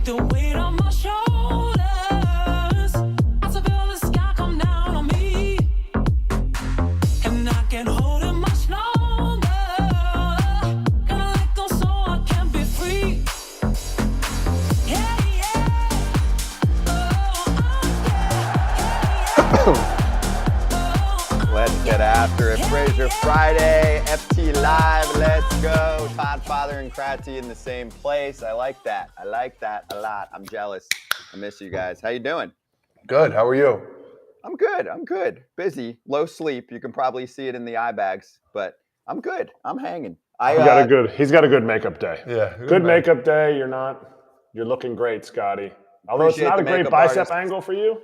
the weight on my shoulders. I feel the sky come down on me, and I can't hold it much longer. Gotta let go so I can be free. Yeah, yeah. Let's get after it. Fraser Friday, FT Live, let's go. Todd, Father, and Kratzy in the same place. I like that. I like that a lot. I'm jealous. I miss you guys. How you doing? Good. How are you? I'm good. I'm good. Busy. Low sleep. You can probably see it in the eye bags, but I'm good. I'm hanging. He's got a good makeup day. Yeah. Good makeup day. You're looking great, Scotty. Although it's not a great bicep angle for you.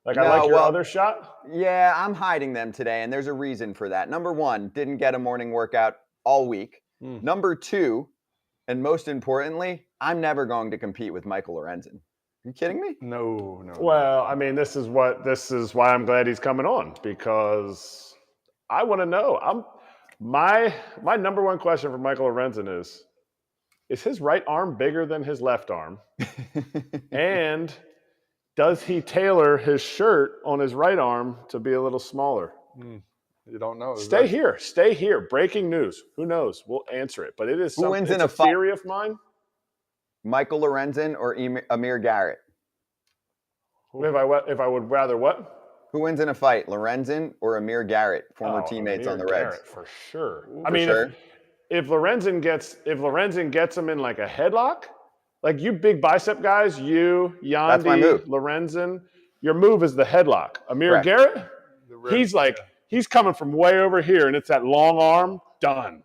Like, I like your other shot. Yeah, I'm hiding them today, and there's a reason for that. Number one, didn't get a morning workout all week. Number two, and most importantly, I'm never going to compete with Michael Lorenzen. Are you kidding me? No. Well, I mean, this is why I'm glad he's coming on, because I want to know. My number one question for Michael Lorenzen is his right arm bigger than his left arm? And does he tailor his shirt on his right arm to be a little smaller? You don't know. Stay here. Breaking news. Who knows? We'll answer it. But it is Who wins in a theory of mine. Michael Lorenzen or Amir Garrett? If I would rather what? Who wins in a fight, Lorenzen or Amir Garrett, former teammates on the Reds? Garrett, for sure. If Lorenzen gets him in like a headlock, like you big bicep guys, you, Yandy, That's my move. Lorenzen, your move is the headlock. Amir Garrett, he's coming from way over here, and it's that long arm, done.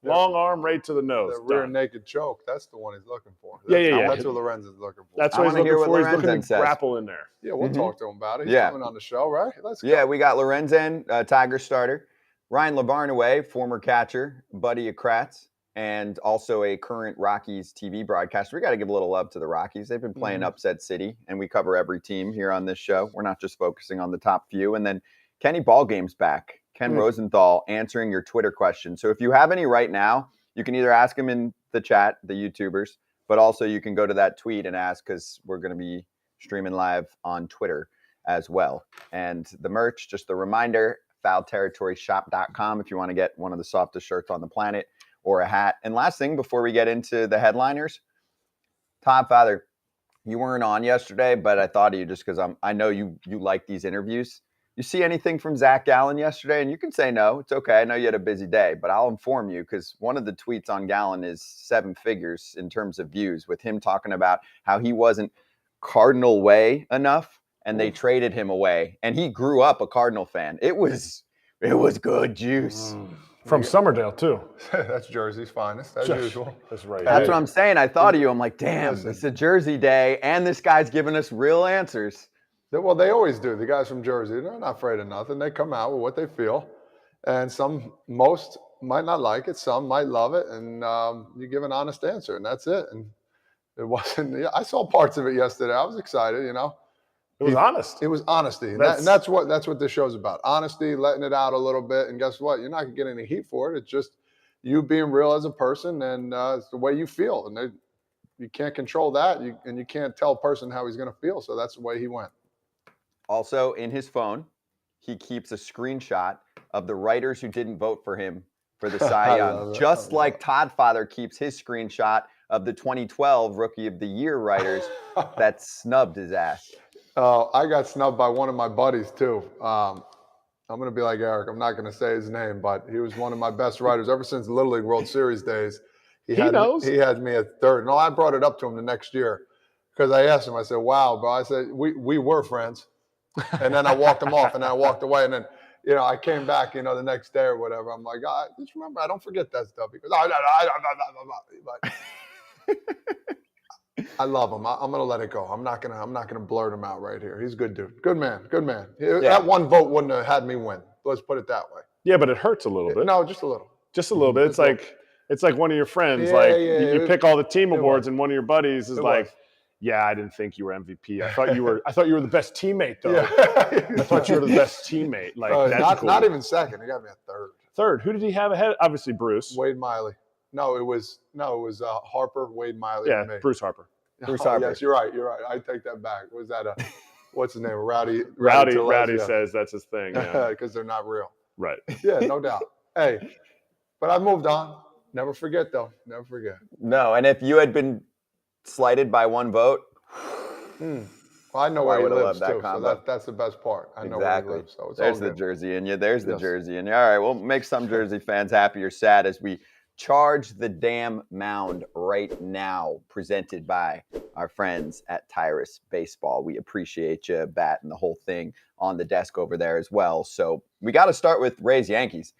Long arm right to the nose. The rear naked choke, that's the one he's looking for. Yeah. That's what Lorenzen's looking for. That's what he's looking for. He's looking to grapple in there. Yeah, we'll talk to him about it. He's coming on the show, right? Let's go. Yeah, we got Lorenzen, Tiger starter. Ryan Lavarnway, former catcher, buddy of Kratz, and also a current Rockies TV broadcaster. We got to give a little love to the Rockies. They've been playing Upset City, and we cover every team here on this show. We're not just focusing on the top few. And then Kenny Ballgame's back. Ken Rosenthal answering your Twitter questions. So if you have any right now, you can either ask him in the chat, the YouTubers, but also you can go to that tweet and ask, because we're going to be streaming live on Twitter as well. And the merch, just a reminder, foulterritoryshop.com if you want to get one of the softest shirts on the planet or a hat. And last thing before we get into the headliners, Todd, Father, you weren't on yesterday, but I thought of you just because I know you like these interviews. You see anything from Zach Gallen yesterday? And you can say no. It's okay. I know you had a busy day, but I'll inform you, because one of the tweets on Gallen is 7 figures in terms of views, with him talking about how he wasn't Cardinal way enough and they traded him away. And he grew up a Cardinal fan. It was good juice. From Summerdale, too. That's Jersey's finest, as usual. That's right. That's what I'm saying. I thought of you. I'm like, damn, it's a Jersey day, and this guy's giving us real answers. Well, they always do. The guys from Jersey, they're not afraid of nothing. They come out with what they feel. And most might not like it. Some might love it. And you give an honest answer, and that's it. And it wasn't, I saw parts of it yesterday. I was excited, It was honest. It was honesty. And that's what this show's about. Honesty, letting it out a little bit. And guess what? You're not going to get any heat for it. It's just you being real as a person, and it's the way you feel. And you can't control that. And you can't tell a person how he's going to feel. So that's the way he went. Also, in his phone, he keeps a screenshot of the writers who didn't vote for him for the Cy Young, just like Todd Father keeps his screenshot of the 2012 Rookie of the Year writers that snubbed his ass. I got snubbed by one of my buddies, too. I'm going to be like Eric. I'm not going to say his name, but he was one of my best writers ever since the Little League World Series days. He had me at third. No, I brought it up to him the next year because I asked him. I said, wow, bro. I said, we were friends. And then I walked him off, and then I walked away. And then, I came back, the next day or whatever. I'm like, just remember, I don't forget that stuff. Because I love him. I'm gonna let it go. I'm not gonna blurt him out right here. He's a good dude. Good man. That one vote wouldn't have had me win. Let's put it that way. Yeah, but it hurts a little bit. No, just a little. Just a little bit. It's like one of your friends. You pick all the team awards, and one of your buddies is like, yeah, I didn't think you were MVP. I thought you were the best teammate, though. Yeah. I thought you were the best teammate. That's cool. Not even second. He got me a third. Third. Who did he have ahead? Obviously, Bruce. Wade Miley. No, it was Harper, Wade Miley. Yeah, and me. Bruce Harper. Bruce Oh, Harper. yes, you're right. I take that back. Was that what's his name? Rowdy Rowdy yeah. says that's his thing. Yeah. Because they're not real. Right. Yeah, no doubt. Hey, but I moved on. Never forget, though. Never forget. No, and if you had been slighted by one vote, Well, I know I where he would've lives, loved that too. combo. So that's the best part. I know where exactly. he lives. So it's There's all the good. jersey in you. There's the Yes. jersey in you. All right, we'll make some Jersey fans happy or sad as we charge the damn mound right now, presented by our friends at Tyrus Baseball. We appreciate you, Bat, and the whole thing on the desk over there as well. So we got to start with Rays Yankees.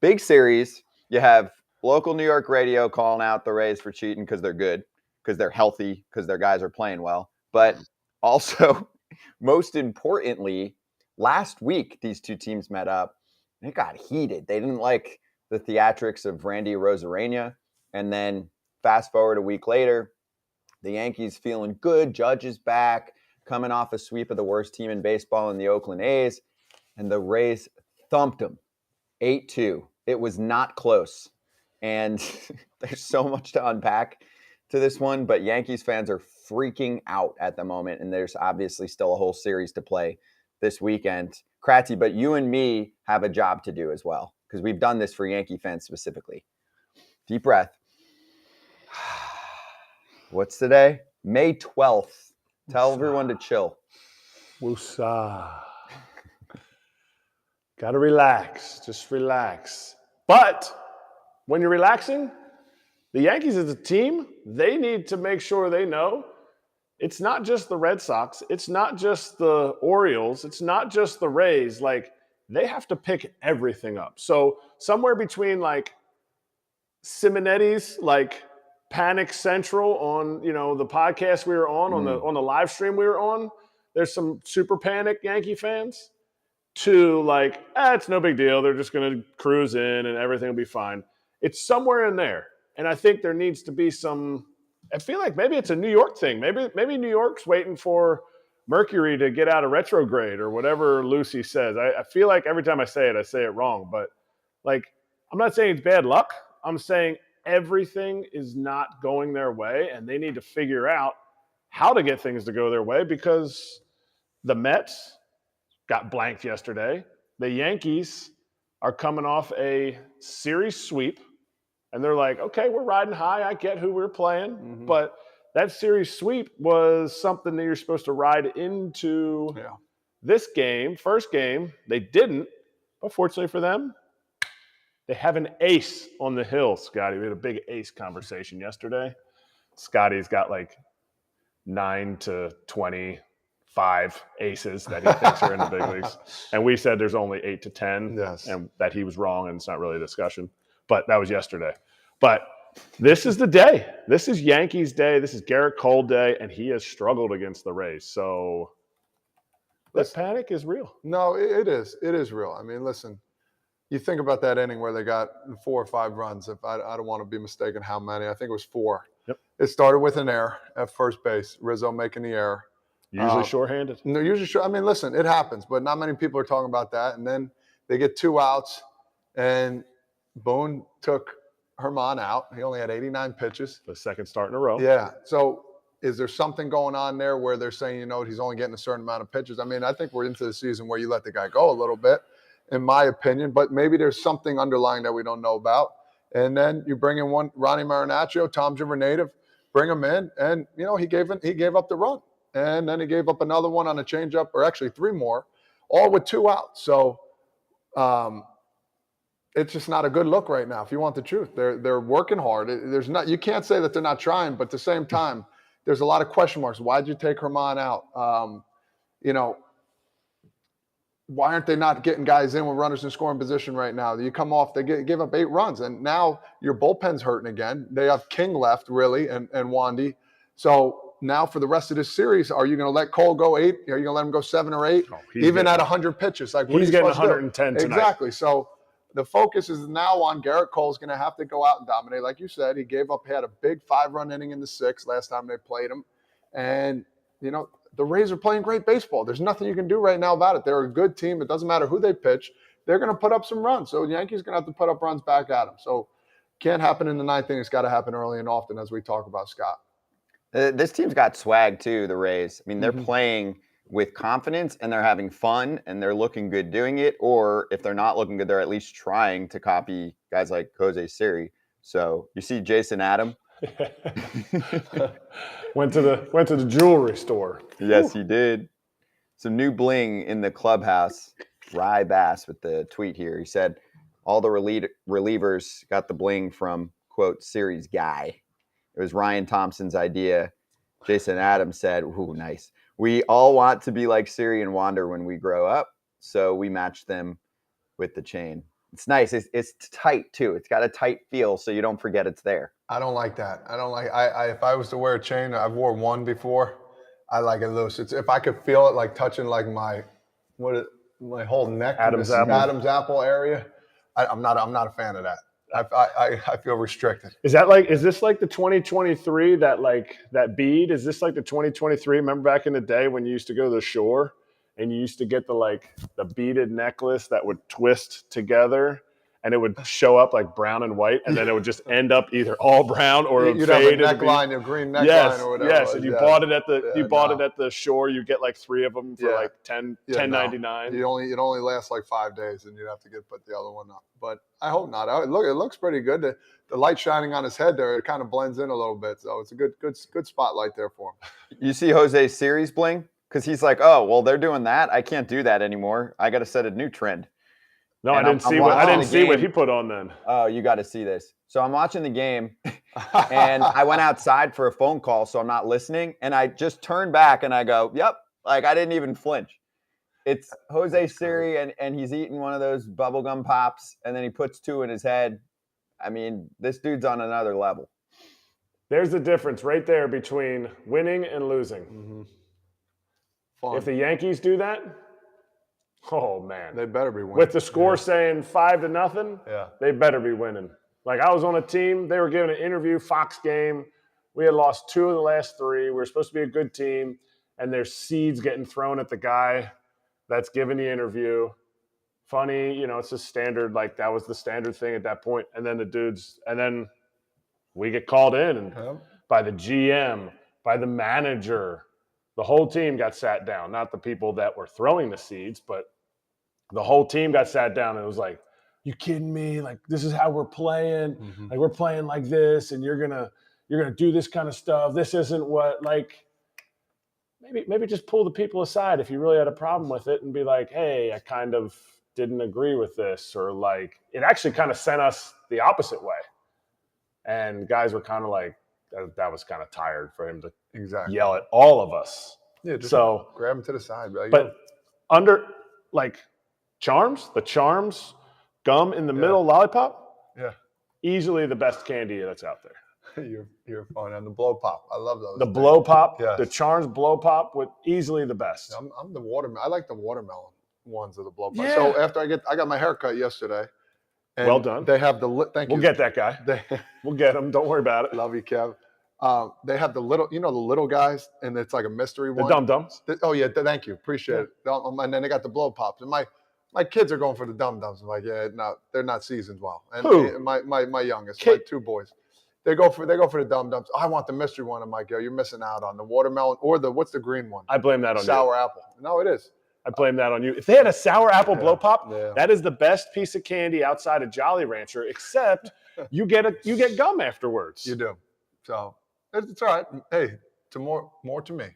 Big series. You have local New York radio calling out the Rays for cheating because they're good, because they're healthy, because their guys are playing well. But also, most importantly, last week these two teams met up and it got heated. They didn't like the theatrics of Randy Rosarena. And then fast forward a week later, the Yankees feeling good. Judge is back, coming off a sweep of the worst team in baseball in the Oakland A's. And the Rays thumped them 8-2. It was not close. And there's so much to unpack to this one, but Yankees fans are freaking out at the moment. And there's obviously still a whole series to play this weekend. Kratzy, but you and me have a job to do as well, because we've done this for Yankee fans specifically. Deep breath. What's today? May 12th. Tell everyone to chill. Woosah. Got to relax. Just relax. But when you're relaxing, the Yankees as a team, they need to make sure they know it's not just the Red Sox. It's not just the Orioles. It's not just the Rays. Like, they have to pick everything up. So somewhere between like Simonetti's, like Panic Central on, the podcast we were on the live stream we were on, there's some super panic Yankee fans, to like, it's no big deal. They're just going to cruise in and everything will be fine. It's somewhere in there. And I think there needs to be I feel like maybe it's a New York thing. Maybe New York's waiting for Mercury to get out of retrograde or whatever Lucy says. I feel like every time I say it wrong. But like, I'm not saying it's bad luck. I'm saying everything is not going their way, and they need to figure out how to get things to go their way, because the Mets got blanked yesterday. The Yankees are coming off a series sweep, and they're like, okay, we're riding high. I get who we're playing. But that series sweep was something that you're supposed to ride into this game, first game. They didn't, but fortunately for them, they have an ace on the hill, Scotty. We had a big ace conversation yesterday. Scotty's got like 9 to 25 aces that he thinks are in the big leagues. And we said there's only 8 to 10, and that he was wrong, and it's not really a discussion. But that was yesterday. But this is the day. This is Yankees Day. This is Garrett Cole Day, and he has struggled against the Rays. So that panic is real. No, it is. It is real. I mean, listen, you think about that inning where they got 4 or 5 runs. If I don't want to be mistaken how many. I think it was 4. Yep. It started with an error at first base. Rizzo making the error. Usually shorthanded. No, usually short. I mean, listen, it happens, but not many people are talking about that. And then they get 2 outs, and Boone took Herman out. He only had 89 pitches. The second start in a row. Yeah. So is there something going on there where they're saying, he's only getting a certain amount of pitches? I mean, I think we're into the season where you let the guy go a little bit, in my opinion, but maybe there's something underlying that we don't know about. And then you bring in Ronnie Marinaccio, Tom Giver native, bring him in, and he gave up the run, and then he gave up another one on a changeup, or actually 3 more, all with 2 outs. So it's just not a good look right now. If you want the truth, they're working hard. You can't say that they're not trying, but at the same time, there's a lot of question marks. Why'd you take Herman out? Why aren't they not getting guys in with runners in scoring position right now? You come off, they give up 8 runs, and now your bullpen's hurting again. They have King left, really, and Wandy. So now for the rest of this series, are you going to let Cole go 8? Are you going to let him go 7 or 8? Even at 100 pitches? Like, he's getting 110 tonight. Exactly. So the focus is now on Garrett Cole's going to have to go out and dominate. Like you said, he had a big 5-run inning in the 6th last time they played him. And, the Rays are playing great baseball. There's nothing you can do right now about it. They're a good team. It doesn't matter who they pitch. They're going to put up some runs. So the Yankees are going to have to put up runs back at them. So can't happen in the 9th inning. It's got to happen early and often, as we talk about, Scott. This team's got swag too, the Rays. I mean, they're playing with confidence and they're having fun and they're looking good doing it. Or if they're not looking good, they're at least trying to copy guys like Jose Siri. So you see Jason Adam. went to the jewelry store. Yes, he did. Some new bling in the clubhouse. Rye Bass with the tweet here. He said all the relievers got the bling from, quote, Siri's guy. It was Ryan Thompson's idea. Jason Adams said, ooh, nice. We all want to be like Siri and Wander when we grow up, so we match them with the chain. It's nice. It's tight, too. It's got a tight feel, so you don't forget it's there. I don't like that. I don't like if I was to wear a chain, I've wore one before. I like it loose. It's if I could feel it like touching like my whole neck, Adam's apple area. I'm not a fan of that. I feel restricted. Is this like the 2023 that bead? Is this like the 2023? Remember back in the day when you used to go to the shore and you used to get the beaded necklace that would twist together and it would show up like brown and white, and then it would just end up either all brown or it would You'd fade. have a neckline, a green neckline or whatever. Yes, and you bought it at the shore. You get like 3 of them for like $10.99. It only lasts like 5 days, and you'd have to put the other one up. But I hope not. It looks pretty good. The light shining on his head there, it kind of blends in a little bit. So it's a good spotlight there for him. You see Jose Siri's bling? Because he's like, oh, well, they're doing that. I can't do that anymore. I got to set a new trend. No, I didn't see what he put on then. Oh, you got to see this. So I'm watching the game, and I went outside for a phone call, so I'm not listening. And I just turned back, and I go, yep. Like, I didn't even flinch. It's Jose Siri, and he's eating one of those bubblegum pops, and then he puts 2 in his head. I mean, this dude's on another level. There's the difference right there between winning and losing. Fun. If the Yankees do that, oh, man. They better be winning. With the score saying 5-0, yeah, they better be winning. Like, I was on a team. They were giving an interview, Fox game. We had lost 2 of the last 3. We were supposed to be a good team, and there's seeds getting thrown at the guy that's giving the interview. Funny, it's just standard. Like, that was the standard thing at that point. And then then we get called in by the GM, by the manager. The whole team got sat down. Not the people that were throwing the seeds, but the whole team got sat down, and it was like, you kidding me? Like, this is how we're playing. Like, we're playing like this, and you're gonna do this kind of stuff. This isn't what, like, maybe just pull the people aside if you really had a problem with it and be like, hey, I kind of didn't agree with this, or like, it actually kind of sent us the opposite way. And guys were kind of like, that was kind of tired for him to yell at all of us. Yeah, just so grab him to the side. But under, like, the charms, gum in the middle, lollipop, easily the best candy that's out there. You're fun. And the blow pop. I love those. The blow pop, the charms blow pop, with easily the best. I'm the watermelon. I like the watermelon ones of the blow pop. Yeah. So after I got my hair cut yesterday. And well done. They have thank you. We'll get that guy. We'll get him. Don't worry about it. Love you, Kev. They have the little guys, and it's like a mystery one. The dum-dums. Oh, yeah. Thank you. Appreciate it. And then they got the blow pops. And my kids are going for the dum-dums. I'm like, yeah, no, they're not seasoned well. And who? My youngest, my 2 boys. They go for the dum-dums. I want the mystery one. I'm like, yo, you're missing out on the watermelon or what's the green one? I blame that on sour apple. No, it is. I blame that on you. If they had a sour apple blow pop, that is the best piece of candy outside of Jolly Rancher, except you get gum afterwards. You do. So it's all right. Hey, more to me.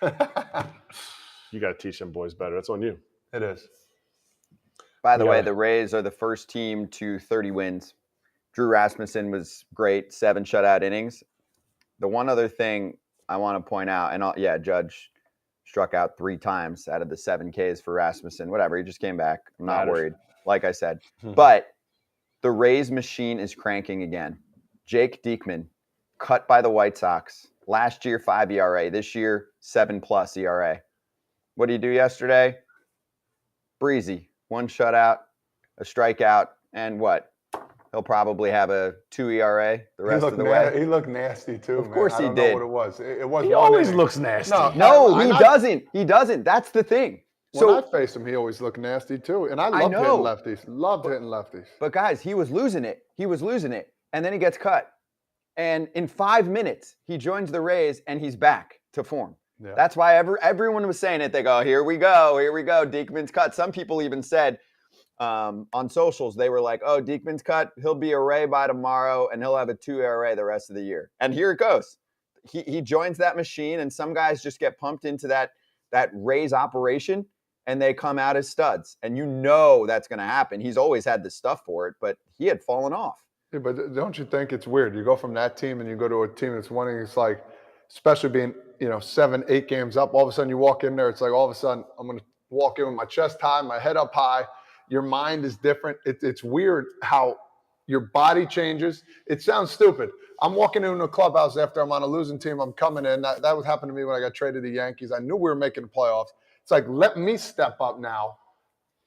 You got to teach them boys better. That's on you. It is. By the way, the Rays are the first team to 30 wins. Drew Rasmussen was great, 7 shutout innings. The one other thing I want to point out, and Judge struck out 3 times out of the 7 Ks for Rasmussen. Whatever, he just came back. I'm not worried, like I said. But the Rays machine is cranking again. Jake Diekman, cut by the White Sox. Last year, 5 ERA. This year, 7+ ERA. What did he do yesterday? Breezy. 1 shutout, a strikeout, and what? He'll probably have a 2 ERA the rest of the way. He looked nasty too. Of course he did. did. Know what it was. It was. He always looks nasty. No, he doesn't. He doesn't. That's the thing. When I faced him, he always looked nasty too. And I loved hitting lefties. Loved hitting lefties. But guys, he was losing it. And then he gets cut. And in 5 minutes, he joins the Rays and he's back to form. Yeah. That's why everyone was saying it. They go, here we go. Diekman's cut. Some people even said on socials, they were like, oh, Diekman's cut. He'll be a Ray by tomorrow and he'll have a 2 ERA the rest of the year. And here it goes. He joins that machine, and some guys just get pumped into that Rays operation and they come out as studs. And you know that's going to happen. He's always had the stuff for it, but he had fallen off. Yeah, but don't you think it's weird? You go from that team and you go to a team that's winning. It's like, especially being 7, 8 games up. All of a sudden you walk in there. It's like all of a sudden I'm going to walk in with my chest high, my head up high. Your mind is different. It's weird how your body changes. It sounds stupid. I'm walking into a clubhouse after I'm on a losing team. I'm coming in. That would happen to me when I got traded to the Yankees. I knew we were making the playoffs. It's like, let me step up now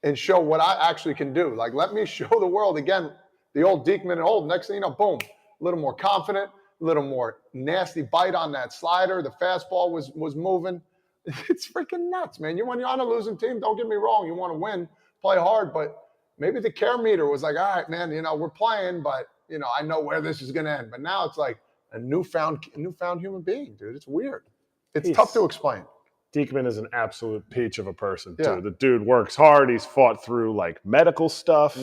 and show what I actually can do. Like, let me show the world again. The old Diekman and old. Next thing you know, boom, a little more confident, a little more nasty bite on that slider. The fastball was moving. It's freaking nuts, man. When you're on a losing team, don't get me wrong. You want to win, play hard, but maybe the care meter was like, all right, man, we're playing, but I know where this is going to end. But now it's like a newfound human being, dude. It's weird. It's tough to explain. Diekman is an absolute peach of a person, too. Yeah. The dude works hard. He's fought through like medical stuff,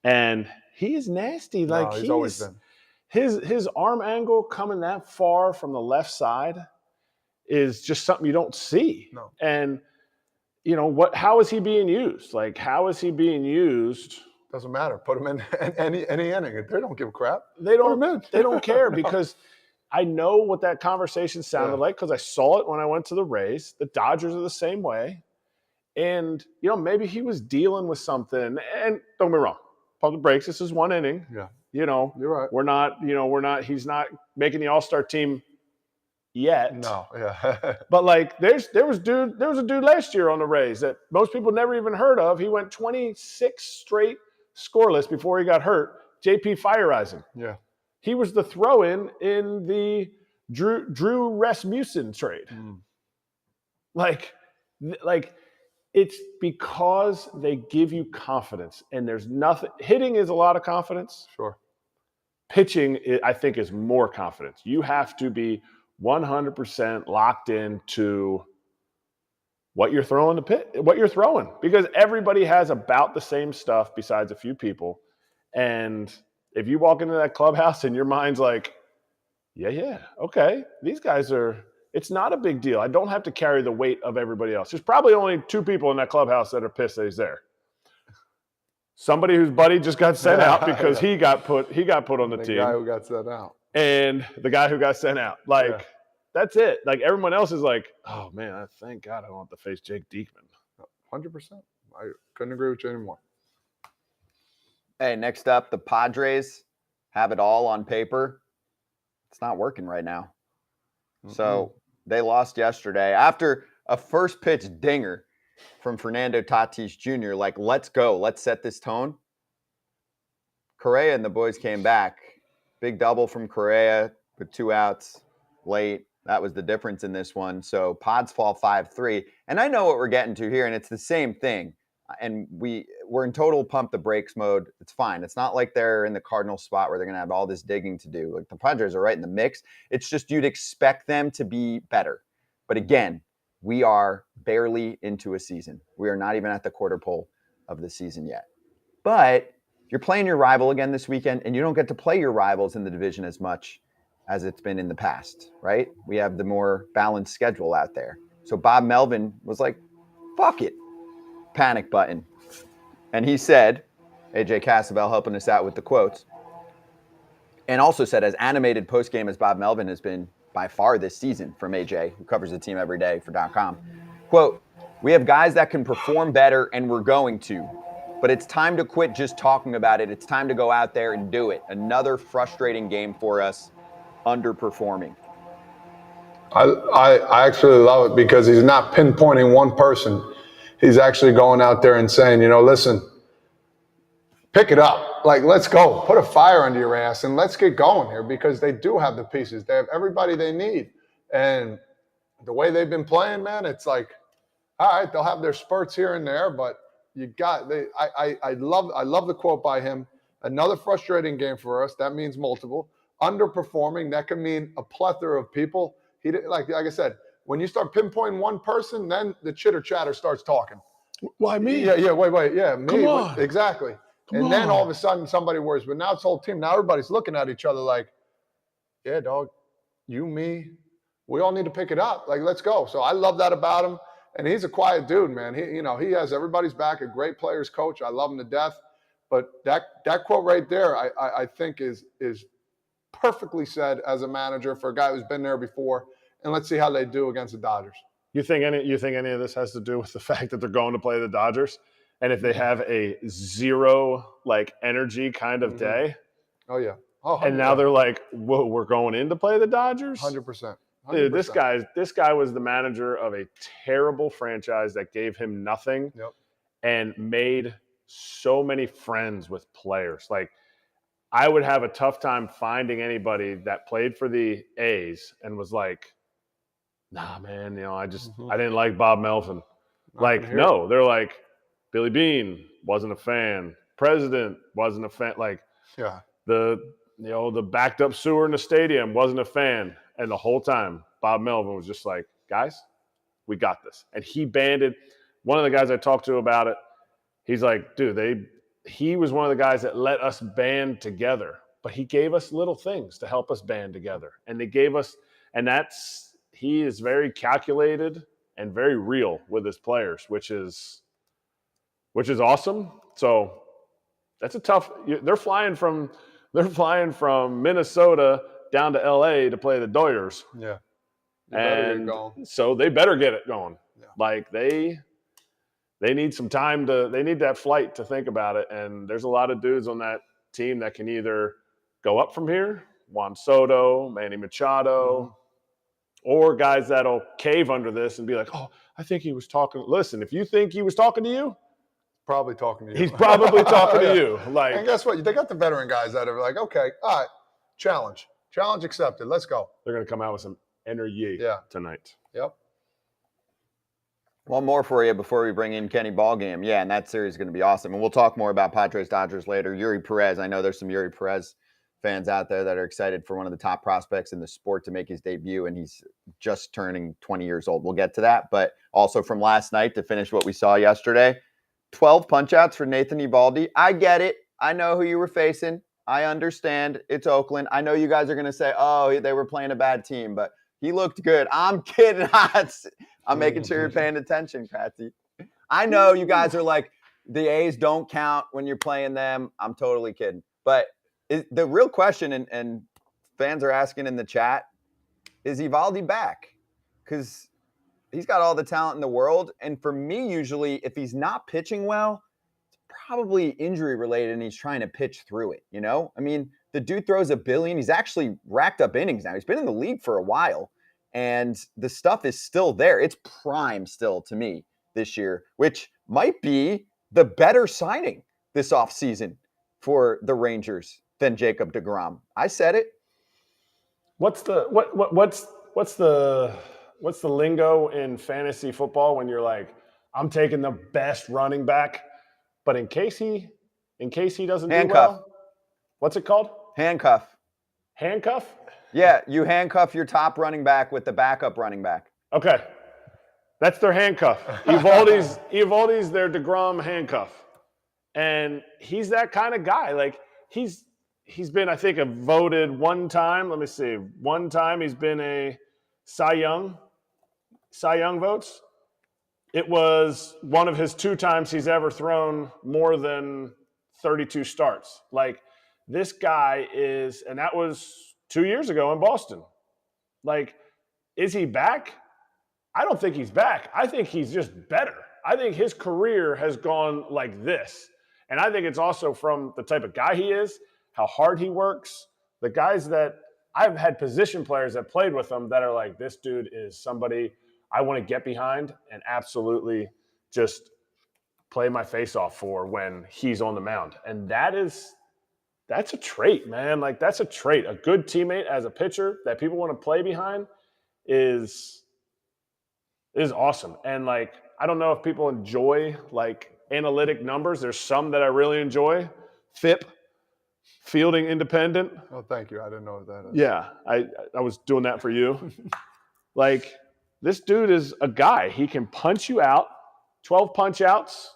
and he is nasty. Like he's always been. His arm angle coming that far from the left side is just something you don't see. No. And how is he being used? Like, how is he being used? Doesn't matter. Put him in any inning. They don't give a crap. They don't care because I know what that conversation sounded like because I saw it when I went to the Rays. The Dodgers are the same way. And, maybe he was dealing with something. And don't get me wrong, pump the brakes. This is 1 inning. Yeah. You're right. He's not making the All-Star team yet. No, yeah. But like there was a dude last year on the Rays that most people never even heard of. He went 26 straight scoreless before he got hurt. JP Feyereisen. Yeah. He was the throw-in in the Drew Rasmussen trade. Like it's because they give you confidence, and there's nothing. Hitting is a lot of confidence. Sure. Pitching, I think, is more confidence. You have to be 100% locked into what you're throwing because everybody has about the same stuff besides a few people. And if you walk into that clubhouse and your mind's like, yeah, okay, these guys it's not a big deal. I don't have to carry the weight of everybody else. There's probably only 2 people in that clubhouse that are pissed that he's there. Somebody whose buddy just got sent out because he got put on the team. The guy who got sent out. And the guy who got sent out. That's it. Like, everyone else is like, oh, man, thank God I don't have to face Jake Diekman. 100%. I couldn't agree with you anymore. Hey, next up, the Padres have it all on paper. It's not working right now. So they lost yesterday after a first pitch dinger from Fernando Tatis Jr. Like, let's go. Let's set this tone. Correa and the boys came back. Big double from Correa with 2 outs late. That was the difference in this one. So Pods fall 5-3. And I know what we're getting to here, and it's the same thing. And we're in total pump the brakes mode. It's fine. It's not like they're in the Cardinal spot where they're going to have all this digging to do. Like, the Padres are right in the mix. It's just you'd expect them to be better. But again, we are barely into a season. We are not even at the quarter pole of the season yet. But you're playing your rival again this weekend, and you don't get to play your rivals in the division as much as it's been in the past, right? We have the more balanced schedule out there. So Bob Melvin was like, fuck it. Panic button. And he said, AJ Cassavell helping us out with the quotes, and also said, as animated post-game as Bob Melvin has been by far this season from AJ, who covers the team every day for .com, quote, we have guys that can perform better, and we're going to. But it's time to quit just talking about it. It's time to go out there and do it. Another frustrating game for us, underperforming. I actually love it because he's not pinpointing one person. He's actually going out there and saying, listen, pick it up. Like, let's go. Put a fire under your ass and let's get going here because they do have the pieces. They have everybody they need. And the way they've been playing, man, it's like, all right, they'll have their spurts here and there, but I love the quote by him. Another frustrating game for us. That means multiple. underperforming, that can mean a plethora of people. Like I said, when you start pinpointing one person, then the chitter chatter starts talking. Why me? Yeah, wait, yeah, me. Come on. Exactly. Then all of a sudden somebody worries, but now it's the whole team. Now everybody's looking at each other like, yeah, dog, you, me, we all need to pick it up. Like, let's go. So I love that about him. And he's a quiet dude, man. He has everybody's back, a great players coach. I love him to death. But that quote right there, I think is perfectly said as a manager for a guy who's been there before. And let's see how they do against the Dodgers. You think any of this has to do with the fact that they're going to play the Dodgers? And if they have a zero energy kind of day. Oh yeah. Oh, and now they're like, whoa, we're going in to play the Dodgers? 100%. Dude, this guy was the manager of a terrible franchise that gave him nothing and made so many friends with players. Like, I would have a tough time finding anybody that played for the A's and was like, nah, man, I didn't like Bob Melvin. No, they're like, Billy Beane wasn't a fan. President wasn't a fan. The backed up sewer in the stadium wasn't a fan. And the whole time, Bob Melvin was just like, guys, we got this. And he banded one of the guys I talked to about it. He's like, dude, he was one of the guys that let us band together. But he gave us little things to help us band together. And they gave us, and he is very calculated and very real with his players, which is awesome. So that's a tough. They're flying from Minnesota down to LA to play the Dodgers. Yeah. And so they better get it going. Yeah. Like they need some time they need that flight to think about it. And there's a lot of dudes on that team that can either go up from here, Juan Soto, Manny Machado, or guys that'll cave under this and be like, oh, I think he was talking. Listen, if you think he was talking to you, probably talking to you. He's probably talking to you. And guess what? They got the veteran guys that are like, okay, all right, challenge accepted. Let's go. They're going to come out with some energy tonight. Yep. One more for you before we bring in Kenny Ballgame. Yeah, and that series is going to be awesome. And we'll talk more about Padres-Dodgers later. Yuri Perez, I know there's some Yuri Perez fans out there that are excited for one of the top prospects in the sport to make his debut, and he's just turning 20 years old. We'll get to that. But also from last night to finish what we saw yesterday, 12 punch-outs for Nathan Eovaldi. I get it. I know who you were facing. I understand. It's Oakland. I know you guys are going to say, oh, they were playing a bad team, but he looked good. I'm kidding. I'm making sure you're paying attention, Kratzy. I know you guys are like, the A's don't count when you're playing them. I'm totally kidding. But the real question, and fans are asking in the chat, is Eovaldi back? Because he's got all the talent in the world. And for me, usually, if he's not pitching well, it's probably injury related and he's trying to pitch through it, I mean, the dude throws a billion. He's actually racked up innings now. He's been in the league for a while. And the stuff is still there. It's prime still to me this year, which might be the better signing this offseason for the Rangers than Jacob deGrom. I said it. What's the lingo in fantasy football when you're like, I'm taking the best running back, but in case he doesn't do well, what's it called? Handcuff. Handcuff? Yeah, you handcuff your top running back with the backup running back. Okay. That's their handcuff. Eovaldi's their deGrom handcuff. And he's that kind of guy. Like, he's been, I think, voted one time. Let me see. One time he's been a Cy Young votes. It was one of his 2 times he's ever thrown more than 32 starts. Like, this guy is, and that was 2 years ago in Boston. Like, is he back? I don't think he's back. I think he's just better. I think his career has gone like this. And I think it's also from the type of guy he is, how hard he works. The guys that I've had position players that played with him that are like, this dude is somebody I want to get behind and absolutely just play my face off for when he's on the mound. And that's a trait, man. Like, that's a trait. A good teammate as a pitcher that people want to play behind is awesome. And, like, I don't know if people enjoy, like, analytic numbers. There's some that I really enjoy. FIP, fielding independent. Oh, thank you. I didn't know what that is. Yeah, I was doing that for you. Like, this dude is a guy. He can punch you out, 12 punch outs.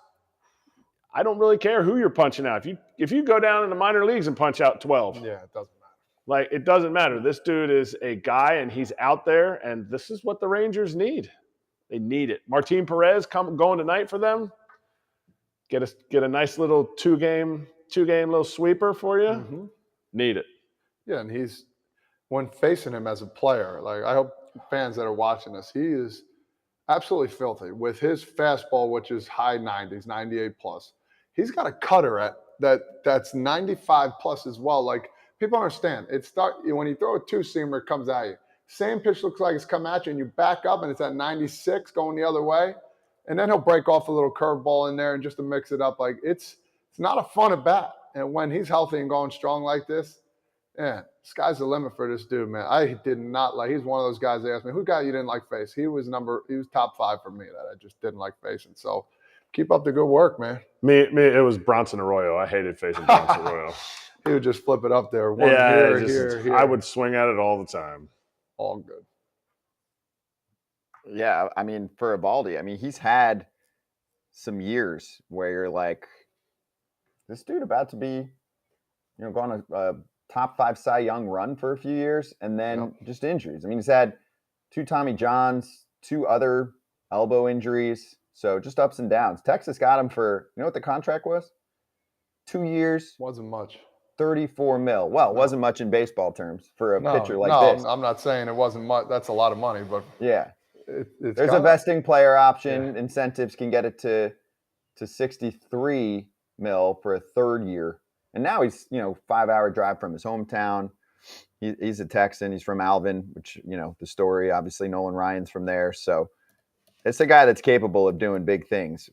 I don't really care who you're punching out. If you go down in the minor leagues and punch out 12. Yeah, it doesn't matter. Like, it doesn't matter. This dude is a guy, and he's out there, and this is what the Rangers need. They need it. Martin Perez going tonight for them. Get a nice little two-game little sweeper for you. Mm-hmm. Need it. Yeah, and when facing him as a player, like, I hope fans that are watching this, he is absolutely filthy with his fastball, which is high 90s, 98 plus. He's got a cutter that's 95 plus as well. Like, people understand. When you throw a two-seamer, it comes at you. Same pitch looks like it's come at you, and you back up, and it's at 96 going the other way. And then he'll break off a little curveball in there and just to mix it up. Like, it's not a fun at bat. And when he's healthy and going strong like this, man, sky's the limit for this dude, man. I did not like. He's one of those guys. They asked me, who guy you didn't like face? He was top 5 for me that I just didn't like facing. So keep up the good work, man. Me, it was Bronson Arroyo. I hated facing Bronson Arroyo. He would just flip it up there. Here. I would swing at it all the time. All good. Yeah, I mean, for Eovaldi, I mean, he's had some years where you're like, this dude about to be, going a top 5 Cy Young run for a few years, and then just injuries. I mean, he's had 2 Tommy Johns, 2 other elbow injuries, so just ups and downs. Texas got him for, you know what the contract was? 2 years. Wasn't much. $34 million. Well, it wasn't much in baseball terms for a pitcher like this. No, I'm not saying it wasn't much. That's a lot of money, but yeah, there's a vesting player option. Yeah. Incentives can get it to $63 million for a 3rd year. And now he's 5-hour drive from his hometown. He's a Texan. He's from Alvin, which the story. Obviously, Nolan Ryan's from there, so it's a guy that's capable of doing big things.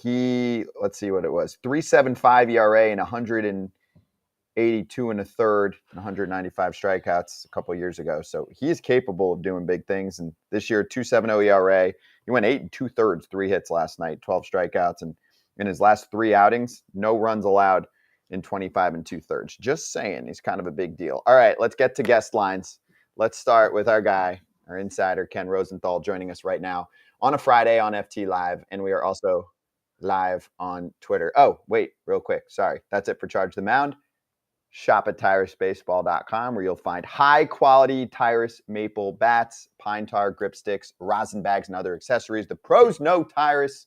Let's see what it was: 3.75 ERA and 182 and a third, 195 strikeouts a couple of years ago. So he is capable of doing big things. And this year, 2.70 ERA. He went 8 2/3, 3 hits last night, 12 strikeouts, and in his last 3 outings, no runs allowed in 25 2/3. Just saying, he's kind of a big deal. All right, let's get to guest lines. Let's start with our guy, our insider, Ken Rosenthal, joining us right now on a Friday on FT Live, and we are also live on Twitter. Oh, wait, real quick. Sorry. That's it for Charge the Mound. Shop at TyrusBaseball.com, where you'll find high-quality Tyrus maple bats, pine tar grip sticks, rosin bags, and other accessories. The pros know Tyrus.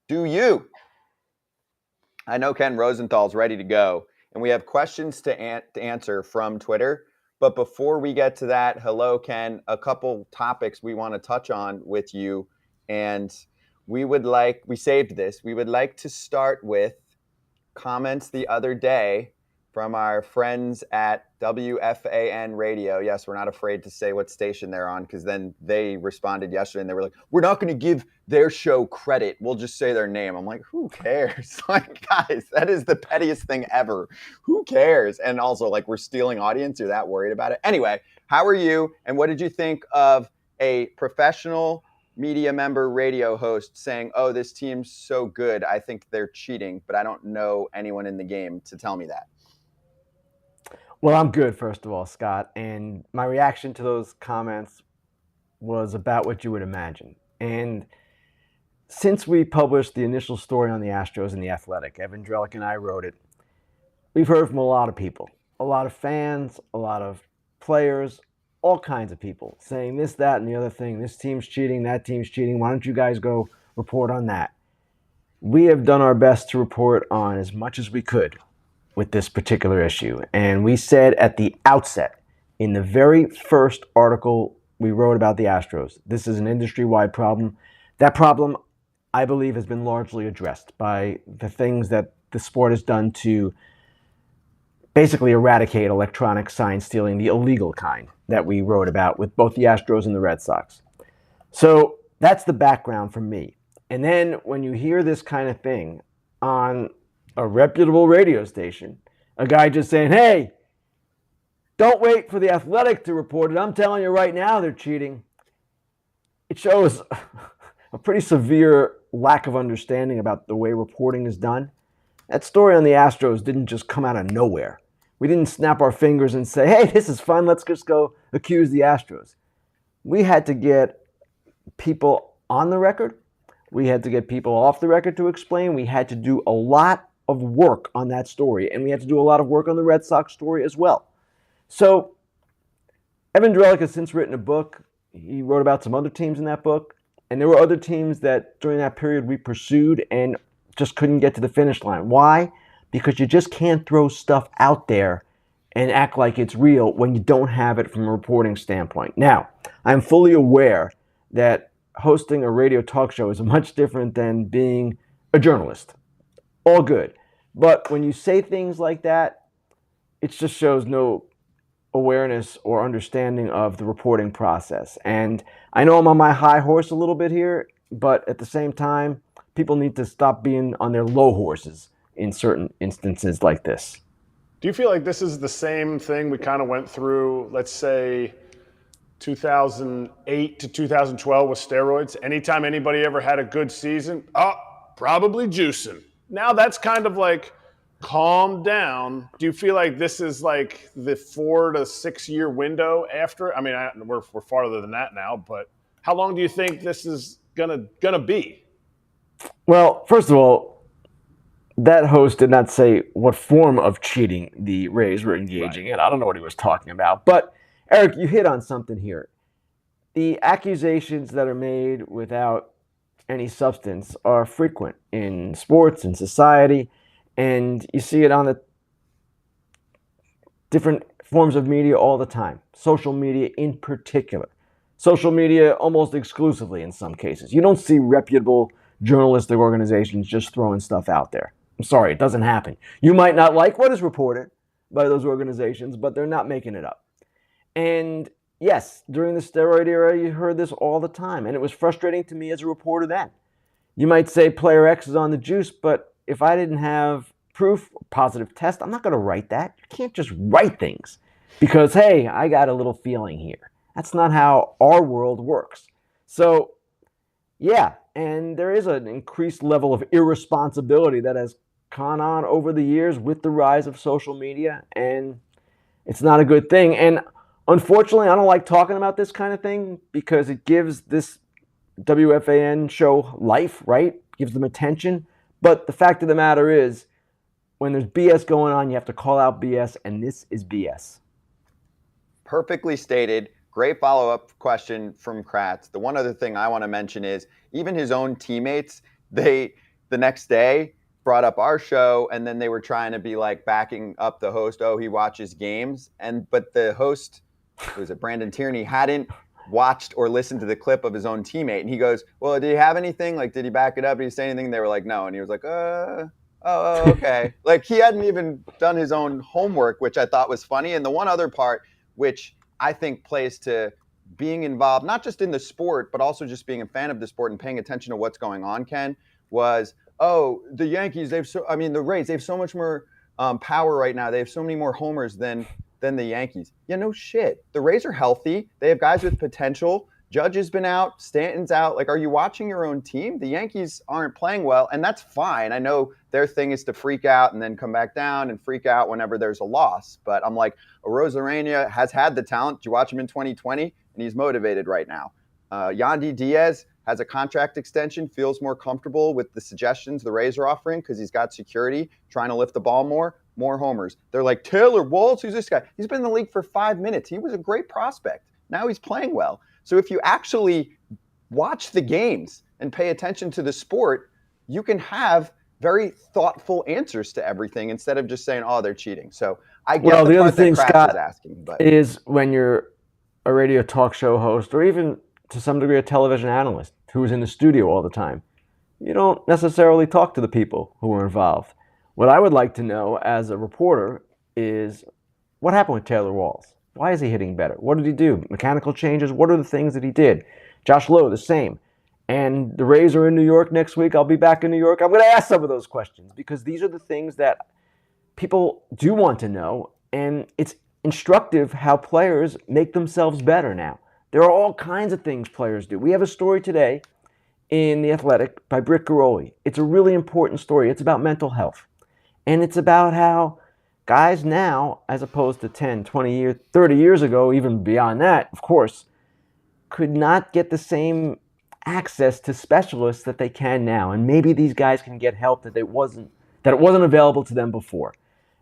Do you? I know Ken Rosenthal's ready to go, and we have questions to answer from Twitter. But before we get to that, hello, Ken, a couple topics we want to touch on with you, and we saved this. We would like to start with comments the other day from our friends at WFAN Radio. Yes, we're not afraid to say what station they're on, because then they responded yesterday and they were like, we're not going to give their show credit. We'll just say their name. I'm like, who cares? Like, guys, that is the pettiest thing ever. Who cares? And also, like, we're stealing audience. You're that worried about it? Anyway, how are you? And what did you think of a professional media member radio host saying, oh, this team's so good, I think they're cheating, but I don't know anyone in the game to tell me that? Well, I'm good, first of all, Scott, and my reaction to those comments was about what you would imagine. And since we published the initial story on the Astros in The Athletic, Evan Drellick and I wrote it, we've heard from a lot of people, a lot of fans, a lot of players, all kinds of people saying this, that, and the other thing. This team's cheating, that team's cheating. Why don't you guys go report on that? We have done our best to report on as much as we could with this particular issue. And we said at the outset, in the very first article we wrote about the Astros, this is an industry-wide problem. That problem, I believe, has been largely addressed by the things that the sport has done to basically eradicate electronic sign stealing, the illegal kind that we wrote about with both the Astros and the Red Sox. So that's the background for me. And then when you hear this kind of thing on a reputable radio station, a guy just saying, hey, don't wait for The Athletic to report it. I'm telling you right now they're cheating. It shows a pretty severe lack of understanding about the way reporting is done. That story on the Astros didn't just come out of nowhere. We didn't snap our fingers and say, hey, this is fun, let's just go accuse the Astros. We had to get people on the record. We had to get people off the record to explain. We had to do a lot of work on that story, and we had to do a lot of work on the Red Sox story as well. So Evan Drellick has since written a book. He wrote about some other teams in that book, and there were other teams that during that period we pursued and just couldn't get to the finish line. Why? Because you just can't throw stuff out there and act like it's real when you don't have it from a reporting standpoint. Now, I'm fully aware that hosting a radio talk show is much different than being a journalist. All good. But when you say things like that, it just shows no awareness or understanding of the reporting process. And I know I'm on my high horse a little bit here, but at the same time, people need to stop being on their low horses in certain instances like this. Do you feel like this is the same thing we kind of went through, let's say, 2008 to 2012 with steroids? Anytime anybody ever had a good season, probably juicing. Now that's kind of like calm down. Do you feel like this is like the 4 to 6 year window after? I mean, we're farther than that now, but how long do you think this is gonna be? Well, first of all, that host did not say what form of cheating the Rays were engaging in. I don't know what he was talking about. But, Eric, you hit on something here. The accusations that are made without any substance are frequent in sports and society, and you see it on the different forms of media all the time. Social media in particular. Social media almost exclusively in some cases. You don't see reputable journalistic organizations just throwing stuff out there. I'm sorry, it doesn't happen. You might not like what is reported by those organizations, but they're not making it up. And yes, during the steroid era, you heard this all the time, and it was frustrating to me as a reporter then. You might say player X is on the juice, but if I didn't have proof, positive test, I'm not going to write that. You can't just write things because, hey, I got a little feeling here. That's not how our world works. So, yeah, and there is an increased level of irresponsibility that has gone on over the years with the rise of social media, and it's not a good thing. And unfortunately, I don't like talking about this kind of thing because it gives this WFAN show life, right? Gives them attention. But the fact of the matter is, when there's BS going on, you have to call out BS, and this is BS. Perfectly stated. Great follow-up question from Kratz. The one other thing I want to mention is even his own teammates, the next day brought up our show, and then they were trying to be like backing up the host. Oh, he watches games. But the host, who was it, Brandon Tierney, hadn't watched or listened to the clip of his own teammate. And he goes, well, did he have anything? Like, did he back it up? Did he say anything? And they were like, no. And he was like, okay. Like, he hadn't even done his own homework, which I thought was funny. And the one other part, which I think plays to being involved, not just in the sport, but also just being a fan of the sport and paying attention to what's going on, Ken, was, the Yankees, the Rays, they have so much more power right now. They have so many more homers than the Yankees. Yeah, no shit. The Rays are healthy. They have guys with potential. Judge has been out. Stanton's out. Like, are you watching your own team? The Yankees aren't playing well, and that's fine. I know their thing is to freak out and then come back down and freak out whenever there's a loss. But I'm like, Rosarania has had the talent. Did you watch him in 2020? And he's motivated right now. Yandy Diaz has a contract extension, feels more comfortable with the suggestions the Rays are offering because he's got security, trying to lift the ball more homers. They're like, Taylor Waltz, who's this guy? He's been in the league for 5 minutes. He was a great prospect. Now he's playing well. So if you actually watch the games and pay attention to the sport, you can have very thoughtful answers to everything instead of just saying, oh, they're cheating. So I get the other thing Scott is asking, but is when you're a radio talk show host or even to some degree a television analyst who's in the studio all the time, you don't necessarily talk to the people who are involved. What I would like to know as a reporter is what happened with Taylor Walls? Why is he hitting better? What did he do? Mechanical changes? What are the things that he did? Josh Lowe, the same. And the Rays are in New York next week. I'll be back in New York. I'm going to ask some of those questions because these are the things that people do want to know. And it's instructive how players make themselves better now. There are all kinds of things players do. We have a story today in The Athletic by Britt Garoli. It's a really important story. It's about mental health. And it's about how guys now, as opposed to 10, 20 years, 30 years ago, even beyond that, of course, could not get the same access to specialists that they can now. And maybe these guys can get help that it wasn't available to them before.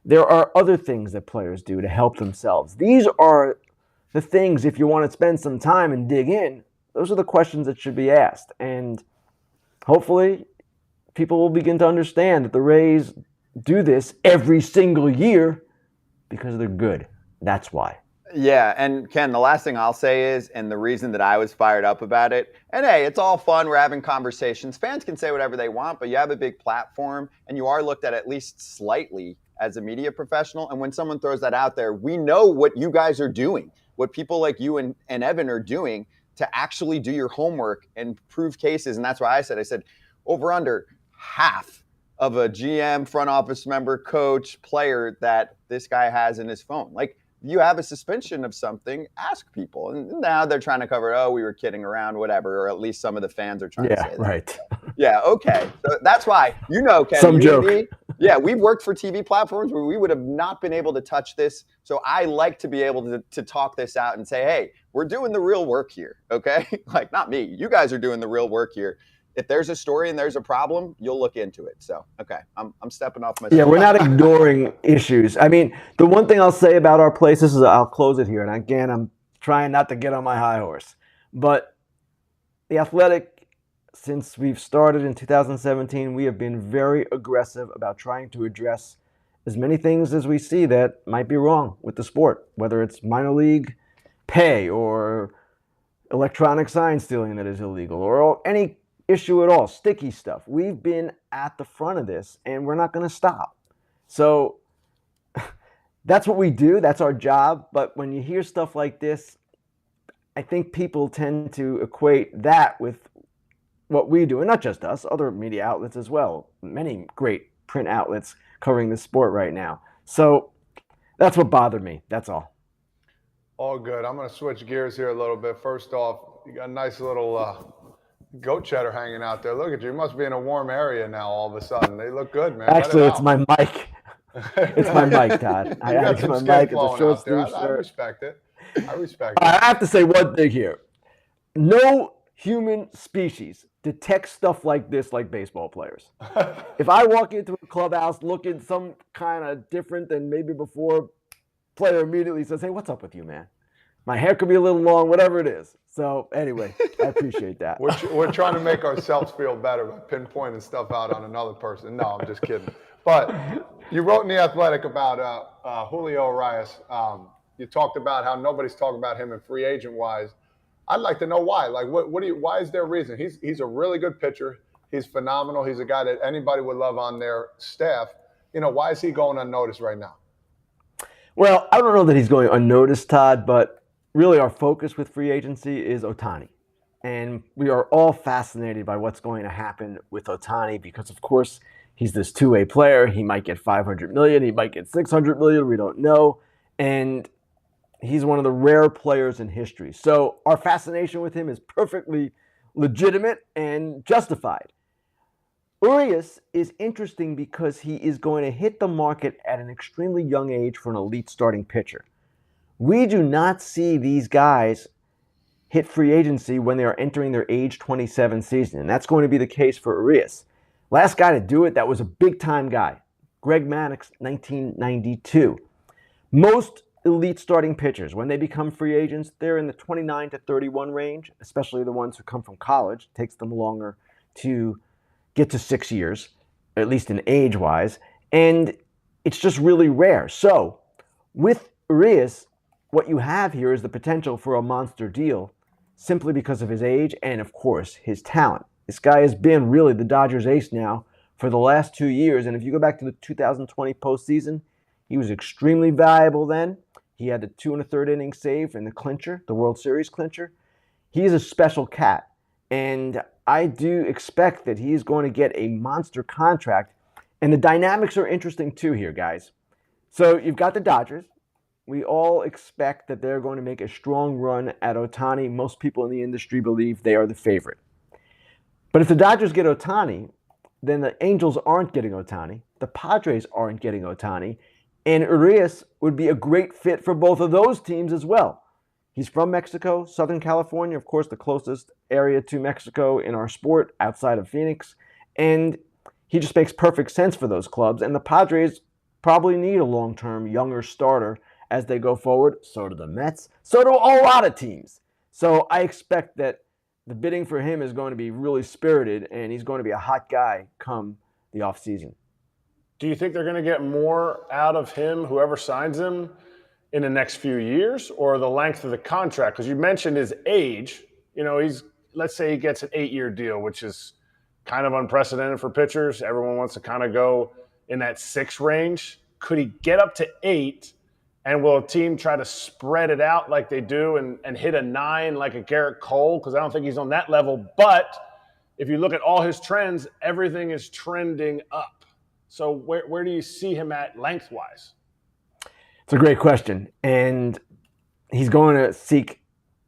There are other things that players do to help themselves. These are the things, if you want to spend some time and dig in, those are the questions that should be asked. And hopefully people will begin to understand that the Rays do this every single year because they're good. That's why. Yeah, and Ken, the last thing I'll say is, and the reason that I was fired up about it, and hey, it's all fun, we're having conversations. Fans can say whatever they want, but you have a big platform, and you are looked at least slightly as a media professional. And when someone throws that out there, we know what you guys are doing, what people like you and Evan are doing to actually do your homework and prove cases. And that's why I said, over under half of a GM, front office member, coach, player that this guy has in his phone. Like, you have a suspicion of something, ask people. And now they're trying to cover, we were kidding around, whatever, or at least some of the fans are trying to say that. Right. Yeah, okay. So that's why, Ken, some joke. We've worked for TV platforms where we would have not been able to touch this. So I like to be able to talk this out and say, hey, we're doing the real work here, okay? Like, not me. You guys are doing the real work here. If there's a story and there's a problem, you'll look into it. So, okay, I'm stepping off my. Yeah, we're not ignoring issues. I mean, the one thing I'll say about our place, I'll close it here. And again, I'm trying not to get on my high horse. But the Athletic, since we've started in 2017, we have been very aggressive about trying to address as many things as we see that might be wrong with the sport, whether it's minor league pay or electronic sign stealing that is illegal or any issue at all, sticky stuff. We've been at the front of this, and we're not going to stop. So that's what we do. That's our job. But when you hear stuff like this, I think people tend to equate that with what we do, and not just us, other media outlets as well. Many great print outlets covering the sport right now. So that's what bothered me. That's all. All good. I'm going to switch gears here a little bit. First off, you got a nice little goat cheddar hanging out there. Look at you. You must be in a warm area now all of a sudden. They look good, man. Actually, it's my mic. It's my mic, Todd. I got some my skin mic. It's a short there. sleeve I shirt. respect it. I respect it. I have to say one thing here. No human species detects stuff like this like baseball players. If I walk into a clubhouse looking some kind of different than maybe before, player immediately says, hey, what's up with you, man? My hair could be a little long, whatever it is. So anyway, I appreciate that. We're trying to make ourselves feel better by pinpointing stuff out on another person. No, I'm just kidding. But you wrote in The Athletic about Julio Arias. You talked about how nobody's talking about him in free agent wise. I'd like to know why. Like, why is there a reason? He's a really good pitcher. He's phenomenal. He's a guy that anybody would love on their staff. Why is he going unnoticed right now? Well, I don't know that he's going unnoticed, Todd, but really our focus with free agency is Ohtani. And we are all fascinated by what's going to happen with Ohtani because, of course, he's this two-way player. He might get $500 million. He might get $600 million. We don't know. And he's one of the rare players in history. So our fascination with him is perfectly legitimate and justified. Urias is interesting because he is going to hit the market at an extremely young age for an elite starting pitcher. We do not see these guys hit free agency when they are entering their age 27 season, and that's going to be the case for Urias. Last guy to do it, that was a big-time guy, Greg Maddux, 1992. Most elite starting pitchers, when they become free agents, they're in the 29 to 31 range, especially the ones who come from college. It takes them longer to get to 6 years, at least in age-wise, and it's just really rare. So with Urias, what you have here is the potential for a monster deal simply because of his age and, of course, his talent. This guy has been really the Dodgers ace now for the last 2 years, and if you go back to the 2020 postseason, he was extremely valuable then. He had the 2 1/3 inning save in the clincher, the World Series clincher. He is a special cat, and I do expect that he's going to get a monster contract, and the dynamics are interesting too here, guys. So you've got the Dodgers. We all expect that they're going to make a strong run at Ohtani. Most people in the industry believe they are the favorite. But if the Dodgers get Ohtani, then the Angels aren't getting Ohtani, the Padres aren't getting Ohtani, and Urias would be a great fit for both of those teams as well. He's from Mexico, Southern California, of course, the closest area to Mexico in our sport outside of Phoenix, and he just makes perfect sense for those clubs, and the Padres probably need a long-term, younger starter as they go forward. So do the Mets. So do a lot of teams. So I expect that the bidding for him is going to be really spirited, and he's going to be a hot guy come the offseason. Do you think they're going to get more out of him, whoever signs him, in the next few years, or the length of the contract? Because you mentioned his age. Let's say he gets an 8-year deal, which is kind of unprecedented for pitchers. Everyone wants to kind of go in that 6 range. Could he get up to 8? And will a team try to spread it out like they do and hit a 9 like a Garrett Cole? Because I don't think he's on that level. But if you look at all his trends, everything is trending up. So where do you see him at lengthwise? It's a great question. And he's going to seek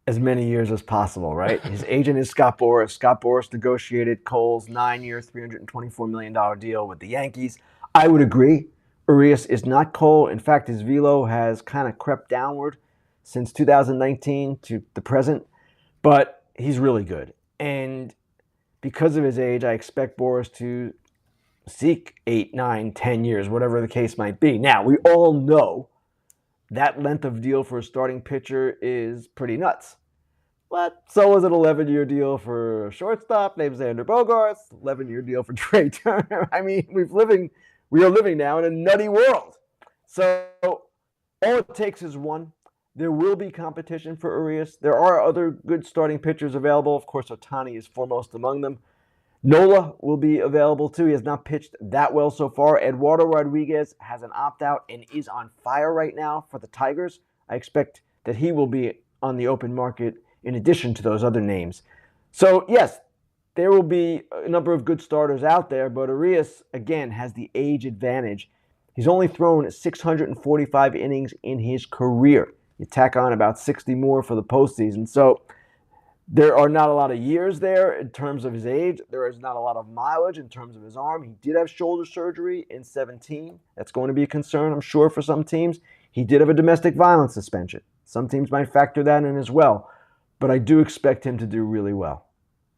as many years as possible, right? His agent is Scott Boras. Scott Boras negotiated Cole's 9-year, $324 million deal with the Yankees. I would agree. Urias is not Cole. In fact, his velo has kind of crept downward since 2019 to the present, but he's really good. And because of his age, I expect Boras to seek 8, 9, 10 years, whatever the case might be. Now, we all know that length of deal for a starting pitcher is pretty nuts. But so is an 11-year deal for a shortstop named Xander Bogaerts, 11-year deal for Trey Turner. I mean, we are living now in a nutty world. So all it takes is one. There will be competition for Urias. There are other good starting pitchers available. Of course, Ohtani is foremost among them. Nola will be available too. He has not pitched that well so far. Eduardo Rodriguez has an opt-out and is on fire right now for the Tigers. I expect that he will be on the open market in addition to those other names. So yes, there will be a number of good starters out there, but Urias, again, has the age advantage. He's only thrown 645 innings in his career. You tack on about 60 more for the postseason. So there are not a lot of years there in terms of his age. There is not a lot of mileage in terms of his arm. He did have shoulder surgery in 2017. That's going to be a concern, I'm sure, for some teams. He did have a domestic violence suspension. Some teams might factor that in as well. But I do expect him to do really well.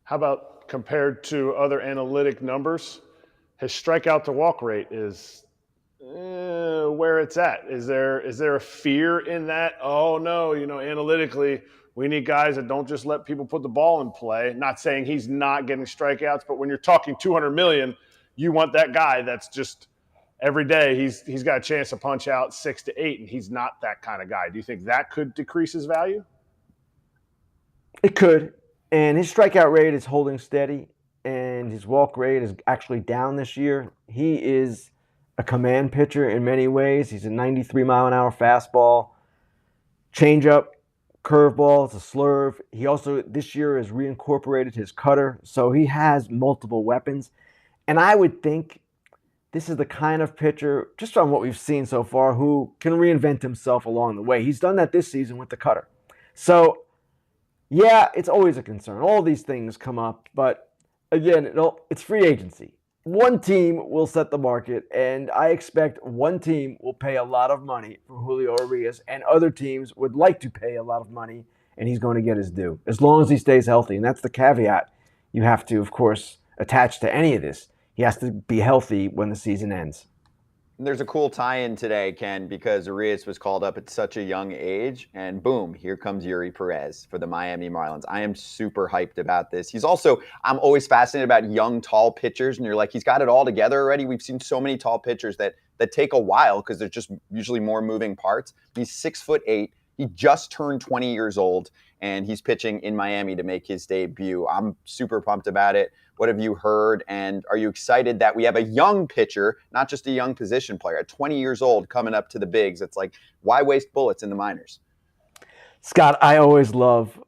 How about compared to other analytic numbers? His strikeout to walk rate is where it's at. Is there a fear in that? Oh, no, analytically, we need guys that don't just let people put the ball in play. Not saying he's not getting strikeouts, but when you're talking $200 million, you want that guy that's just every day he's got a chance to punch out 6 to 8, and he's not that kind of guy. Do you think that could decrease his value? It could. And his strikeout rate is holding steady, and his walk rate is actually down this year. He is a command pitcher in many ways. He's a 93-mile-an-hour fastball, changeup, curveball, it's a slurve. He also, this year, has reincorporated his cutter, so he has multiple weapons. And I would think this is the kind of pitcher, just on what we've seen so far, who can reinvent himself along the way. He's done that this season with the cutter. So, yeah, it's always a concern. All these things come up, but again, it's free agency. One team will set the market, and I expect one team will pay a lot of money for Julio Urias, and other teams would like to pay a lot of money, and he's going to get his due, as long as he stays healthy. And that's the caveat you have to, of course, attach to any of this. He has to be healthy when the season ends. There's a cool tie-in today, Ken, because Urias was called up at such a young age, and boom, here comes Yuri Perez for the Miami Marlins. I am super hyped about this. I'm always fascinated about young, tall pitchers, and you're like, he's got it all together already. We've seen so many tall pitchers that take a while because there's just usually more moving parts. He's 6'8". He just turned 20 years old, and he's pitching in Miami to make his debut. I'm super pumped about it. What have you heard? And are you excited that we have a young pitcher, not just a young position player, at 20 years old coming up to the bigs? It's like, why waste bullets in the minors? Scott, I always love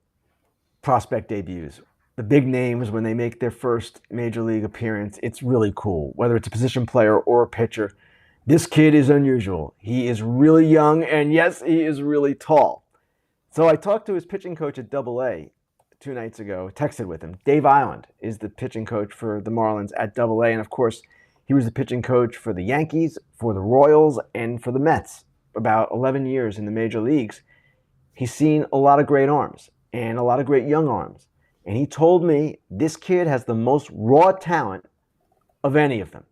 prospect debuts. The big names, when they make their first major league appearance, it's really cool, whether it's a position player or a pitcher. This kid is unusual. He is really young, and yes, he is really tall. So I talked to his pitching coach at AA 2 nights ago, texted with him. Dave Island is the pitching coach for the Marlins at Double-A, and of course, he was the pitching coach for the Yankees, for the Royals, and for the Mets. About 11 years in the major leagues. He's seen a lot of great arms and a lot of great young arms. And he told me this kid has the most raw talent of any of them.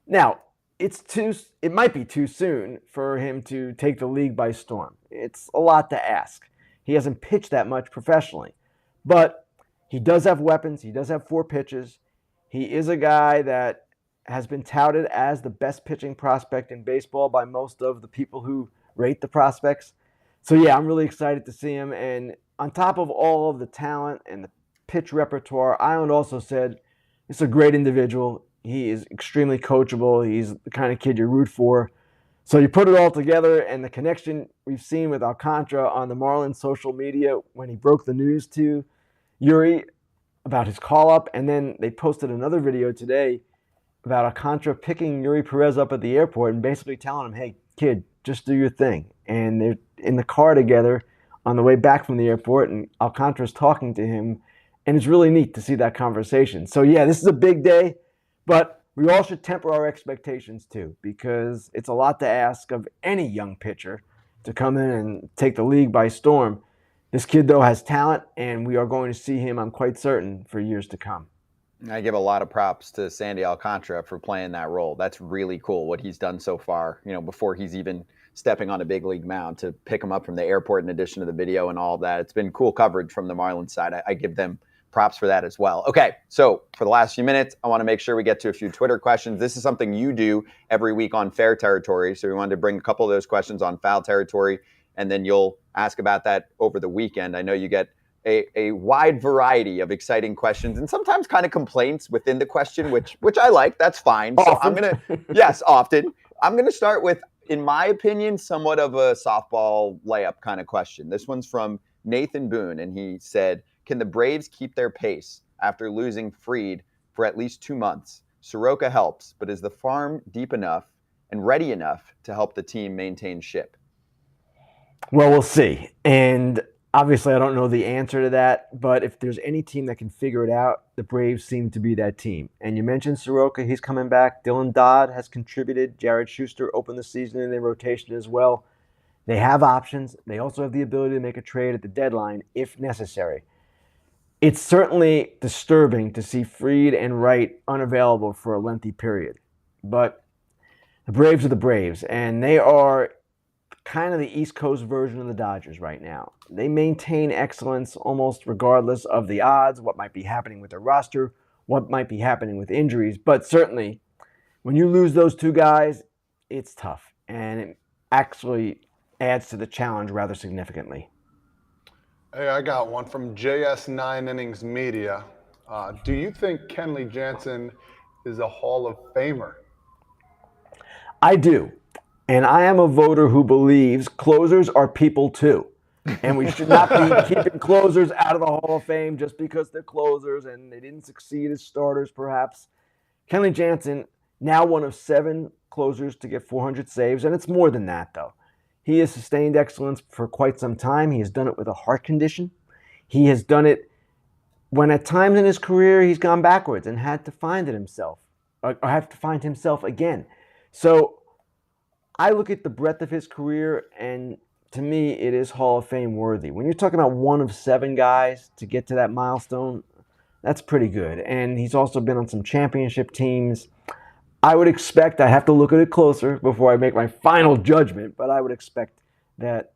Now, it might be too soon for him to take the league by storm. It's a lot to ask. He hasn't pitched that much professionally. But he does have weapons. He does have 4 pitches. He is a guy that has been touted as the best pitching prospect in baseball by most of the people who rate the prospects. So, yeah, I'm really excited to see him. And on top of all of the talent and the pitch repertoire, Island also said it's a great individual. He is extremely coachable. He's the kind of kid you root for. So you put it all together, and the connection we've seen with Alcantara on the Marlins social media when he broke the news to Yuri about his call-up, and then they posted another video today about Alcantara picking Yuri Perez up at the airport and basically telling him, hey, kid, just do your thing. And they're in the car together on the way back from the airport, and Alcantara's talking to him, and it's really neat to see that conversation. So, yeah, this is a big day, but we all should temper our expectations too, because it's a lot to ask of any young pitcher to come in and take the league by storm. This kid, though, has talent, and we are going to see him, I'm quite certain, for years to come. I give a lot of props to Sandy Alcantara for playing that role. That's really cool what he's done so far, before he's even stepping on a big league mound, to pick him up from the airport in addition to the video and all of that. It's been cool coverage from the Marlins side. I give them props for that as well. Okay, so for the last few minutes, I want to make sure we get to a few Twitter questions. This is something you do every week on Fair Territory, so we wanted to bring a couple of those questions on Foul Territory, and then you'll ask about that over the weekend. I know you get a wide variety of exciting questions and sometimes kind of complaints within the question, which I like. That's fine. So Often. Often. I'm going to start with, in my opinion, somewhat of a softball layup kind of question. This one's from Nathan Boone, and he said, can the Braves keep their pace after losing Fried for at least 2 months? Soroka helps, but is the farm deep enough and ready enough to help the team maintain ship? Well, we'll see. And obviously, I don't know the answer to that, but if there's any team that can figure it out, the Braves seem to be that team. And you mentioned Soroka, he's coming back. Dylan Dodd has contributed. Jared Schuster opened the season in their rotation as well. They have options. They also have the ability to make a trade at the deadline if necessary. It's certainly disturbing to see Fried and Wright unavailable for a lengthy period. But the Braves are the Braves, and they are kind of the East Coast version of the Dodgers right now. They maintain excellence almost regardless of the odds, what might be happening with their roster, what might be happening with injuries. But certainly, when you lose those 2 guys, it's tough. And it actually adds to the challenge rather significantly. Hey, I got one from JS 9 Innings Media. Do you think Kenley Jansen is a Hall of Famer? I do. And I am a voter who believes closers are people too. And we should not be keeping closers out of the Hall of Fame just because they're closers and they didn't succeed as starters, perhaps. Kenley Jansen, now one of 7 closers to get 400 saves, and it's more than that, though. He has sustained excellence for quite some time. He has done it with a heart condition. He has done it when at times in his career he's gone backwards and had to find it himself, or have to find himself again. So I look at the breadth of his career, and to me, it is Hall of Fame worthy. When you're talking about one of 7 guys to get to that milestone, that's pretty good. And he's also been on some championship teams. I would expect, I have to look at it closer before I make my final judgment, but I would expect that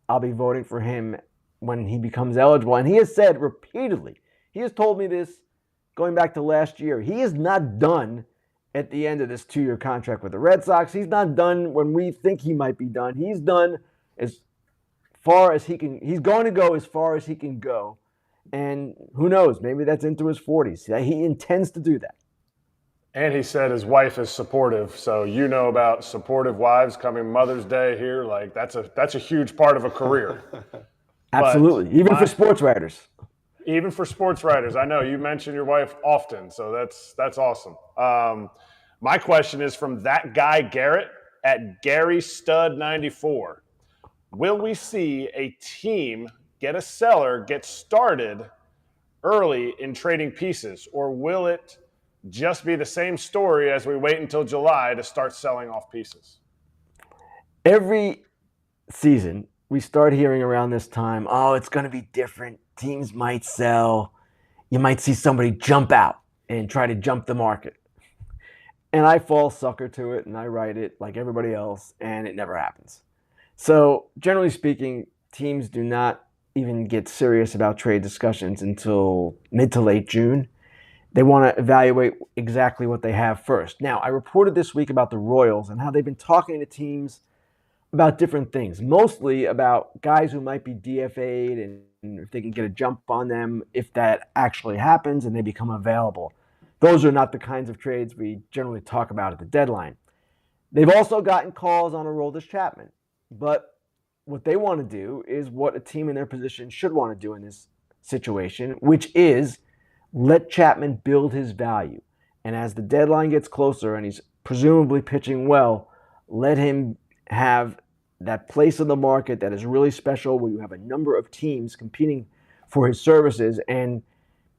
I'll be voting for him when he becomes eligible. And he has said repeatedly, he has told me this going back to last year, he is not done at the end of this 2-year contract with the Red Sox. He's not done when we think he might be done. He's done as far as he can. He's going to go as far as he can go. And who knows, maybe that's into his 40s. He intends to do that. And he said his wife is supportive. So you know about supportive wives coming Mother's Day here. Like that's a huge part of a career. Absolutely. Even for sports writers. Even for sports writers. I know you mention your wife often, so that's awesome. My question is from that guy Garrett at Gary Stud 94. Will we see a team get a seller, get started early in trading pieces, or will it just be the same story as we wait until July to start selling off pieces? Every season, we start hearing around this time, oh, it's going to be different. Teams might sell. You might see somebody jump out and try to jump the market. And I fall sucker to it and I write it like everybody else, and it never happens. So, generally speaking, teams do not even get serious about trade discussions until mid to late June. They want to evaluate exactly what they have first. Now, I reported this week about the Royals and how they've been talking to teams about different things, mostly about guys who might be DFA'd and if they can get a jump on them if that actually happens and they become available. Those are not the kinds of trades we generally talk about at the deadline. They've also gotten calls on Aroldis Chapman, but what they want to do is what a team in their position should want to do in this situation, which is let Chapman build his value. And as the deadline gets closer and he's presumably pitching well, let him have that place in the market that is really special where you have a number of teams competing for his services. And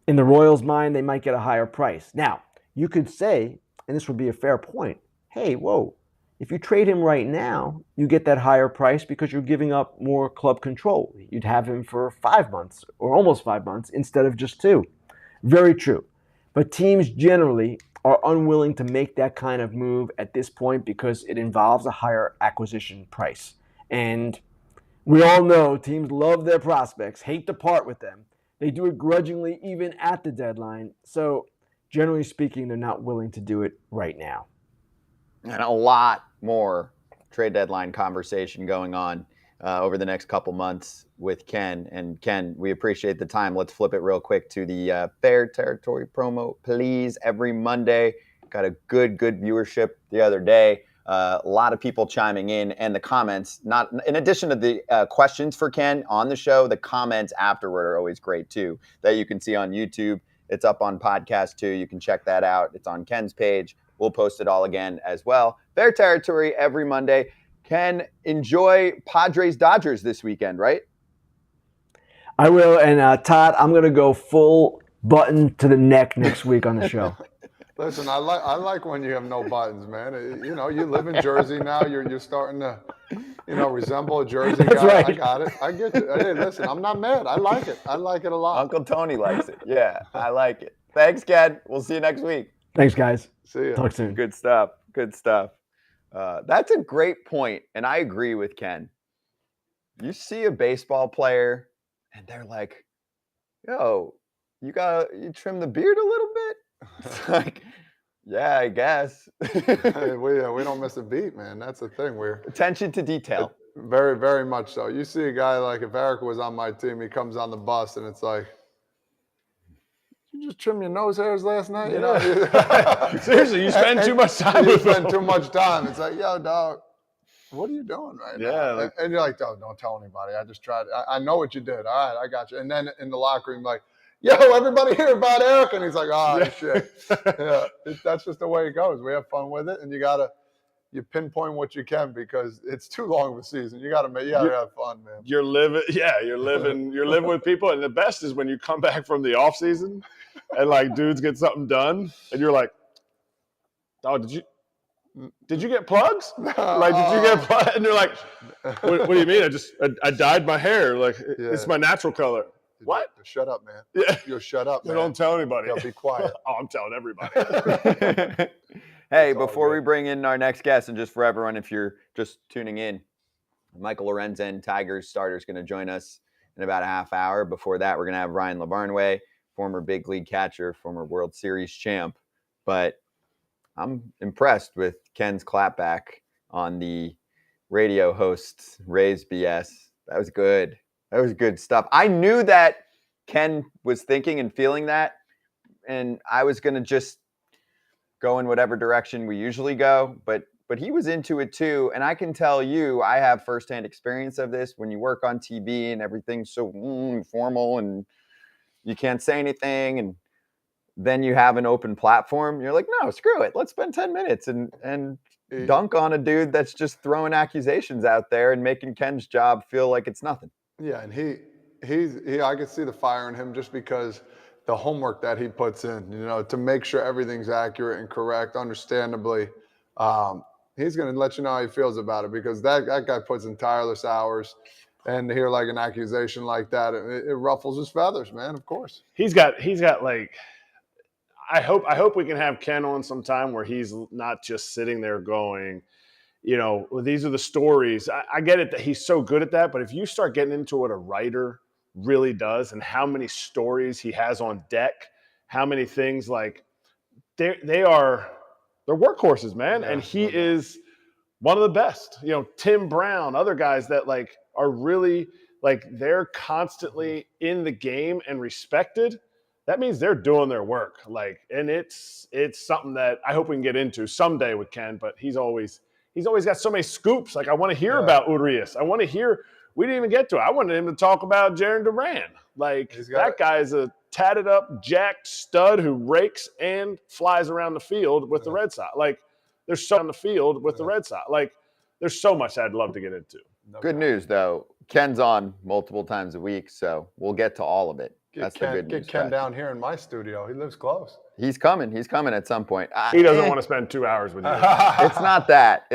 in the Royals' mind, they might get a higher price. Now, you could say, and this would be a fair point, hey, whoa, if you trade him right now, you get that higher price because you're giving up more club control. You'd have him for 5 months or almost 5 months instead of just 2. Very true. But teams generally are unwilling to make that kind of move at this point because it involves a higher acquisition price. And we all know teams love their prospects, hate to part with them. They do it grudgingly even at the deadline. So generally speaking, they're not willing to do it right now. And a lot more trade deadline conversation going on over the next couple months with Ken. And Ken, we appreciate the time. Let's flip it real quick to the Fair Territory promo, please. Every Monday, got a good viewership the other day. A lot of people chiming in, and the comments, not in addition to the questions for Ken on the show, the comments afterward are always great too, that you can see on YouTube. It's up on podcast too. You can check that out. It's on Ken's page. We'll post it all again as well. Fair Territory every Monday. Ken, enjoy Padres-Dodgers this weekend, right? I will. And Todd, I'm going to go full button to the neck next week on the show. Listen, I like when you have no buttons, man. You know, you live in Jersey now. You're starting to, resemble a Jersey That's guy. right. I got it. I get it. Hey, listen, I'm not mad. I like it. I like it a lot. Uncle Tony likes it. Yeah, I like it. Thanks, Ken. We'll see you next week. Thanks, guys. See ya. Talk soon. Good stuff. Good stuff. That's a great point, and I agree with Ken. You see a baseball player, and they're like, "Yo, you trim the beard a little bit." It's like, yeah, I guess. Hey, we don't miss a beat, man. That's the thing. We're Attention to detail. very, very much so. You see a guy like, if Eric was on my team, he comes on the bus, and it's like, you just trim your nose hairs last night? You know? Seriously, you spend too much time with spend them. too much time. It's like, yo, dog, what are you doing right now? Yeah, And you're like, dog, don't tell anybody. I just tried. I know what you did. All right, I got you. And then in the locker room, like, yo, everybody hear about Eric? And he's like, oh, shit. Yeah, that's just the way it goes. We have fun with it, and you pinpoint what you can because it's too long of a season. You gotta have fun, man. You're living with people, and the best is when you come back from the off season and like dudes get something done, and you're like, "Oh, did you get plugs? Like, did you get plugs?" And you're like, "What do you mean? I dyed my hair. Like, it's my natural color." What? Shut up, man. Yeah, You'll shut up, man. Don't tell anybody. Yo, be quiet. Oh, I'm telling everybody. Hey, before we bring in our next guest, and just for everyone, if you're just tuning in, Michael Lorenzen, Tigers starter, is going to join us in about a half hour. Before that, we're going to have Ryan Lavarnway, former big league catcher, former World Series champ. But I'm impressed with Ken's clapback on the radio host's Rays BS. That was good. That was good stuff. I knew that Ken was thinking and feeling that, and I was going to just go in whatever direction we usually go, but he was into it too. And I can tell you, I have firsthand experience of this. When you work on TV and everything's so formal and you can't say anything, and then you have an open platform, you're like, no, screw it. Let's spend 10 minutes and dunk on a dude that's just throwing accusations out there and making Ken's job feel like it's nothing. Yeah, and he I could see the fire in him just because the homework that he puts in, to make sure everything's accurate and correct, understandably. He's going to let you know how he feels about it, because that guy puts in tireless hours. And to hear like an accusation like that, it ruffles his feathers, man. Of course. He's got like. I hope we can have Ken on sometime where he's not just sitting there going, well, these are the stories. I get it that he's so good at that, but if you start getting into what a writer really does and how many stories he has on deck, how many things, like they're workhorses, man, and he is one of the best. Tim Brown, other guys that like are really like they're constantly in the game and respected. That means they're doing their work. Like, and it's something that I hope we can get into someday with Ken, but he's always got so many scoops. Like, I want to hear about Urias. I want to hear, we didn't even get to it. I wanted him to talk about Jaron Duran. Like, that guy is a tatted up, jacked stud who rakes and flies around the field with the Red Sox. Like, there's so on the field with the Red Sox. Like, there's so much I'd love to get into. Good news, though. Ken's on multiple times a week, so we'll get to all of it. That's the good news. Get Ken down here in my studio. He lives close. He's coming. He's coming at some point. He doesn't want to spend 2 hours with you. It's not that.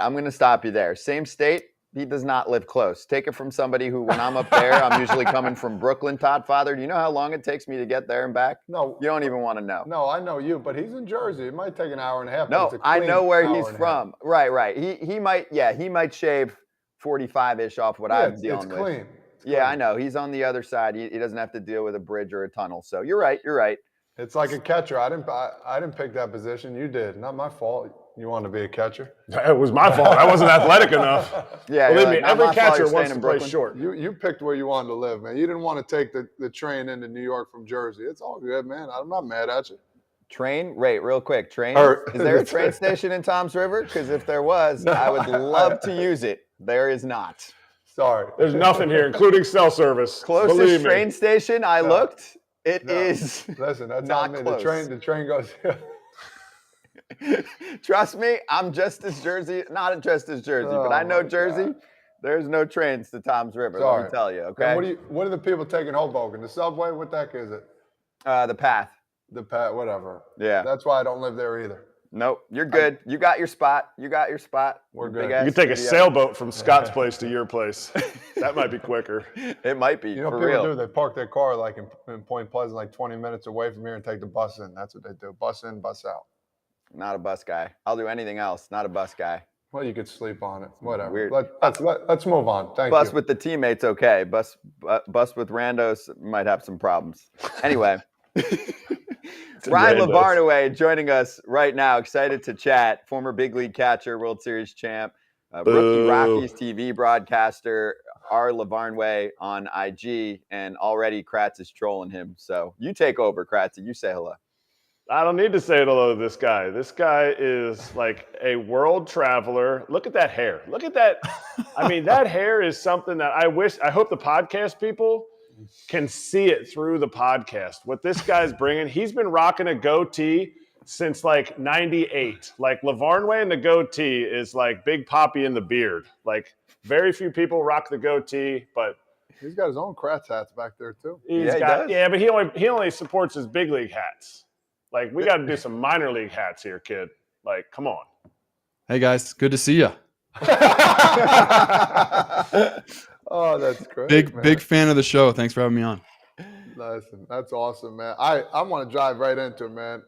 I'm going to stop you there. Same state. He does not live close. Take it from somebody who, when I'm up there, I'm usually coming from Brooklyn, Todd Father. Do you know how long it takes me to get there and back? No. You don't even want to know. No, I know you, but he's in Jersey. It might take an hour and a half. No, I know where he's from. Right. He might shave 45-ish off what I'm dealing with. Clean. Yeah, I know. He's on the other side. He doesn't have to deal with a bridge or a tunnel. So you're right. It's like a catcher. I didn't pick that position. You did. Not my fault. You wanted to be a catcher. It was my fault. I wasn't athletic enough. Yeah, believe me, every catcher wants to play short. You picked where you wanted to live, man. You didn't want to take the train into New York from Jersey. It's all good, man. I'm not mad at you. Train? Wait, real quick. Train? Is there a train station in Toms River? Because if there was, I would love to use it. There is not. Sorry. There's nothing here, including cell service. Closest train station I looked, it is Listen, that's not not me. close. The train goes. Trust me, I'm just as Jersey, not just as Jersey, but I know Jersey. God. There's no trains to Toms River. Sorry. Let me tell you. Okay. And what are the people taking Hoboken? The subway? What the heck is it? The Path. The Path. Whatever. Yeah. That's why I don't live there either. Nope, you're good. You got your spot. We're good. You can take a sailboat from Scott's place to your place. That might be quicker. It might be. People do. They park their car like in Point Pleasant, like 20 minutes away from here, and take the bus in. That's what they do. Bus in, bus out. Not a bus guy. I'll do anything else. Not a bus guy. Well, you could sleep on it. Whatever. Weird. Let's move on. Thank you. Bus with the teammates, okay. Bus with randos might have some problems. Anyway. Ryan Lavarnway joining us right now. Excited to chat. Former big league catcher, World Series champ, rookie Rockies TV broadcaster, R. Lavarnway on IG, and already Kratz is trolling him. So you take over, Kratz. You say hello. I don't need to say hello to this guy. This guy is like a world traveler. Look at that hair. Look at that. I mean, that hair is something that I hope the podcast people can see it through the podcast. What this guy's bringing, he's been rocking a goatee since like 98. Like Lavarnway and the goatee is like Big Papi in the beard. Like very few people rock the goatee, but he's got his own Kratz hats back there too. But he only supports his big league hats. Like we got to do some minor league hats here, kid. Like, come on. Hey guys, good to see you. Oh, that's great. Big fan of the show. Thanks for having me on. Listen, that's awesome, man. I want to drive right into it, man.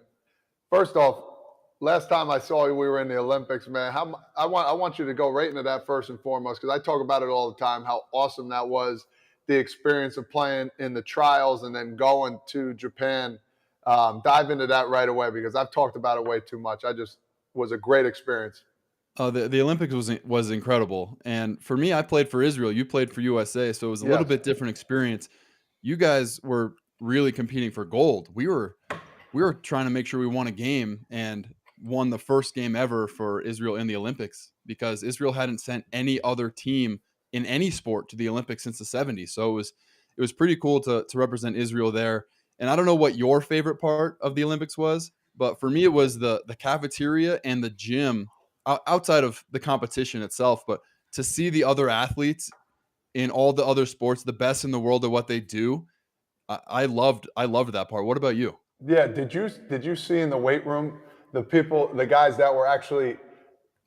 First off, last time I saw you, we were in the Olympics, man. I want you to go right into that first and foremost, because I talk about it all the time, how awesome that was, the experience of playing in the trials and then going to Japan. Dive into that right away, because I've talked about it way too much. Was a great experience. The Olympics was incredible. And for me, I played for Israel. You played for USA. So it was a little bit different experience. You guys were really competing for gold. We were trying to make sure we won a game and won the first game ever for Israel in the Olympics, because Israel hadn't sent any other team in any sport to the Olympics since the 70s. So it was pretty cool to represent Israel there. And I don't know what your favorite part of the Olympics was, but for me, it was the cafeteria and the gym outside of the competition itself. But to see the other athletes in all the other sports, the best in the world at what they do, I loved that part. What about you? Yeah, did you see in the weight room the guys that were actually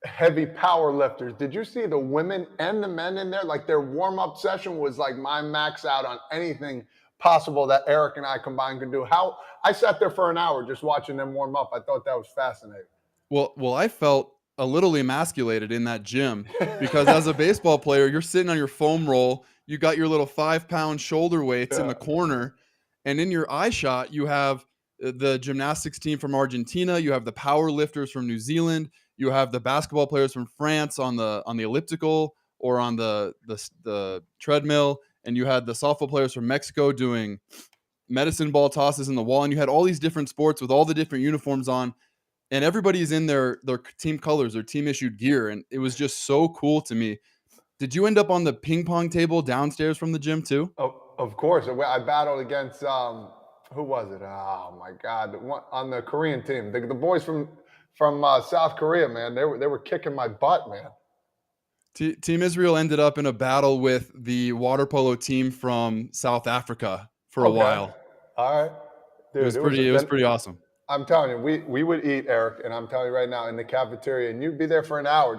heavy power lifters? Did you see the women and the men in there? Like their warm up session was like my max out on anything possible that Eric and I combined could do. How I sat there for an hour just watching them warm up. I thought that was fascinating. Well, I felt a little emasculated in that gym because as a baseball player, you're sitting on your foam roll, you got your little 5-pound shoulder weights in the corner, and in your eye shot, you have the gymnastics team from Argentina, you have the power lifters from New Zealand, you have the basketball players from France on the elliptical or on the treadmill, and you had the softball players from Mexico doing medicine ball tosses in the wall, and you had all these different sports with all the different uniforms on, and everybody's in their team colors, their team issued gear, and it was just so cool to me. Did you end up on the ping pong table downstairs from the gym too? Oh, of course. I battled against who was it? Oh my God! On the Korean team, the boys from South Korea, man. They were kicking my butt, man. Team Israel ended up in a battle with the water polo team from South Africa for a while. All right, dude, it was pretty awesome. I'm telling you, we would eat, Eric, and I'm telling you right now in the cafeteria, and you'd be there for an hour,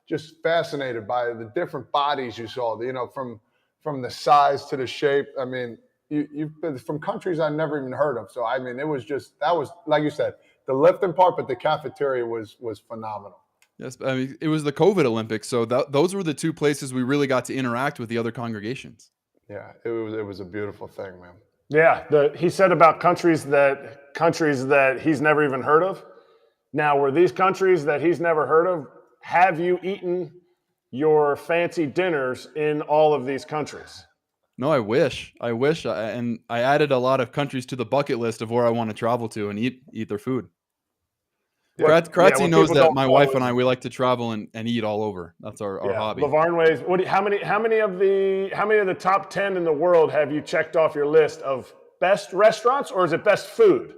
just fascinated by the different bodies you saw. You know, from the size to the shape. I mean, you've been from countries I've never even heard of. So I mean, that was like you said, the lifting part, but the cafeteria was phenomenal. Yes, I mean, it was the COVID Olympics, so those were the two places we really got to interact with the other congregations. Yeah, it was a beautiful thing, man. Yeah, he said about countries that he's never even heard of. Now, were these countries that he's never heard of? Have you eaten your fancy dinners in all of these countries? No, I wish, and I added a lot of countries to the bucket list of where I want to travel to and eat their food. Kratzy knows that my wife and I, we like to travel and eat all over. That's our hobby. Lavarnway, how many of the top 10 in the world have you checked off your list of best restaurants, or is it best food?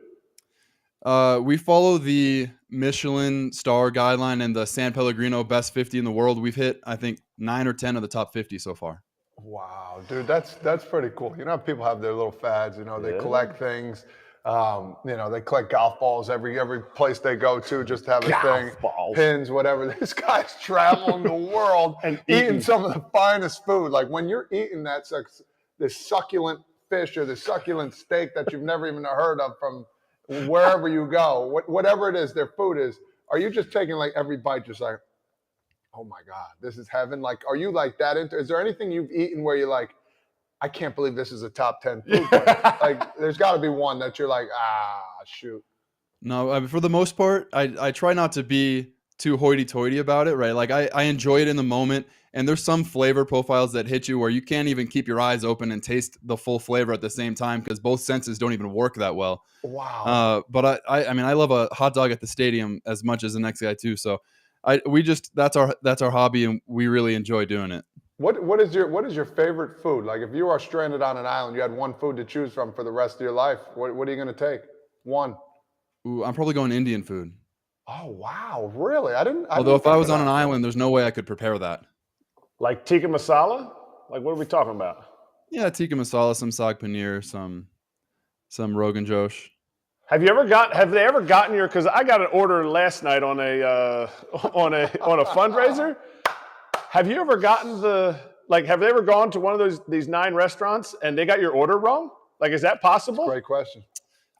We follow the Michelin star guideline and the San Pellegrino best 50 in the world. We've hit, I think, 9 or 10 of the top 50 so far. Wow, dude, that's pretty cool. You know, people have their little fads. You know, they collect things. You know, they collect golf balls every place they go to, just to have a thing, pins, whatever. This guy's traveling the world and eating some of the finest food. Like when you're eating this succulent fish or the succulent steak that you've never even heard of from wherever you go, whatever it is, their food is. Are you just taking like every bite, just like, oh my God, this is heaven? Like, are you like that into? Is there anything you've eaten where you're like, I can't believe this is a top 10 food place? Like, there's got to be one that you're like, shoot. No, I mean, for the most part, I try not to be too hoity-toity about it, right? Like, I enjoy it in the moment, and there's some flavor profiles that hit you where you can't even keep your eyes open and taste the full flavor at the same time because both senses don't even work that well. Wow. But I mean, I love a hot dog at the stadium as much as the next guy too. So that's our hobby, and we really enjoy doing it. What is your favorite food? Like if you are stranded on an island, you had one food to choose from for the rest of your life. What are you going to take? One. Ooh, I'm probably going Indian food. Oh wow, really? Although if I was on an island, there's no way I could prepare that. Like tikka masala? Like what are we talking about? Yeah, tikka masala, some saag paneer, some Rogan Josh. Have they ever gotten your? Because I got an order last night on a fundraiser. Have you ever gotten have they ever gone to one of these 9 restaurants and they got your order wrong? Like, is that possible? Great question.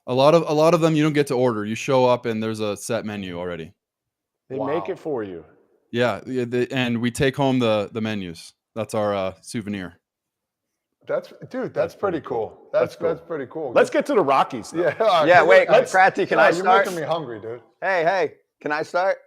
A lot of them you don't get to order. You show up and there's a set menu already. They make it for you. Yeah, and we take home the menus. That's our souvenir. That's pretty cool. That's pretty cool. Let's get to the Rockies, though. Yeah, wait, Kratzy, can I start? You're making me hungry, dude. Hey, can I start?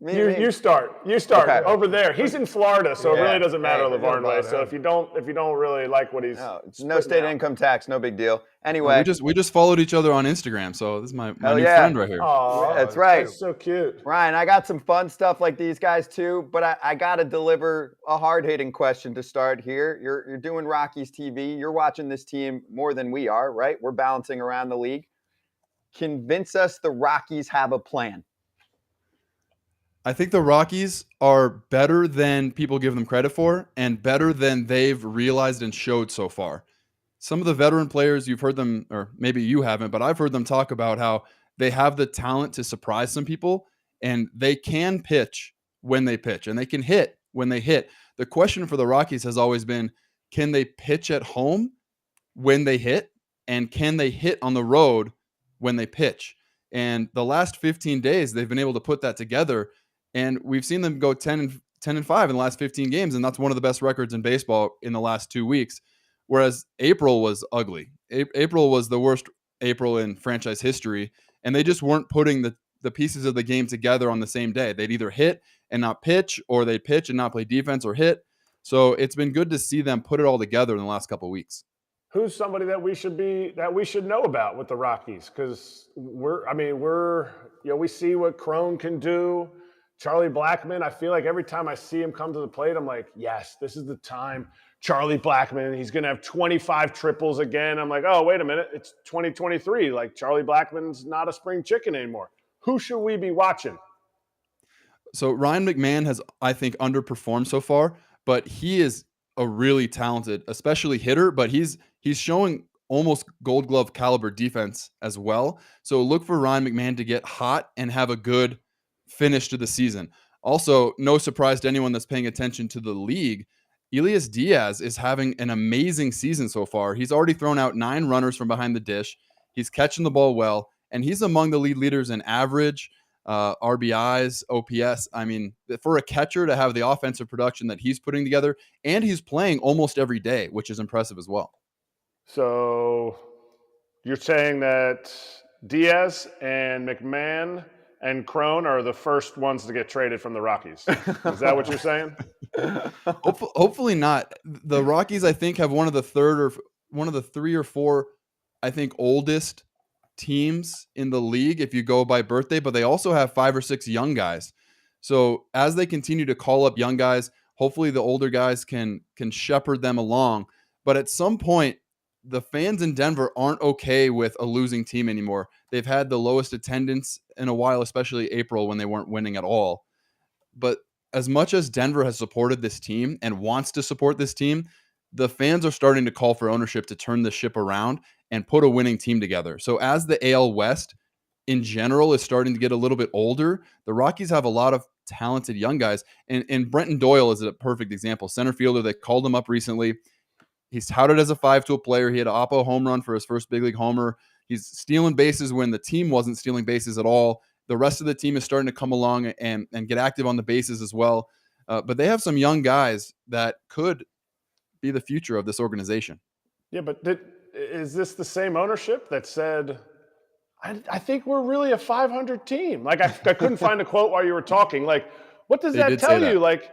You start okay. Over there. He's in Florida, so it really doesn't matter, Lavarnway. So if you don't really like what he's no state income tax, no big deal. Anyway, we just followed each other on Instagram, so this is my new friend right here. Oh, that's right. That's so cute. Ryan, I got some fun stuff like these guys too, but I got to deliver a hard-hitting question to start here. You're doing Rockies TV. You're watching this team more than we are, right? We're bouncing around the league. Convince us the Rockies have a plan. I think the Rockies are better than people give them credit for and better than they've realized and showed so far. some of the veteran players, you've heard them, or maybe you haven't, but I've heard them talk about how they have the talent to surprise some people, and they can pitch when they pitch, and they can hit when they hit. The question for the Rockies has always been, can they pitch at home when they hit, and can they hit on the road when they pitch? And the last 15 days, they've been able to put that together, and we've seen them go 10-5 in the last 15 games, and that's one of the best records in baseball in the last 2 weeks. Whereas April was ugly. April was the worst April in franchise history, and they just weren't putting the pieces of the game together on the same day. They'd either hit and not pitch, or they'd pitch and not play defense or hit. So it's been good to see them put it all together in the last couple of weeks. Who's somebody that we should know about with the Rockies? Because we see what Crone can do. Charlie Blackmon, I feel like every time I see him come to the plate, I'm like, yes, this is the time. Charlie Blackmon, he's going to have 25 triples again. I'm like, oh, wait a minute, it's 2023. Like, Charlie Blackmon's not a spring chicken anymore. Who should we be watching? So Ryan McMahon has, I think, underperformed so far, but he is a really talented, especially hitter, but he's showing almost Gold Glove caliber defense as well. So look for Ryan McMahon to get hot and have a good finish to the season. Also, no surprise to anyone that's paying attention to the league, Elias Diaz is having an amazing season so far. He's already thrown out 9 runners from behind the dish. He's catching the ball well, and he's among the lead leaders in average, RBIs, OPS. I mean, for a catcher to have the offensive production that he's putting together, and he's playing almost every day, which is impressive as well. So you're saying that Diaz and McMahon and Crone are the first ones to get traded from the Rockies. Is that what you're saying? Hopefully not. The Rockies, I think, have one of the 3 or 4, I think, oldest teams in the league if you go by birthday, but they also have 5 or 6 young guys. So as they continue to call up young guys, hopefully the older guys can shepherd them along. But at some point, the fans in Denver aren't okay with a losing team anymore. They've had the lowest attendance in a while, especially April when they weren't winning at all. But as much as Denver has supported this team and wants to support this team, the fans are starting to call for ownership to turn the ship around and put a winning team together. So as the AL West in general is starting to get a little bit older, the Rockies have a lot of talented young guys. And Brenton Doyle is a perfect example. Center fielder, they called him up recently. He's touted as a 5-tool player. He had an Oppo home run for his first big league homer. He's stealing bases when the team wasn't stealing bases at all. The rest of the team is starting to come along and get active on the bases as well. But they have some young guys that could be the future of this organization. Yeah, but is this the same ownership that said, I think we're really a 500 team? Like, I couldn't find a quote while you were talking. Like, what does that tell you? Like,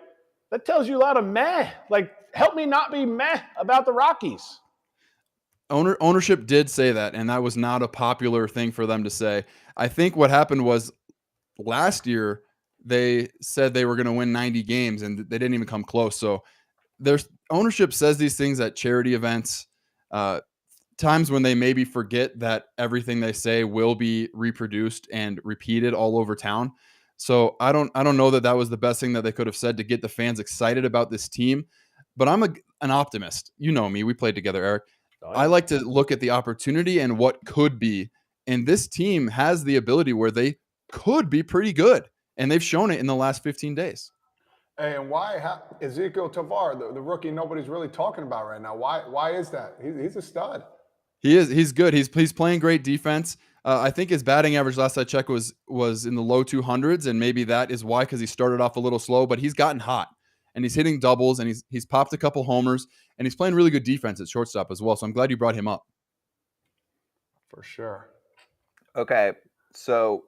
that tells you a lot of meh. Like, help me not be meh about the Rockies. Ownership did say that, and that was not a popular thing for them to say. I think what happened was last year they said they were going to win 90 games, and they didn't even come close. So there's ownership says these things at charity events, times when they maybe forget that everything they say will be reproduced and repeated all over town. So I don't know that was the best thing that they could have said to get the fans excited about this team. But I'm an optimist. You know me. We played together, Eric. Oh, yeah. I like to look at the opportunity and what could be. And this team has the ability where they could be pretty good. And they've shown it in the last 15 days. Hey, and why Ezequiel Tovar, the rookie nobody's really talking about right now? Why is that? He's a stud. He is. He's good. He's playing great defense. I think his batting average last I checked was in the low 200s, and maybe that is why, because he started off a little slow, but he's gotten hot. And he's hitting doubles, and he's popped a couple homers, and he's playing really good defense at shortstop as well. So I'm glad you brought him up. For sure. Okay, so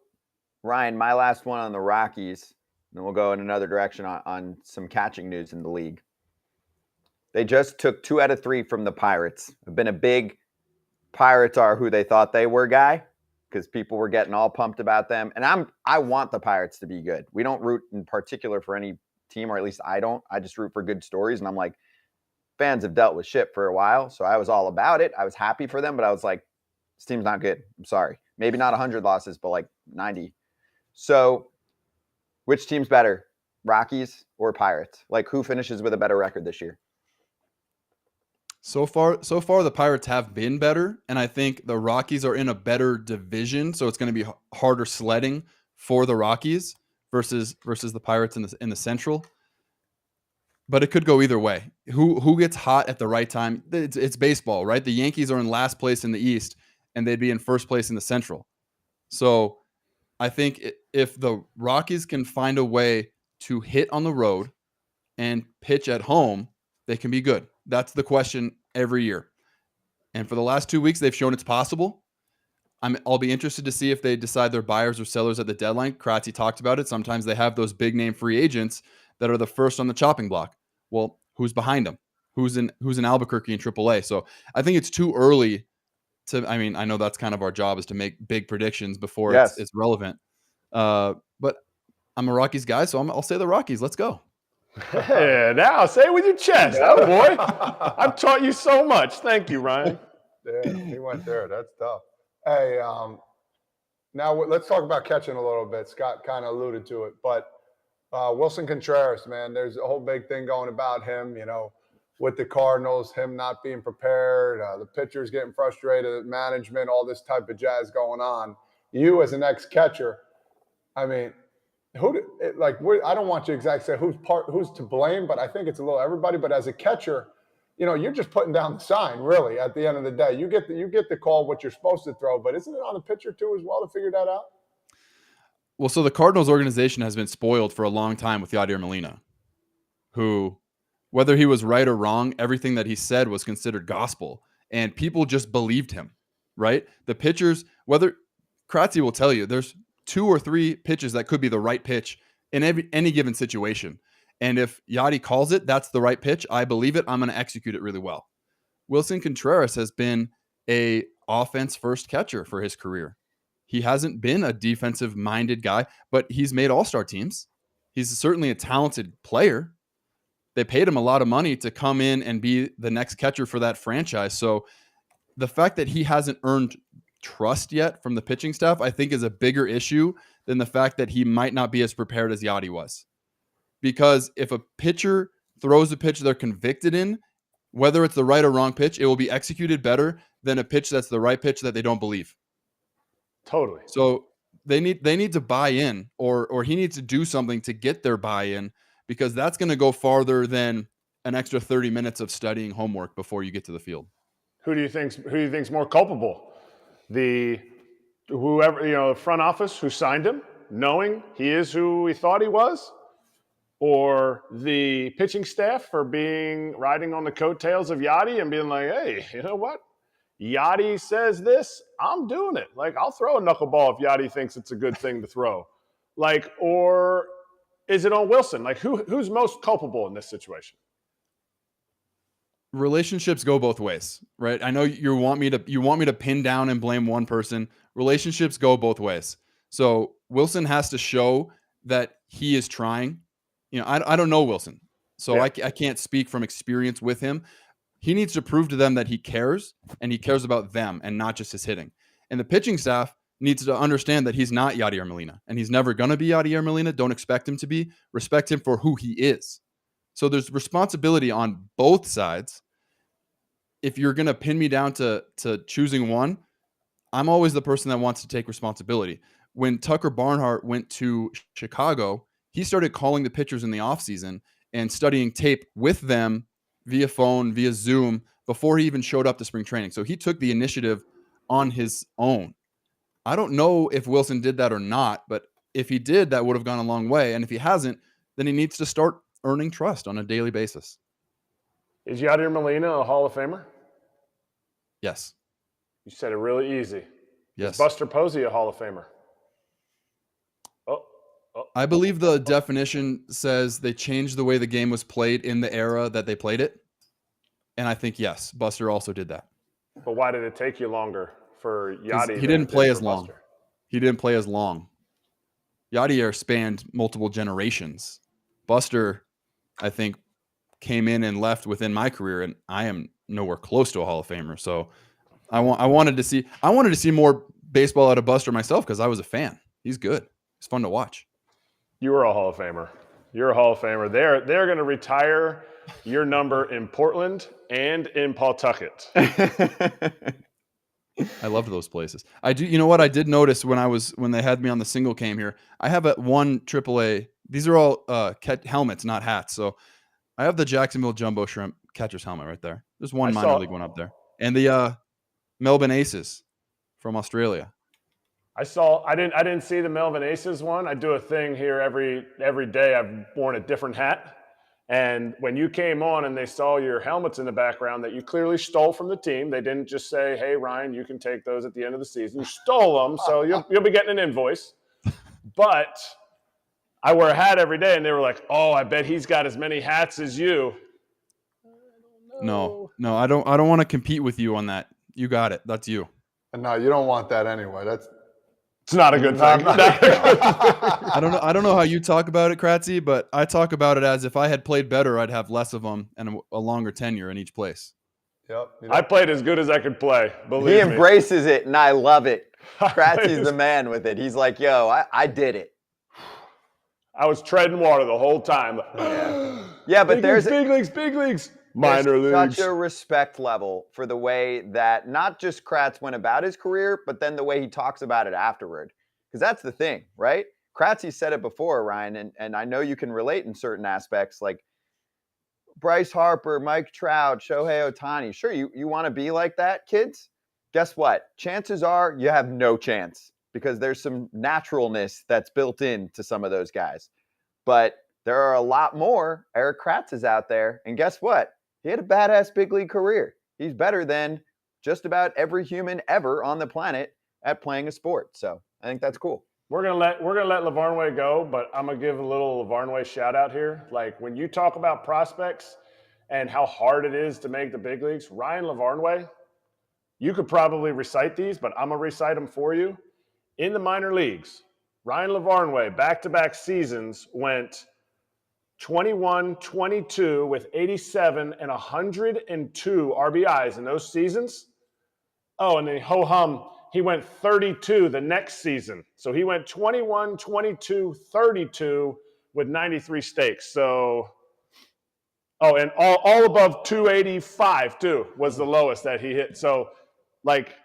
Ryan, my last one on the Rockies, then we'll go in another direction on some catching news in the league. They just took 2 out of 3 from the Pirates. I've been a big Pirates are who they thought they were guy, because people were getting all pumped about them. And I want the Pirates to be good. We don't root in particular for any team, or at least I don't. I just root for good stories. And I'm like, fans have dealt with shit for a while, so I was all about it. I was happy for them, but I was like, this team's not good. I'm sorry. Maybe not 100 losses, but like 90. So which team's better, Rockies or Pirates? Like, who finishes with a better record this year? So far, the Pirates have been better, and I think the Rockies are in a better division, so it's going to be harder sledding for the Rockies versus the Pirates in the Central. But it could go either way. Who gets hot at the right time? It's baseball, right? The Yankees are in last place in the East, and they'd be in first place in the Central. So I think if the Rockies can find a way to hit on the road and pitch at home, they can be good. That's the question every year. And for the last 2 weeks, they've shown it's possible. I'll be interested to see if they decide they're buyers or sellers at the deadline. Kratzy talked about it. Sometimes they have those big name free agents that are the first on the chopping block. Well, who's behind them? Who's in Albuquerque and AAA? So I think it's too early to. I mean, I know that's kind of our job is to make big predictions before it's relevant. But I'm a Rockies guy, so I'll say the Rockies. Let's go. Hey, now say it with your chest. Oh, boy. I've taught you so much. Thank you, Ryan. Damn, he went there. That's tough. Hey, now let's talk about catching a little bit. Scott kind of alluded to it, but Wilson Contreras, man, there's a whole big thing going about him, with the Cardinals, him not being prepared, the pitchers getting frustrated, management, all this type of jazz going on. You as an ex-catcher, I mean, I don't want you exactly to say who's to blame, but I think it's a little everybody. But as a catcher, you're just putting down the sign, really, at the end of the day. You get the call what you're supposed to throw, but isn't it on the pitcher too as well to figure that out? Well, so the Cardinals organization has been spoiled for a long time with Yadier Molina, who, whether he was right or wrong, everything that he said was considered gospel, and people just believed him, right? The pitchers, whether Kratzy will tell you, there's 2 or 3 pitches that could be the right pitch in any given situation. And if Yadi calls it, that's the right pitch. I believe it. I'm going to execute it really well. Wilson Contreras has been a offense-first catcher for his career. He hasn't been a defensive-minded guy, but he's made all-star teams. He's certainly a talented player. They paid him a lot of money to come in and be the next catcher for that franchise. So the fact that he hasn't earned trust yet from the pitching staff, I think, is a bigger issue than the fact that he might not be as prepared as Yadi was. Because if a pitcher throws a pitch they're convicted in, whether it's the right or wrong pitch, it will be executed better than a pitch that's the right pitch that they don't believe. Totally. So they need to buy in, or he needs to do something to get their buy-in, because that's going to go farther than an extra 30 minutes of studying homework before you get to the field. Who do you think's more culpable? The front office who signed him, knowing he is who he thought he was, or the pitching staff for riding on the coattails of Yadi and being like, hey, you know what? Yadi says this, I'm doing it. Like, I'll throw a knuckleball if Yadi thinks it's a good thing to throw. Like, or is it on Wilson? Like, who's most culpable in this situation? Relationships go both ways, right? I know you want me to pin down and blame one person. Relationships go both ways. So Wilson has to show that he is trying. I don't know Wilson, so yeah. I can't speak from experience with him. He needs to prove to them that he cares, and he cares about them and not just his hitting. And the pitching staff needs to understand that he's not Yadier Molina, and he's never going to be Yadier Molina. Don't expect him to be. Respect him for who he is. So there's responsibility on both sides. If you're going to pin me down to choosing one, I'm always the person that wants to take responsibility. When Tucker Barnhart went to Chicago, he started calling the pitchers in the offseason and studying tape with them via phone, via Zoom, before he even showed up to spring training. So he took the initiative on his own. I don't know if Wilson did that or not, but if he did, that would have gone a long way. And if he hasn't, then he needs to start earning trust on a daily basis. Is Yadier Molina a Hall of Famer? Yes. You said it really easy. Yes. Is Buster Posey a Hall of Famer? I believe the definition says they changed the way the game was played in the era that they played it. And I think, yes, Buster also did that. But why did it take you longer for Yadi? He didn't play as long. He didn't play as long. Yadier spanned multiple generations. Buster, I think, came in and left within my career, and I am nowhere close to a Hall of Famer. So I wanted to see more baseball out of Buster myself because I was a fan. He's good. It's fun to watch. You were a Hall of Famer. You're a Hall of Famer. They're going to retire your number in Portland and in Pawtucket. I loved those places. I do. You know what? I did notice when they had me on the single cam here. I have one AAA. These are all helmets, not hats. So I have the Jacksonville Jumbo Shrimp catcher's helmet right there. There's one minor league one up there, and the Melbourne Aces from Australia. I didn't see the Melbourne Aces one. I do a thing here every day. I've worn a different hat. And when you came on and they saw your helmets in the background that you clearly stole from the team, they didn't just say, "Hey, Ryan, you can take those at the end of the season." You stole them, so you'll be getting an invoice. But I wear a hat every day, and they were like, "Oh, I bet he's got as many hats as you." No, I don't want to compete with you on that. You got it. That's you. And no, you don't want that anyway. It's not a good thing. I don't know how you talk about it, Kratzy, but I talk about it as if I had played better, I'd have less of them and a longer tenure in each place. Yep. I played as good as I could play. Believe me. He embraces it, and I love it. Kratzy's the man with it. He's like, "Yo, I did it." I was treading water the whole time. Yeah, but there's big leagues. Minor leagues. Such a respect level for the way that not just Kratz went about his career, but then the way he talks about it afterward. Because that's the thing, right? Kratzy said it before, Ryan, and I know you can relate in certain aspects, like Bryce Harper, Mike Trout, Shohei Ohtani. Sure, you want to be like that, kids? Guess what? Chances are you have no chance because there's some naturalness that's built into some of those guys. But there are a lot more Eric Kratzes out there, and guess what? He had a badass big league career. He's better than just about every human ever on the planet at playing a sport. So I think that's cool. We're gonna let Lavarnway go, but I'm gonna give a little Lavarnway shout out here. Like when you talk about prospects and how hard it is to make the big leagues, Ryan Lavarnway, you could probably recite these, but I'm gonna recite them for you. In the minor leagues, Ryan Lavarnway, back-to-back seasons, went 21-22 with 87 and 102 RBIs in those seasons. Oh, and then ho-hum, he went 32 the next season. So he went 21-22-32 with 93 stakes. So, and all above 285 too was the lowest that he hit. So, like,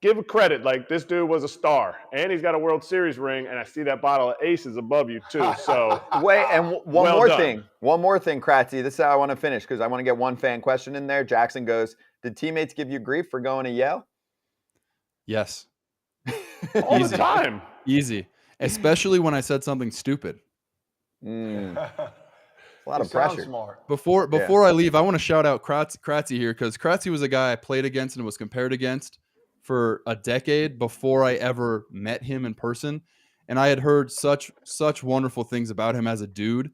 give credit. Like, this dude was a star, and he's got a World Series ring, and I see that bottle of Aces above you too. So wait, and one well more done. thing, Kratzy. This is how I want to finish because I want to get one fan question in there. Jackson goes, "Did teammates give you grief for going to Yale?" Yes. All the time. Easy. Especially when I said something stupid. A lot of pressure. Smart. Before I leave, I want to shout out Kratzy here because Kratzy was a guy I played against and was compared against for a decade before I ever met him in person. And I had heard such wonderful things about him as a dude.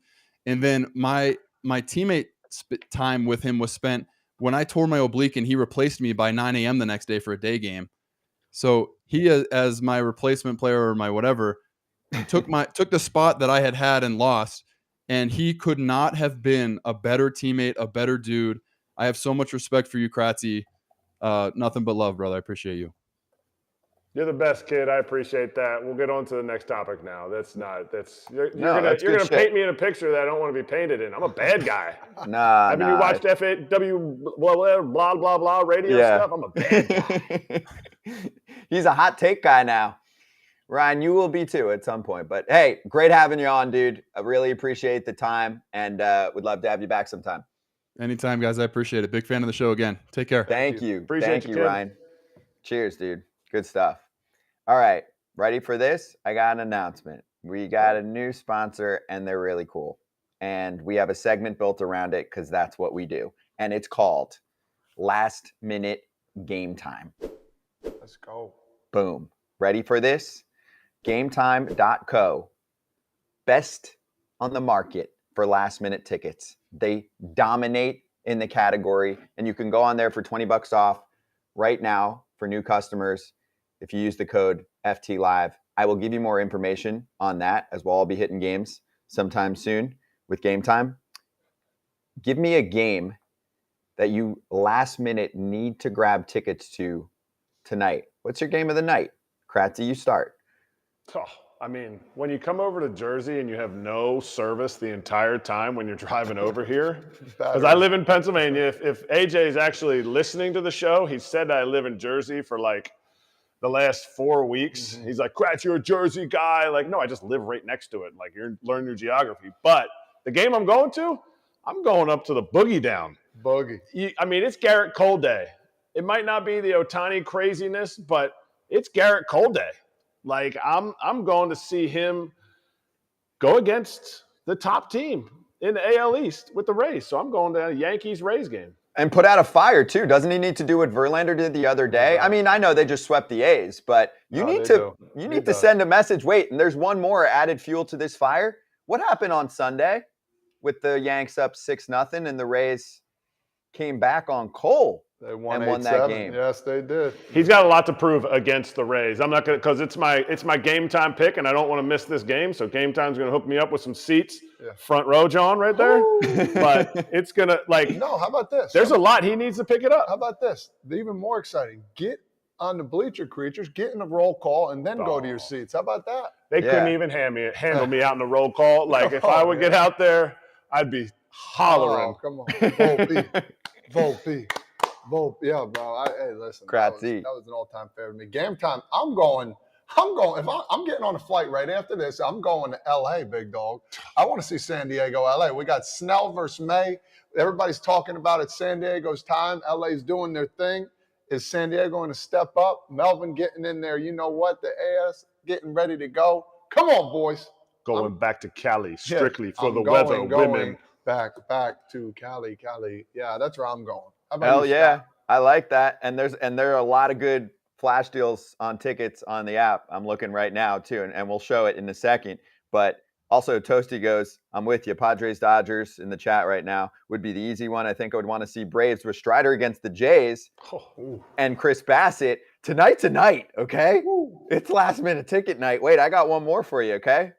And then my teammate time with him was spent when I tore my oblique and he replaced me by 9 a.m. the next day for a day game. So he, as my replacement player or my whatever, took the spot that I had and lost. And he could not have been a better teammate, a better dude. I have so much respect for you, Kratzy. Nothing but love, brother. I appreciate you. You're the best, kid. I appreciate that. We'll get on to the next topic now. You're gonna paint me in a picture that I don't want to be painted in. I'm a bad guy. Haven't you watched FAW blah blah blah radio stuff? I'm a bad guy. He's a hot take guy now. Ryan, you will be too at some point. But hey, great having you on, dude. I really appreciate the time and would love to have you back sometime. Anytime, guys. I appreciate it. Big fan of the show again. Take care. Thank you. Appreciate you, Ryan. Cheers, dude. Good stuff. All right. Ready for this? I got an announcement. We got a new sponsor, and they're really cool. And we have a segment built around it because that's what we do. And it's called Last Minute Game Time. Let's go. Boom. Ready for this? GameTime.co. Best on the market for last minute tickets. They dominate in the category, and you can go on there for $20 off right now for new customers if you use the code FTLive. I will give you more information on that as well. I'll be hitting games sometime soon with Game Time. Give me a game that you last minute need to grab tickets to tonight. What's your game of the night? Kratzy, you start. Oh, I mean, when you come over to Jersey and you have no service the entire time when you're driving over here, because I live in Pennsylvania. If AJ is actually listening to the show, he said I live in Jersey for like the last 4 weeks. He's like, Kratz, you're a Jersey guy. Like, no, I just live right next to it. Like, you're learning your geography. But the game I'm going to, I'm going up to the Boogie Down. Boogie. I mean, it's Garrett Cole Day. It might not be the Ohtani craziness, but it's Garrett Cole Day. Like, I'm going to see him go against the top team in the AL East with the Rays. So I'm going to a Yankees-Rays game. And put out a fire, too. Doesn't he need to do what Verlander did the other day? I mean, I know they just swept the A's, but you need to send a message. Wait, and there's one more added fuel to this fire. What happened on Sunday with the Yanks up 6-0 and the Rays came back on Cole? They won and won that game. Yes, they did. He's got a lot to prove against the Rays. I'm not going to, because it's my game time pick, and I don't want to miss this game. So Game Time's going to hook me up with some seats, front row, John, right there. But it's going to No, how about this? There's a lot he needs to pick it up. How about this? Even more exciting. Get on the bleacher creatures, get in the roll call, and then go to your seats. How about that? They couldn't even handle me out in the roll call. Like if I would get out there, I'd be hollering. Oh, come on, Volpe. Yeah, bro. Hey, listen. That was an all-time favorite to me. Game Time. I'm going. If I'm getting on a flight right after this, I'm going to L.A., big dog. I want to see San Diego, L.A. We got Snell versus May. Everybody's talking about it. San Diego's time. L.A.'s doing their thing. Is San Diego going to step up? Melvin getting in there. You know what? The AS getting ready to go. Come on, boys. Going back to Cali strictly for the weather. Women. Back to Cali. Yeah, that's where I'm going. Hell yeah. I like that. And there are a lot of good flash deals on tickets on the app. I'm looking right now too, and we'll show it in a second. But also Toasty goes, I'm with you. Padres Dodgers in the chat right now would be the easy one. I think I would want to see Braves with Strider against the Jays and Chris Bassett tonight, okay? It's last minute ticket night. Wait, I got one more for you, okay?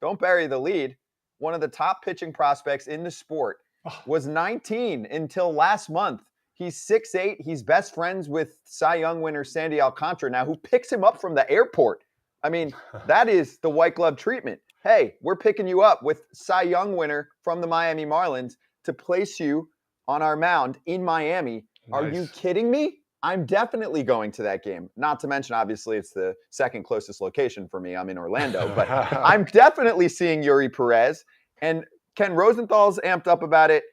Don't bury the lead. One of the top pitching prospects in the sport was 19 until last month. He's 6'8". He's best friends with Cy Young winner Sandy Alcantara now, who picks him up from the airport. I mean, that is the white glove treatment. Hey, we're picking you up with Cy Young winner from the Miami Marlins to place you on our mound in Miami. Nice. Are you kidding me? I'm definitely going to that game. Not to mention, obviously, it's the second closest location for me. I'm in Orlando. But I'm definitely seeing Yuri Perez. And Ken Rosenthal's amped up about it.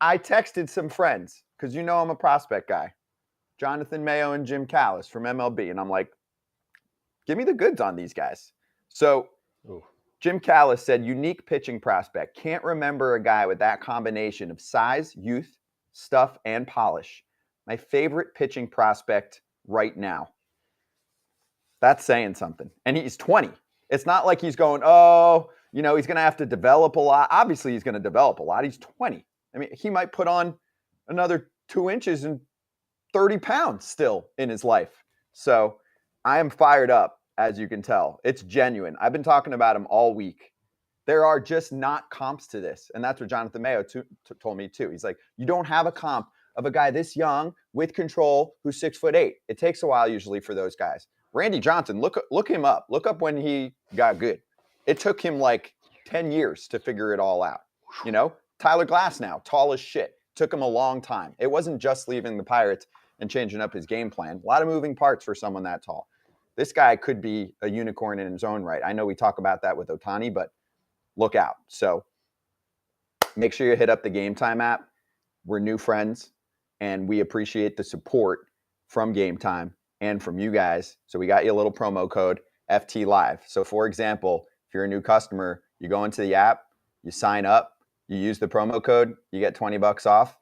I texted some friends, because you know I'm a prospect guy, Jonathan Mayo and Jim Callis from MLB. And I'm like, give me the goods on these guys. So Jim Callis said, unique pitching prospect. Can't remember a guy with that combination of size, youth, stuff, and polish. My favorite pitching prospect right now. That's saying something. And he's 20. It's not like he's going, he's going to have to develop a lot. Obviously, he's going to develop a lot. He's 20. I mean, he might put on another 2 inches and 30 pounds still in his life. So I am fired up, as you can tell. It's genuine. I've been talking about him all week. There are just not comps to this. And that's what Jonathan Mayo told me too. He's like, you don't have a comp of a guy this young with control who's 6'8". It takes a while usually for those guys. Randy Johnson, look him up. Look up when he got good. It took him like 10 years to figure it all out. You know, Tyler Glass now, tall as shit. Took him a long time. It wasn't just leaving the Pirates and changing up his game plan. A lot of moving parts for someone that tall. This guy could be a unicorn in his own right. I know we talk about that with Ohtani, but look out. So make sure you hit up the Game Time app. We're new friends, and we appreciate the support from Game Time and from you guys. So we got you a little promo code, FT Live. So for example, if you're a new customer, you go into the app, you sign up, you use the promo code, you get $20 off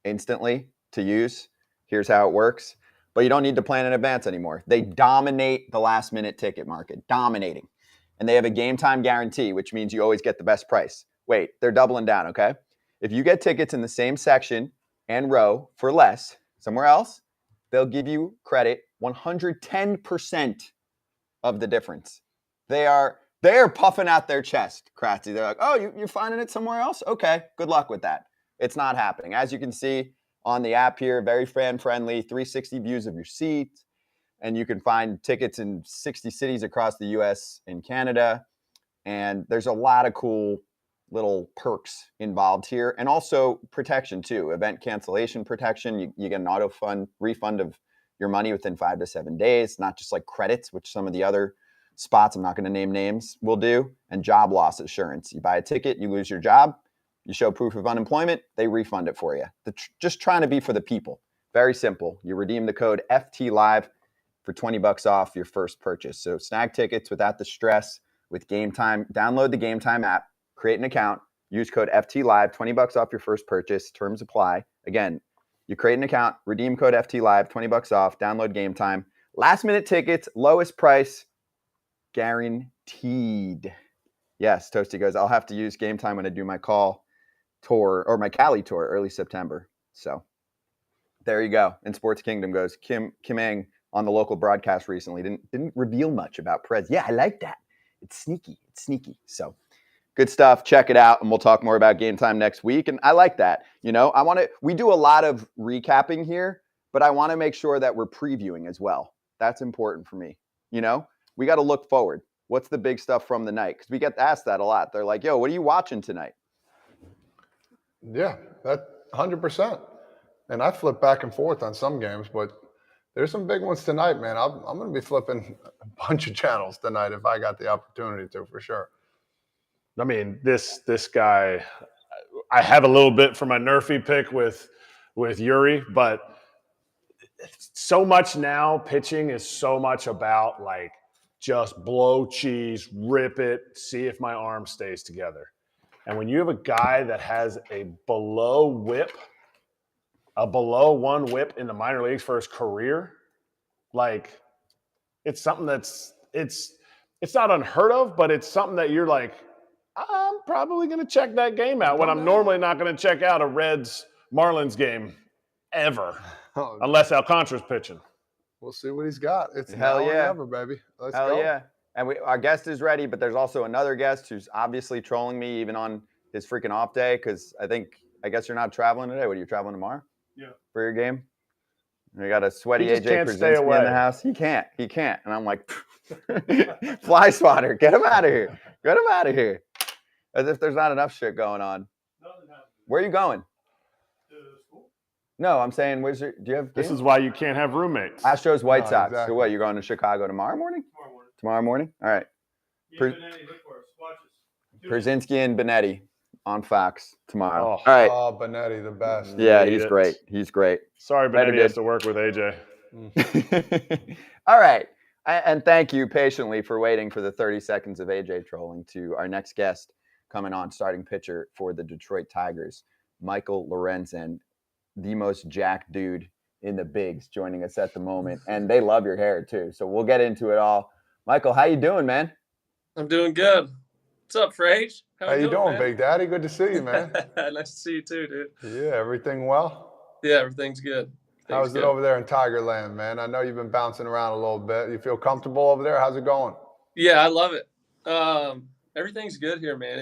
instantly to use. Here's how it works. But you don't need to plan in advance anymore. They dominate the last minute ticket market, dominating. And they have a game time guarantee, which means you always get the best price. Wait, they're doubling down, okay? If you get tickets in the same section and row for less somewhere else, they'll give you credit 110% of the difference. They are puffing out their chest, Kratzy. They're like, oh, you're finding it somewhere else? Okay, good luck with that. It's not happening. As you can see on the app here, very fan-friendly, 360 views of your seats. and you can find tickets in 60 cities across the U.S. and Canada. And there's a lot of cool little perks involved here, and also protection too. Event cancellation protection. You get an auto refund of your money within 5 to 7 days, not just like credits, which some of the other spots, I'm not going to name names, will do, and job loss assurance. You buy a ticket, you lose your job, you show proof of unemployment, they refund it for you. Just trying to be for the people. Very simple. You redeem the code FTLive for $20 off your first purchase. So snag tickets without the stress with Game Time. Download the Game Time app, create an account, use code FTLive, $20 off your first purchase. Terms apply. Again, you create an account, redeem code FTLive, $20 off, download Game Time. Last minute tickets, lowest price, guaranteed. Yes, Toasty goes, I'll have to use Game Time when I do my call tour or my Cali tour early September. So there you go. And Sports Kingdom goes, Kim Eng on the local broadcast recently didn't reveal much about Perez. Yeah, I like that. It's sneaky. So good stuff. Check it out, and we'll talk more about Game Time next week. And I like that. You know, we do a lot of recapping here, but I want to make sure that we're previewing as well. That's important for me. You know, we got to look forward. What's the big stuff from the night? Because we get asked that a lot. They're like, yo, what are you watching tonight? Yeah, that 100%. And I flip back and forth on some games, but there's some big ones tonight, man. I'm going to be flipping a bunch of channels tonight if I got the opportunity to, for sure. I mean, this guy, I have a little bit for my Nerfy pick with Yuri, but so much now, pitching is so much about like just blow cheese, rip it, see if my arm stays together. And when you have a guy that has a below one whip in the minor leagues for his career, like it's something it's not unheard of, but it's something that you're like, I'm probably going to check that game out when I'm normally not going to check out a Reds-Marlins game ever, unless Alcantara's pitching. We'll see what he's got. It's Hell now yeah. or never, baby. Let's Hell go. yeah. And our guest is ready, but there's also another guest who's obviously trolling me even on his freaking off day, because I guess you're not traveling today. What, are you traveling tomorrow? Yeah. For your game? We got a sweaty He just AJ can't stay Krasinski away. in the house. He can't. And I'm like, fly swatter, get him out of here. As if there's not enough shit going on. Where are you going? No, I'm saying, do you have This games? is why you can't have roommates. Astros, White No, Sox. exactly. So what, you're going to Chicago tomorrow morning? Tomorrow morning? All right. Krasinski and Benetti on Fox tomorrow. Oh. All right. Oh, Benetti, the best. Yeah, Hate he's it. great. He's great. Sorry, Better Benetti has did. to work with AJ. All right. And thank you patiently for waiting for the 30 seconds of AJ trolling to our next guest coming on, starting pitcher for the Detroit Tigers, Michael Lorenzen, the most jacked dude in the bigs, joining us at the moment. And they love your hair too. So we'll get into it all. Michael, how you doing, man? I'm doing good. What's up, Frage? How you doing, man? Big Daddy? Good to see you, man. Nice to see you too, dude. Yeah, everything well? Yeah, everything's good. How's it over there in Tigerland, man? I know you've been bouncing around a little bit. You feel comfortable over there? How's it going? Yeah, I love it. Everything's good here, man.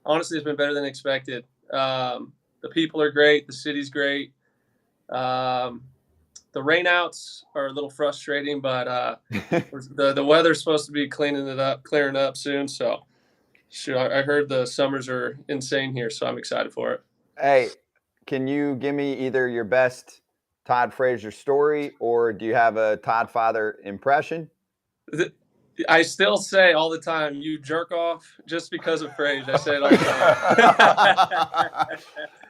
Honestly, it's been better than expected. The people are great. The city's great. The rainouts are a little frustrating, but the weather's supposed to be clearing up soon. So, sure, I heard the summers are insane here, so I'm excited for it. Hey, can you give me either your best Todd Frazier story, or do you have a Todd Father impression? I still say all the time, you jerk off just because of Frage. I say it all the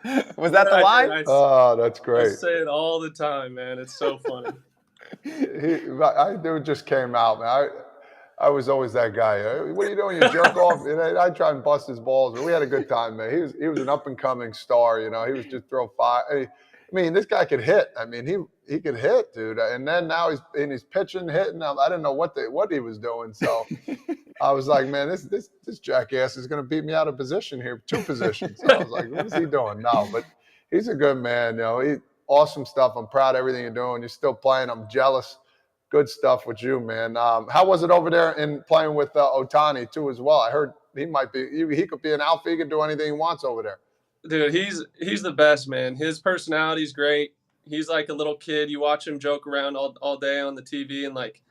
time. Was that the line? Oh, that's I great. say it all the time, man. It's so funny. It just came out, man. I was always that guy. What are you doing? You jerk off? And I'd try and bust his balls. We had a good time, man. He was an up and coming star. You know, he was just throw fire. I mean, this guy could hit. I mean, he could hit, dude. And then now he's pitching, hitting. I didn't know what he was doing. So I was like, man, this jackass is going to beat me out of position here, 2 positions. So I was like, what is he doing? No, but he's a good man. You know, awesome stuff. I'm proud of everything you're doing. You're still playing. I'm jealous. Good stuff with you, man. How was it over there in playing with Ohtani too as well? I heard he could be an outfielder. He could do anything he wants over there. Dude, he's the best, man. His personality's great. he's like a little kid. You watch him joke around all day on the TV, and like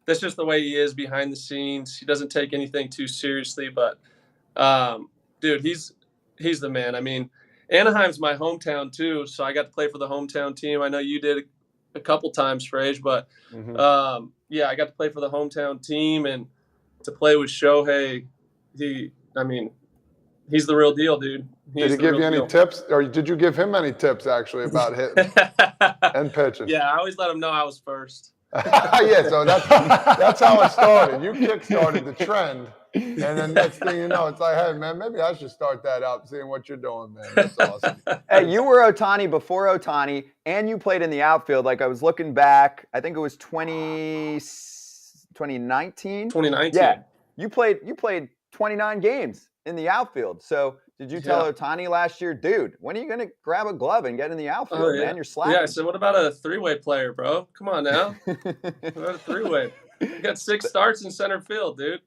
that's just the way he is behind the scenes. He doesn't take anything too seriously, but dude, he's the man. I mean, Anaheim's my hometown too, so I got to play for the hometown team. I know you did a couple times, Frage, but yeah, I got to play for the hometown team and to play with Shohei. He's the real deal, dude. Did he give you any tips, or did you give him any tips actually about hitting and pitching? Yeah, I always let him know I was first. Yeah, so that's how it started. You kick-started the trend, and then next thing you know, it's like, hey, man, maybe I should start that up, seeing what you're doing, man. That's awesome. Hey, you were Ohtani before Ohtani, and you played in the outfield. Like, I was looking back, I think it was 2019? 2019. Yeah, you played 29 games in the outfield. So did you tell Ohtani last year, dude, when are you going to grab a glove and get in the outfield, man? You're slacking. Yeah, I said, what about a three-way player, bro? Come on now. What about a three-way? You got 6 starts in center field, dude.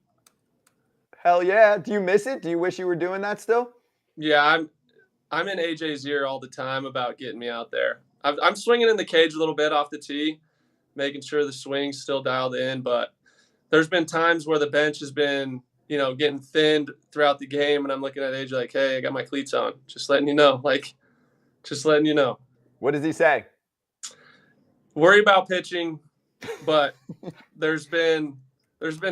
Hell yeah. Do you miss it? Do you wish you were doing that still? Yeah, I'm in AJ's ear all the time about getting me out there. I'm swinging in the cage a little bit off the tee, making sure the swing's still dialed in, but there's been times where the bench has been – getting thinned throughout the game, and I'm looking at AJ like, hey, I got my cleats on. Just letting you know. Just letting you know. What does he say? Worry about pitching, but there's been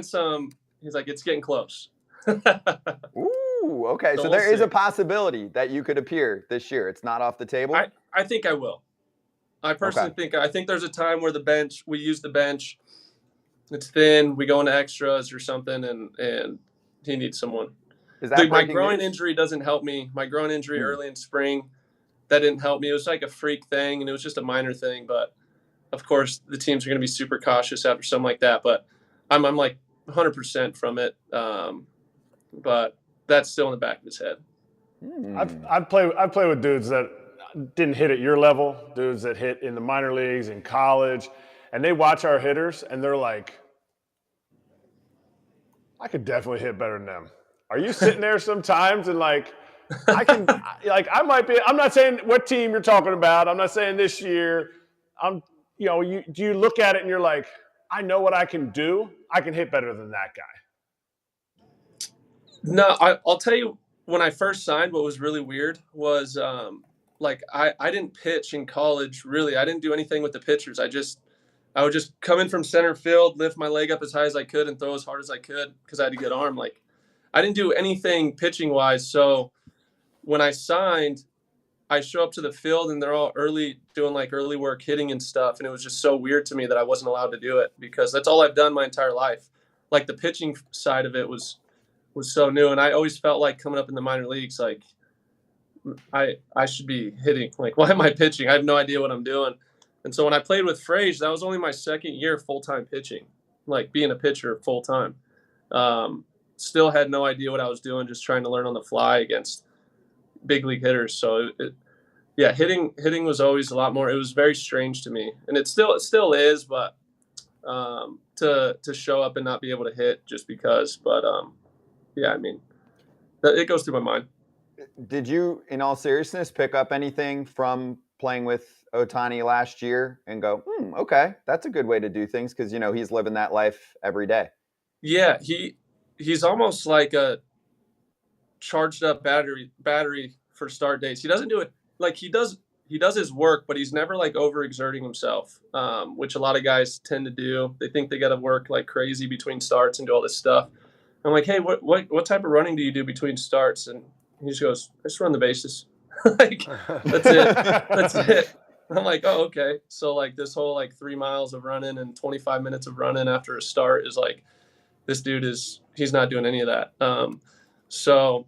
some. He's like, it's getting close. Ooh, okay. So there is a possibility that you could appear this year. It's not off the table. I think I will. I personally think there's a time where we use the bench. It's thin. We go into extras or something, and he needs someone. Is that my groin injury doesn't help me. My groin injury early in spring, that didn't help me. It was like a freak thing, and it was just a minor thing. But of course, the teams are going to be super cautious after something like that. But I'm like 100% from it. But that's still in the back of his head. I've played with dudes that didn't hit at your level, dudes that hit in the minor leagues, in college. And they watch our hitters, and they're like, I could definitely hit better than them. Are you sitting there sometimes and I might be, I'm not saying what team you're talking about. I'm not saying this year. Do you look at it and you're like, I know what I can do. I can hit better than that guy. No, I'll tell you, when I first signed, what was really weird was I didn't pitch in college, really. I didn't do anything with the pitchers. I would just come in from center field, lift my leg up as high as I could, and throw as hard as I could because I had a good arm. I didn't do anything pitching-wise. So when I signed, I show up to the field, and they're all doing early work hitting and stuff, and it was just so weird to me that I wasn't allowed to do it because that's all I've done my entire life. Like, the pitching side of it was so new, and I always felt like coming up in the minor leagues, like, I should be hitting. Like, why am I pitching? I have no idea what I'm doing. And so when I played with Frage, that was only my second year full-time pitching, like being a pitcher full-time. Still had no idea what I was doing, just trying to learn on the fly against big league hitters. So, hitting was always a lot more. It was very strange to me, and it still is. But to show up and not be able to hit just because. But it goes through my mind. Did you, in all seriousness, pick up anything from playing with Ohtani last year and go, okay, that's a good way to do things because, he's living that life every day? Yeah, he's almost like a charged up battery for start dates. He doesn't do it like he does his work, but he's never like overexerting himself, which a lot of guys tend to do. They think they got to work like crazy between starts and do all this stuff. I'm like, hey, what type of running do you do between starts? And he just goes, I just run the bases. Like, that's it. I'm like, oh, okay. So like this whole 3 miles of running and 25 minutes of running after a start is like, this dude he's not doing any of that. So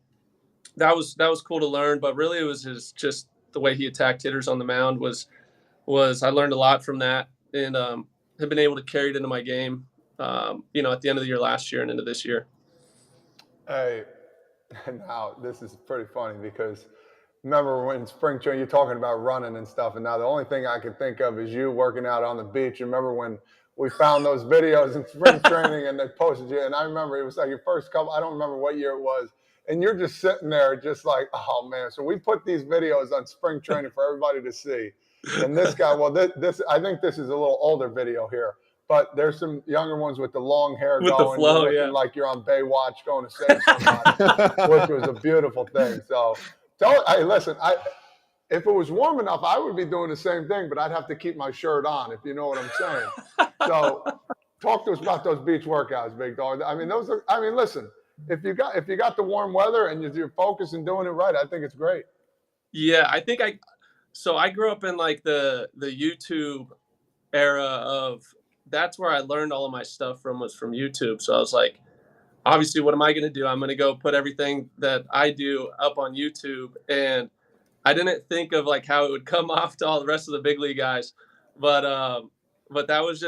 that was cool to learn, but really it was just the way he attacked hitters on the mound was I learned a lot from that, and have been able to carry it into my game, at the end of the year last year and into this year. Hey, now this is pretty funny because remember when spring training, you're talking about running and stuff, and now the only thing I can think of is you working out on the beach. Remember when we found those videos in spring training and they posted you? And I remember it was like your first couple, I don't remember what year it was. and you're just sitting there just like, oh man. So we put these videos on spring training for everybody to see. And this guy, well, this I think this is a little older video here, but there's some younger ones with the long hair With the going, flow, you're looking like you're on Baywatch going to save somebody, which was a beautiful thing. So, hey, listen, if it was warm enough, I would be doing the same thing, but I'd have to keep my shirt on, if you know what I'm saying. So, talk to us about those beach workouts, big dog. I mean, listen, if you got the warm weather and you're focused and doing it right, I think it's great. Yeah, I think I grew up in like the YouTube era of, that's where I learned all of my stuff was from YouTube. So I was like, obviously, what am I going to do? I'm going to go put everything that I do up on YouTube. And I didn't think of like how it would come off to all the rest of the big league guys. But that was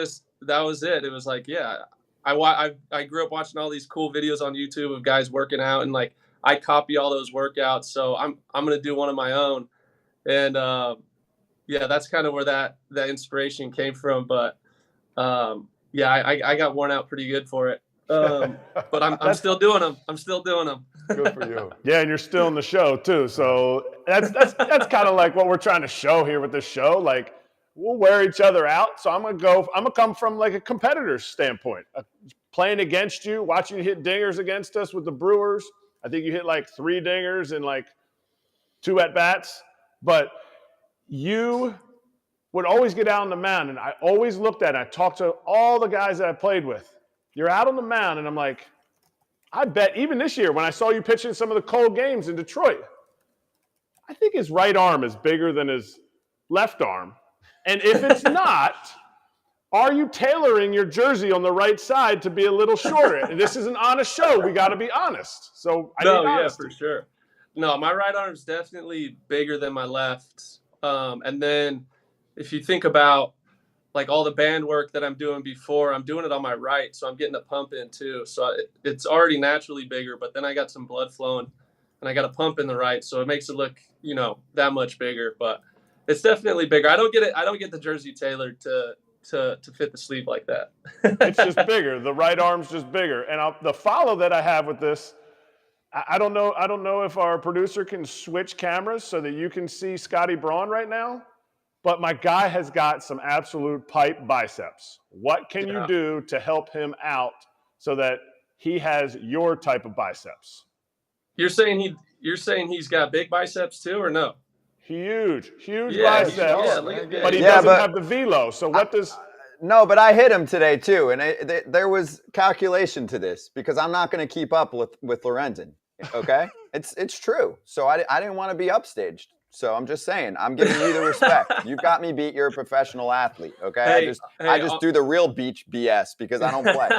it. It was like, yeah, I grew up watching all these cool videos on YouTube of guys working out, and like I copy all those workouts. So I'm going to do one of my own. And yeah, that's kind of where that inspiration came from. But yeah, I got worn out pretty good for it. But I'm still doing them. Good for you. Yeah, and you're still in the show too. So that's kind of like what we're trying to show here with this show. Like, we'll wear each other out. So I'm gonna come from like a competitor's standpoint, playing against you, watching you hit dingers against us with the Brewers. I think you hit like 3 dingers in like 2 at-bats. But you would always get out on the mound, and I always looked at it. I talked to all the guys that I played with. You're out on the mound, and I'm like, I bet even this year when I saw you pitching some of the cold games in Detroit, I think his right arm is bigger than his left arm. And if it's not, are you tailoring your jersey on the right side to be a little shorter? This is an honest show. We got to be honest. So yeah, for sure. No, my right arm's definitely bigger than my left. And then if you think about like all the band work that I'm doing before, I'm doing it on my right, so I'm getting a pump in too. So it's already naturally bigger, but then I got some blood flowing, and I got a pump in the right, so it makes it look, that much bigger. But it's definitely bigger. I don't get the jersey tailored to fit the sleeve like that. It's just bigger. The right arm's just bigger. And the follow that I have with this, I don't know if our producer can switch cameras so that you can see Scotty Braun right now. But my guy has got some absolute pipe biceps. What can you do to help him out so that he has your type of biceps? You're saying he's got big biceps too, or no? Huge biceps. But he doesn't have the velo. So what does? No, but I hit him today too, and there was calculation to this because I'm not going to keep up with Lorenzen. Okay, it's true. So I didn't want to be upstaged. So I'm just saying, I'm giving you the respect. You've got me beat. You're a professional athlete. Okay, I just do the real beach BS because I don't play.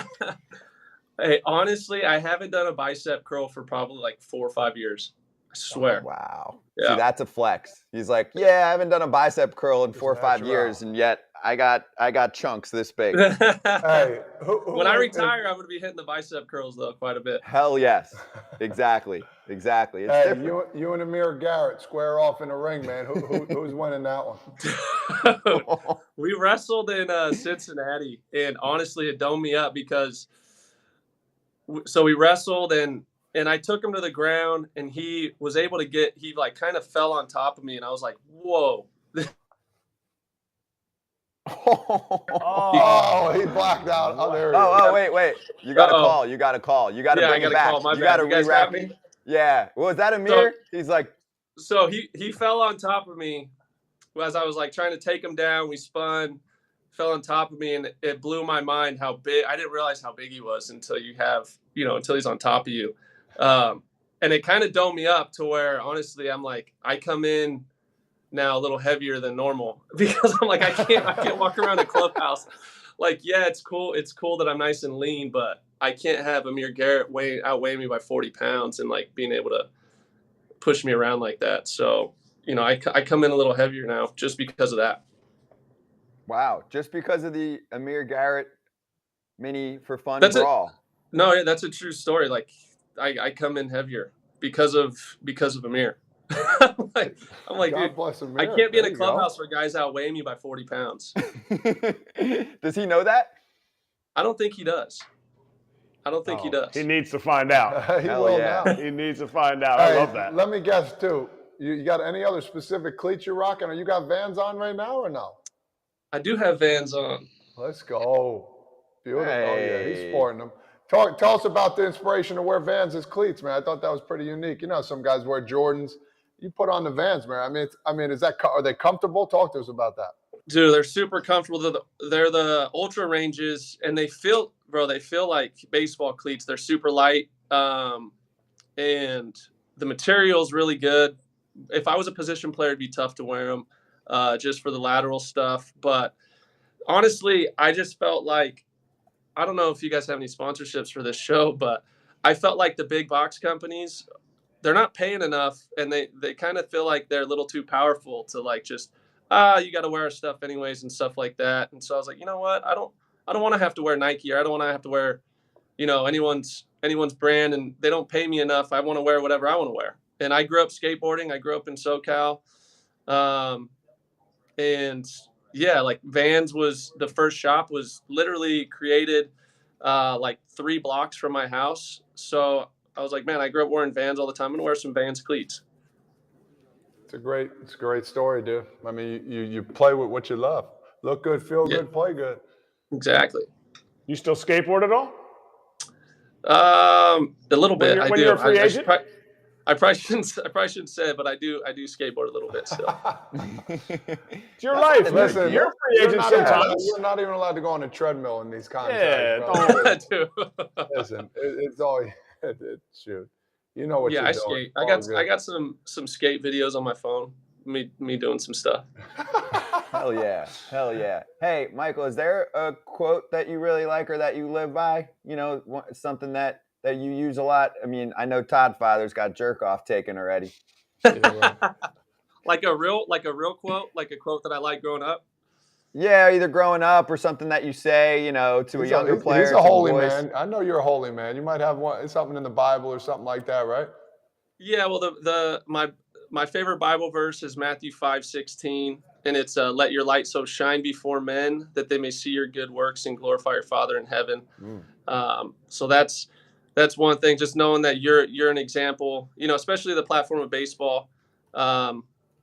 Hey, honestly, I haven't done a bicep curl for probably like 4 or 5 years. I swear. Oh, wow. Yeah. See, that's a flex. He's like, yeah, I haven't done a bicep curl in 4 or 5 years, and yet I got chunks this big. Hey, when I retire, I'm going to be hitting the bicep curls though quite a bit. Hell yes, exactly. It's hey, you and Amir Garrett square off in the ring, man. Who's winning that one? We wrestled in Cincinnati, and honestly, it domed me up because. So we wrestled, and I took him to the ground, and he was able to he like kind of fell on top of me, and I was like, whoa. Oh, he blacked out. Oh, there he is. Wait. You got to call. You got to call. You got to bring it back. You got to re-wrap me. Yeah. Well, was that Amir? He's like. So he fell on top of me as I was like trying to take him down. We spun, fell on top of me, and it blew my mind how big. I didn't realize how big he was until until he's on top of you. And it kind of domed me up to where, honestly, I'm like, I come in now a little heavier than normal because I'm like, I can't walk around a clubhouse. Like, yeah, it's cool. It's cool that I'm nice and lean, but I can't have Amir Garrett outweigh me by 40 pounds and like being able to push me around like that. So, I come in a little heavier now just because of that. Wow. Just because of the Amir Garrett mini for fun brawl. No, that's a true story. Like I come in heavier because of Amir. I'm like, dude, I can't be in a clubhouse where guys outweigh me by 40 pounds. Does he know that? I don't think he does. I don't think he does. He needs to find out. He Hell will yeah. now. He needs to find out. Hey, I love that. Let me guess too. You got any other specific cleats you're rocking? Or you got Vans on right now or no? I do have Vans on. Let's go. Beautiful. Oh yeah, he's Hey. sporting them. Tell us about the inspiration to wear Vans as cleats, man. I thought that was pretty unique. You know, some guys wear Jordans. You put on the Vans, man. I mean, are they comfortable? Talk to us about that. Dude, they're super comfortable. They're the Ultra Ranges, and they feel like baseball cleats. They're super light, and the material's really good. If I was a position player, it'd be tough to wear them, just for the lateral stuff. But honestly, I just felt like, I don't know if you guys have any sponsorships for this show, but I felt like the big box companies, they're not paying enough, and they kind of feel like they're a little too powerful to like just, you got to wear our stuff anyways and stuff like that. And so I was like, you know what? I don't want to have to wear Nike, or I don't want to have to wear, anyone's brand, and they don't pay me enough. I want to wear whatever I want to wear. And I grew up skateboarding. I grew up in SoCal. And yeah, like Vans was the first shop, was literally created like 3 blocks from my house. So I was like, man, I grew up wearing Vans all the time. I'm gonna wear some Vans cleats. It's a great story, dude. I mean, you play with what you love. Look good, feel good, play good. Exactly. You still skateboard at all? A little bit. When you're a free agent? I probably shouldn't say it, but I do skateboard a little bit still. It's your life. Listen, you're a free agent sometimes. You're not even allowed to go on a treadmill in these contracts. Yeah, bro. Listen, it's all shoot. You know what you're I doing. skate. I got some skate videos on my phone. Me doing some stuff. Hell yeah. Hey, Michael, is there a quote that you really like or that you live by? Something that you use a lot? I mean, I know Todd Father's got jerk off taken already. Like a real quote, like a quote that I like growing up. Yeah, either growing up or something that you say, to a younger player. He's a holy man. I know you're a holy man. You might have something in the Bible or something like that, right? Yeah, well, my favorite Bible verse is Matthew 5:16, and it's let your light so shine before men that they may see your good works and glorify your Father in heaven. So that's one thing. Just knowing that you're an example, especially the platform of baseball.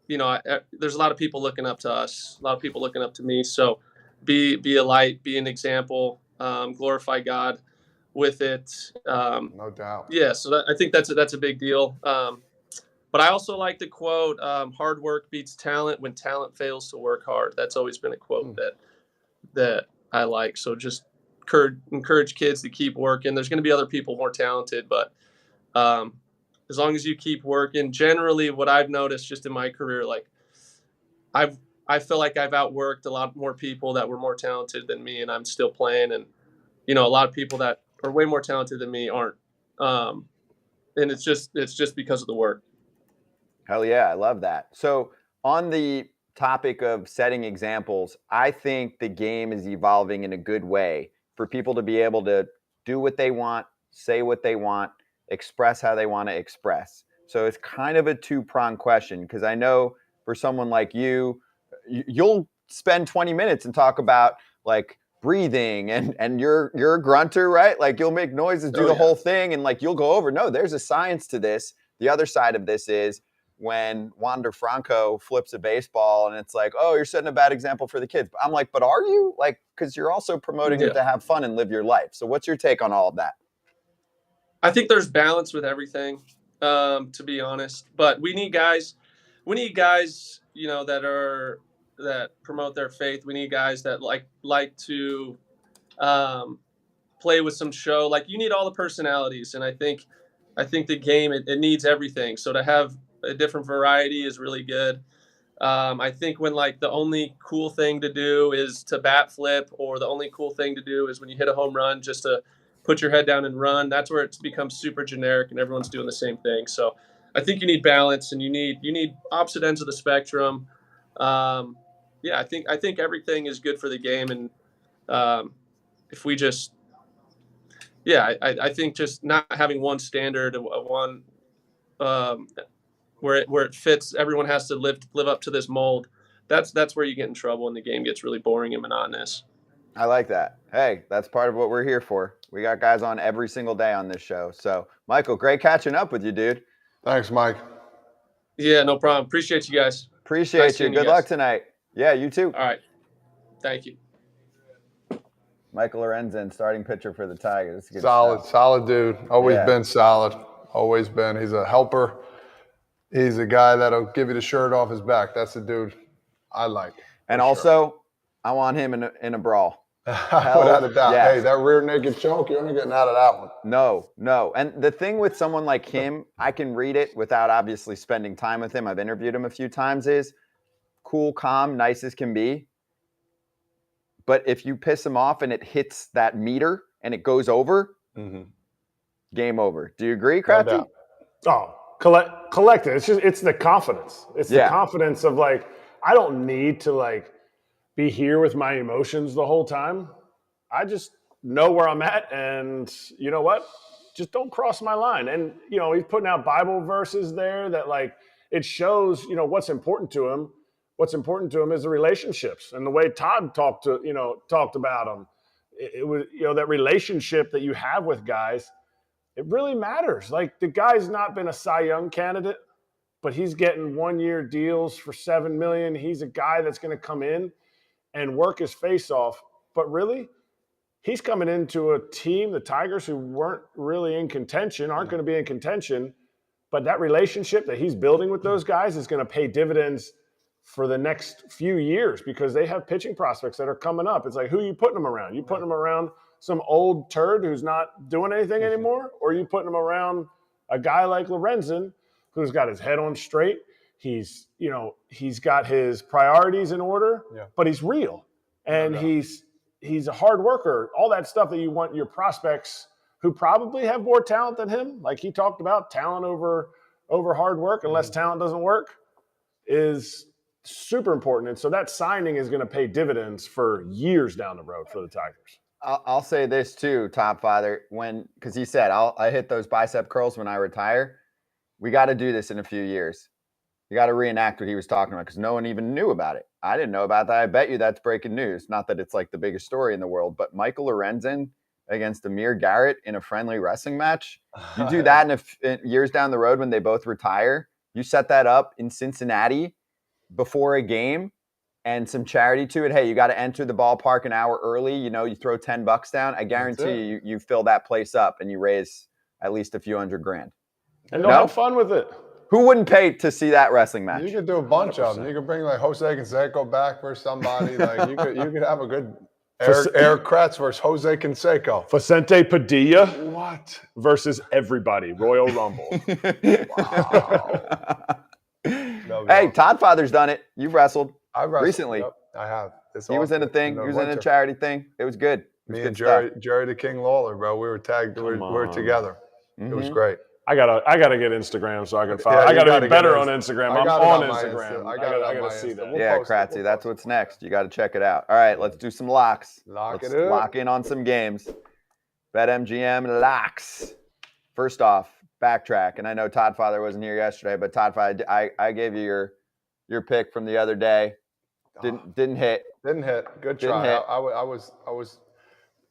There's a lot of people looking up to us, a lot of people looking up to me. So be a light, be an example, glorify God with it. No doubt. Yeah. So I think that's a big deal. But I also like the quote, hard work beats talent when talent fails to work hard. That's always been a quote that I like. So just encourage kids to keep working. There's going to be other people more talented, but as long as you keep working, generally what I've noticed just in my career, like I feel like I've outworked a lot more people that were more talented than me, and I'm still playing. And, a lot of people that are way more talented than me aren't. And it's just because of the work. Hell yeah, I love that. So on the topic of setting examples, I think the game is evolving in a good way for people to be able to do what they want, say what they want, express how they want to express. So it's kind of a 2-pronged question, because I know for someone like you'll spend 20 minutes and talk about like breathing and you're a grunter, right? Like you'll make noises, do the whole thing, and like you'll go over, no, there's a science to this. The other side of this is when Wander Franco flips a baseball and it's like, oh, you're setting a bad example for the kids. I'm like, but are you? Like, because you're also promoting it to have fun and live your life. So what's your take on all of that? I think there's balance with everything, to be honest. But we need guys, that promote their faith. We need guys that like to play with some show. Like, you need all the personalities, and I think the game it needs everything. So to have a different variety is really good. I think when like the only cool thing to do is to bat flip, or the only cool thing to do is when you hit a home run just to put your head down and run, that's where it becomes super generic and everyone's doing the same thing. So I think you need balance, and you need opposite ends of the spectrum. I think everything is good for the game. And if we just, I think just not having one standard, one where it fits, everyone has to live up to this mold. That's where you get in trouble and the game gets really boring and monotonous. I like that. Hey, that's part of what we're here for. We got guys on every single day on this show. So, Michael, great catching up with you, dude. Thanks, Mike. Yeah, no problem. Appreciate you guys. Appreciate Nice you. seeing you Good guys. luck tonight. Yeah, you too. All right. Thank you. Michael Lorenzen, starting pitcher for the Tigers. Good Solid, stuff. solid dude. Always Yeah. been solid. Always been. He's a helper. He's a guy that'll give you the shirt off his back. That's the dude I like. And for also, I want him in a brawl. sure. Without a doubt. yes. Hey, that rear naked choke, you're only getting out of that one. No. And the thing with someone like him, I can read it without obviously spending time with him. I've interviewed him a few times, is cool, calm, nice as can be. But if you piss him off and it hits that meter and it goes over, game over. Do you agree, Kratzy? No Collective. It's the confidence. It's the confidence of like, I don't need to like be here with my emotions the whole time. I just know where I'm at, and you know what? Just don't cross my line. And you know, he's putting out Bible verses there that like it shows, you know, what's important to him. What's important to him is the relationships, and the way Todd talked about them. It was, you know, that relationship that you have with guys. It really matters. Like the guy's not been a Cy Young candidate, but he's getting 1-year deals for $7 million. He's a guy that's going to come in and work his face off. But really, he's coming into a team, the Tigers, who weren't really in contention, aren't going to be in contention. But that relationship that he's building with those guys is going to pay dividends for the next few years because they have pitching prospects that are coming up. It's like, who are you putting them around? You putting them around some old turd who's not doing anything anymore? Or are you putting them around a guy like Lorenzen who's got his head on straight? He's got his priorities in order, but he's real. And he's a hard worker. All that stuff that you want your prospects who probably have more talent than him, like he talked about, talent over hard work, unless talent doesn't work, is super important. And so that signing is going to pay dividends for years down the road for the Tigers. I'll say this too, Top Father, because he said, I hit those bicep curls when I retire. We got to do this in a few years. You got to reenact what he was talking about because no one even knew about it. I didn't know about that. I bet you that's breaking news. Not that it's like the biggest story in the world, but Michael Lorenzen against Amir Garrett in a friendly wrestling match. You do that in years down the road when they both retire. You set that up in Cincinnati before a game and some charity to it. Hey, you got to enter the ballpark an hour early. You know, you throw $10 down. I guarantee you fill that place up and you raise at least a few $100,000. And they'll have fun with it. Who wouldn't pay to see that wrestling match? You could do a bunch of them. You could bring like Jose Canseco back for somebody. Like you could have a good Eric Kratz versus Jose Canseco. Vicente Padilla. What? Versus everybody. Royal Rumble. Wow. Hey, Todd Father's done it. You've wrestled. I've wrestled recently. Yep, I have. He was in a thing. He was in a charity thing. It was good. Me and Jerry the King Lawler, bro. We were tagged. We were together. Mm-hmm. It was great. I gotta get Instagram so I can follow. I gotta be better on Instagram. I'm on Instagram. I gotta see that. Yeah, Kratzy, that's what's next. You got to check it out. All right, let's do some locks. Let's lock in on some games. BetMGM locks. First off, backtrack, and I know Todd Father wasn't here yesterday, but Todd Father, I gave you your pick from the other day. Didn't hit. Didn't hit. Good try. I was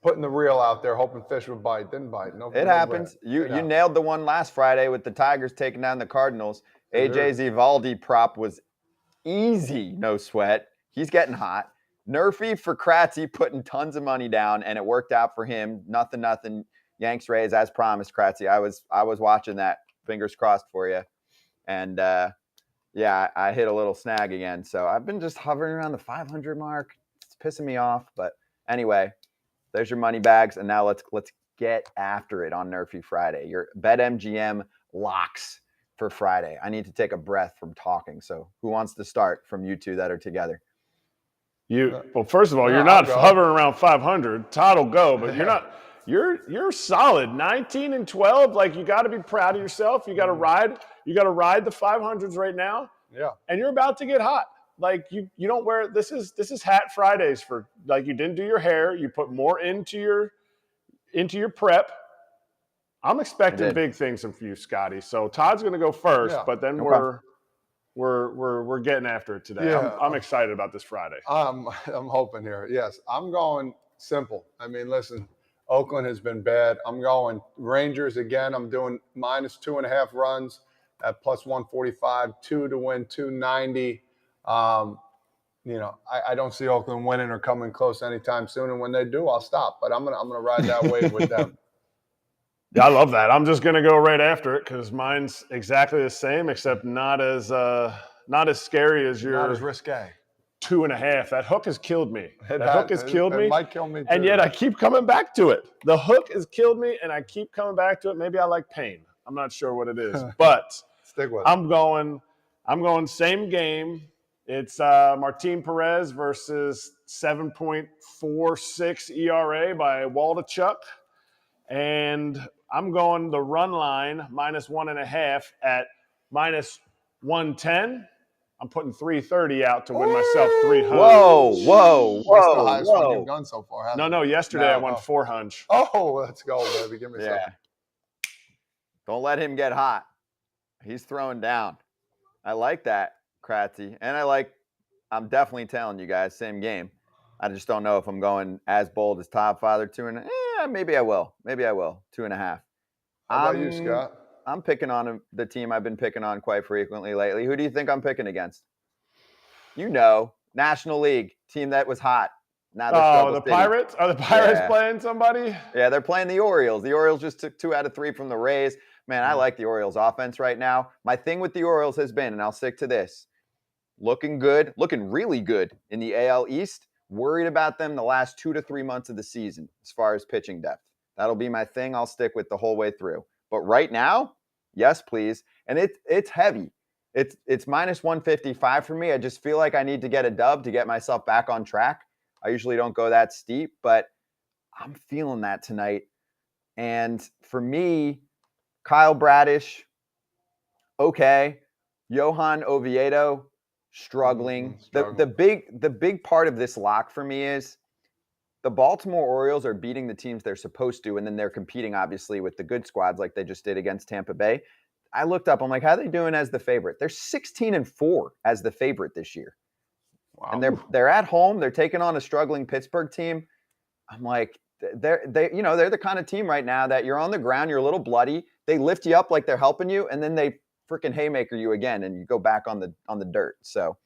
putting the reel out there, hoping fish would bite. Didn't bite. No. It happens. You nailed the one last Friday with the Tigers taking down the Cardinals. AJ Zivaldi prop was easy, no sweat. He's getting hot. Nerfy for Kratzy putting tons of money down, and it worked out for him. Nothing. Yanks Rays as promised, Kratzy. I was watching that. Fingers crossed for you. And yeah, I hit a little snag again. So I've been just hovering around the 500 mark. It's pissing me off, but anyway. There's your money bags, and now let's get after it on Nerfy Friday. Your BetMGM locks for Friday. I need to take a breath from talking. So who wants to start from you two that are together? Well, first of all, you're not hovering around 500. Todd will go, but you're not. You're solid. 19 and 12. Like you got to be proud of yourself. You got to ride. You got to ride the 500s right now. Yeah. And you're about to get hot. Like you don't wear this is Hat Fridays for like you didn't do your hair. You put more into your prep. I'm expecting big things from you, Scotty. So Todd's going to go first, but then we're getting after it today. Yeah. I'm excited about this Friday. I'm hoping here. Yes, I'm going Simple. I mean, listen, Oakland has been bad. I'm going Rangers again. I'm doing minus 2.5 runs at plus 145, 2 to win, 290. I don't see Oakland winning or coming close anytime soon. And when they do, I'll stop. But I'm gonna ride that wave with them. Yeah, I love that. I'm just gonna go right after it because mine's exactly the same, except not as scary as your Not as risque. 2.5. That hook has killed me. It might kill me too. And yet I keep coming back to it. The hook has killed me, and I keep coming back to it. Maybe I like pain. I'm not sure what it is, but stick with it. I'm going same game. It's Martin Perez versus 7.46 ERA by Waldachuk. And I'm going the run line minus 1.5 at minus 110. I'm putting 330 out to win myself 300. Whoa. That's the highest one you've done so far, No, yesterday I won 400. Oh, let's go, baby. Give me something. Don't let him get hot. He's throwing down. I like that, Kratzy. And I'm definitely telling you guys, same game. I just don't know if I'm going as bold as Top Father 2.5. Maybe I will. 2.5. How about you, Scott? I'm picking on the team I've been picking on quite frequently lately. Who do you think I'm picking against? National League team that was hot. Now the Pirates? Are the Pirates playing somebody? Yeah, they're playing the Orioles. The Orioles just took 2 out of 3 from the Rays. Man, I like the Orioles offense right now. My thing with the Orioles has been, and I'll stick to this, looking really good in the AL East. Worried about them the last 2 to 3 months of the season as far as pitching depth. That'll be my thing. I'll stick with the whole way through. But right now, yes, please. And it's heavy. It's minus 155 for me. I just feel like I need to get a dub to get myself back on track. I usually don't go that steep, but I'm feeling that tonight. And for me, Kyle Bradish, okay. Johan Oviedo, struggling. The big part of this lock for me is the Baltimore Orioles are beating the teams they're supposed to, and then they're competing, obviously, with the good squads like they just did against Tampa Bay. I looked up. I'm like, how are they doing as the favorite? They're 16-4 as the favorite this year. Wow. And they're at home. They're taking on a struggling Pittsburgh team. I'm like, they're the kind of team right now that you're on the ground, you're a little bloody. They lift you up like they're helping you, and then they freaking haymaker you again, and you go back on the dirt. So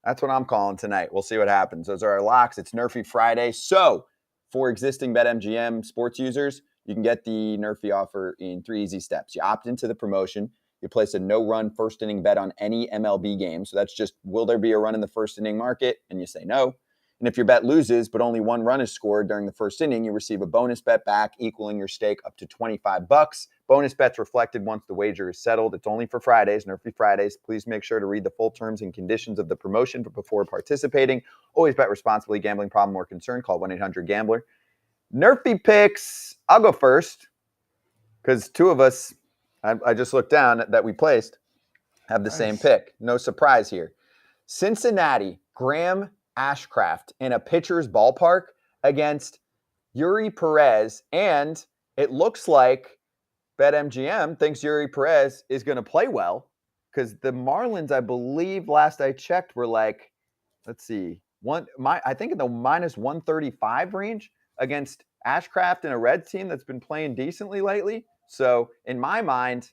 that's what I'm calling tonight. We'll see what happens. Those are our locks. It's Nerfy Friday. So for existing BetMGM sports users, you can get the Nerfy offer in 3 easy steps. You opt into the promotion. You place a no-run first inning bet on any MLB game. So that's just, will there be a run in the first inning market? And you say no. And if your bet loses, but only 1 run is scored during the first inning, you receive a bonus bet back, equaling your stake up to $25. Bonus bets reflected once the wager is settled. It's only for Fridays, Nerfy Fridays. Please make sure to read the full terms and conditions of the promotion before participating. Always bet responsibly. Gambling problem or concern, call 1-800-GAMBLER. Nerfy picks, I'll go first, because 2 of us, I just looked down that we placed, have the same pick. No surprise here. Cincinnati, Graham Ashcraft in a pitcher's ballpark against Yuri Perez, and it looks like BetMGM thinks Yuri Perez is going to play well because the Marlins, I believe, last I checked, were like, let's see, I think in the minus 135 range against Ashcraft and a Reds team that's been playing decently lately. So in my mind,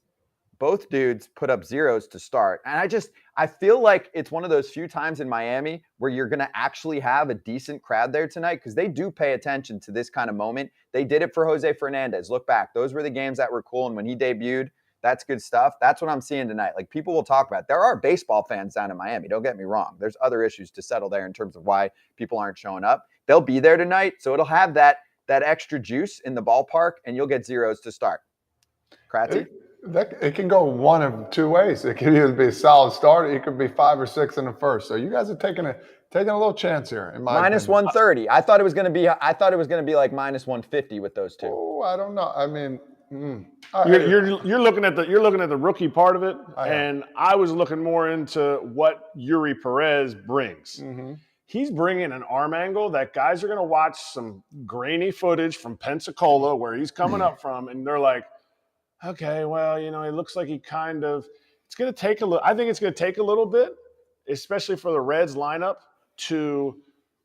both dudes put up zeros to start. And I feel like it's one of those few times in Miami where you're going to actually have a decent crowd there tonight because they do pay attention to this kind of moment. They did it for Jose Fernandez. Look back. Those were the games that were cool. And when he debuted, that's good stuff. That's what I'm seeing tonight. Like, people will talk about it. There are baseball fans down in Miami. Don't get me wrong. There's other issues to settle there in terms of why people aren't showing up. They'll be there tonight. So it'll have that extra juice in the ballpark, and you'll get zeros to start. Kratzy? It can go one of 2 ways. It can either be a solid start, or it could be 5 or 6 in the first. So you guys are taking a little chance here. In my minus opinion. 130. I thought it was going to be like minus 150 with those 2. Oh, I don't know. I mean, you're looking at the rookie part of it, and I was looking more into what Yuri Perez brings. Mm-hmm. He's bringing an arm angle that guys are going to watch some grainy footage from Pensacola, where he's coming up from, and they're like, okay, well, it looks like he it's going to take I think it's going to take a little bit, especially for the Reds lineup, to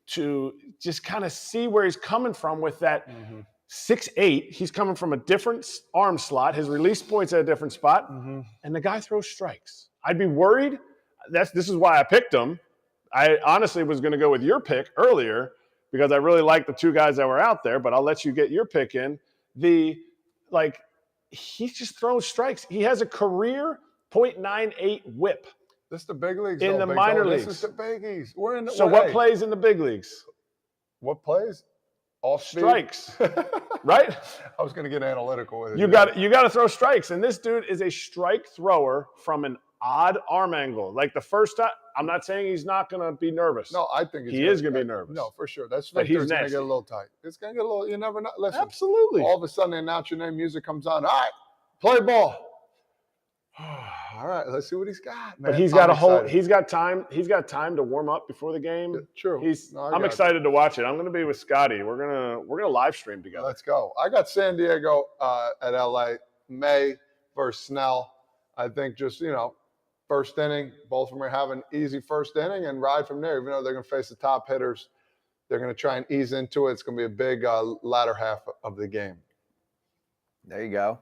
to just kind of see where he's coming from with that 6'8". He's coming from a different arm slot. His release point's at a different spot, and the guy throws strikes. I'd be worried. This is why I picked him. I honestly was going to go with your pick earlier because I really like the two guys that were out there, but I'll let you get your pick in. He just throws strikes. He has a career .98 whip. This is the big leagues. In the minor leagues. This is the biggies. We're in the So what plays in the big leagues? What plays? Off speed. Strikes. Right? I was going to get analytical with it. You got to throw strikes. And this dude is a strike thrower from an odd arm angle. Like the first time, I'm not saying he's not going to be nervous. No, I think he is going to be nervous. No, for sure. That's but he's going to get a little tight. It's going to get a little, you never know. Listen. Absolutely. All of a sudden they announce your name, music comes on. All right, play ball. All right, let's see what he's got, man. But he's got time to warm up before the game. Yeah, true. I'm excited to watch it. I'm going to be with Scotty. We're going to live stream together. Let's go. I got San Diego at LA, May versus Snell. I think just, first inning, both of them are having easy first inning and ride from there. Even though they're going to face the top hitters, they're going to try and ease into it. It's going to be a big latter half of the game. There you go.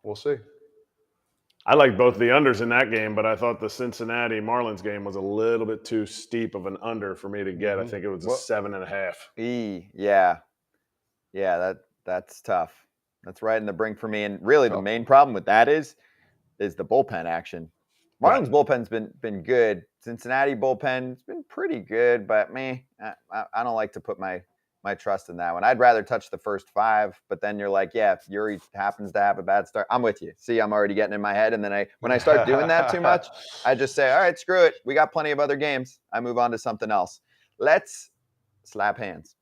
We'll see. I like both the unders in that game, but I thought the Cincinnati Marlins game was a little bit too steep of an under for me to get. I think it was a 7.5. Yeah, that's tough. That's right in the brink for me. And really the main problem with that is the bullpen action. Marlins bullpen's been good. Cincinnati bullpen's been pretty good, but I don't like to put my trust in that one. I'd rather touch the first 5, but then you're like, yeah, if Yuri happens to have a bad start, I'm with you. See, I'm already getting in my head, and then when I start doing that too much, I just say, all right, screw it. We got plenty of other games. I move on to something else. Let's slap hands.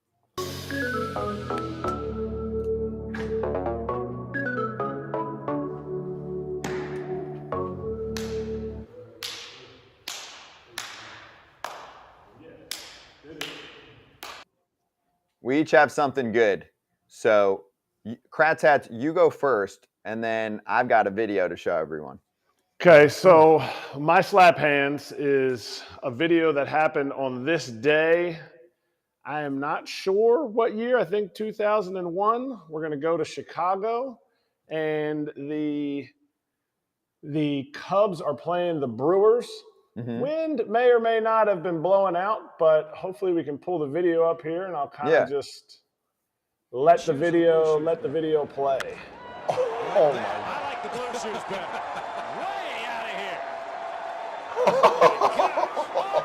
We each have something good. So, Kratz Hats, you go first, and then I've got a video to show everyone. Okay, so my slap hands is a video that happened on this day. I am not sure what year. I think 2001. We're going to go to Chicago, and the Cubs are playing the Brewers. Wind may or may not have been blowing out, but hopefully we can pull the video up here, and I'll kind of just let the video play. Oh my! I like the blue shoes better. Way out of here.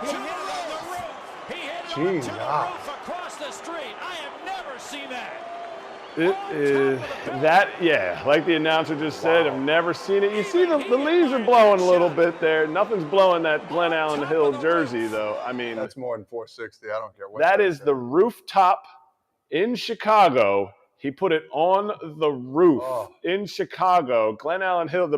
He hit it on the roof. He hit it to the roof across the street. I have never seen that. It is like the announcer just said, I've never seen it. You see the leaves are blowing a little bit there. Nothing's blowing that Glen Allen Hill jersey, though. I mean, that's more than 460. I don't care what. That is the rooftop in Chicago. He put it on the roof in Chicago. Glen Allen Hill,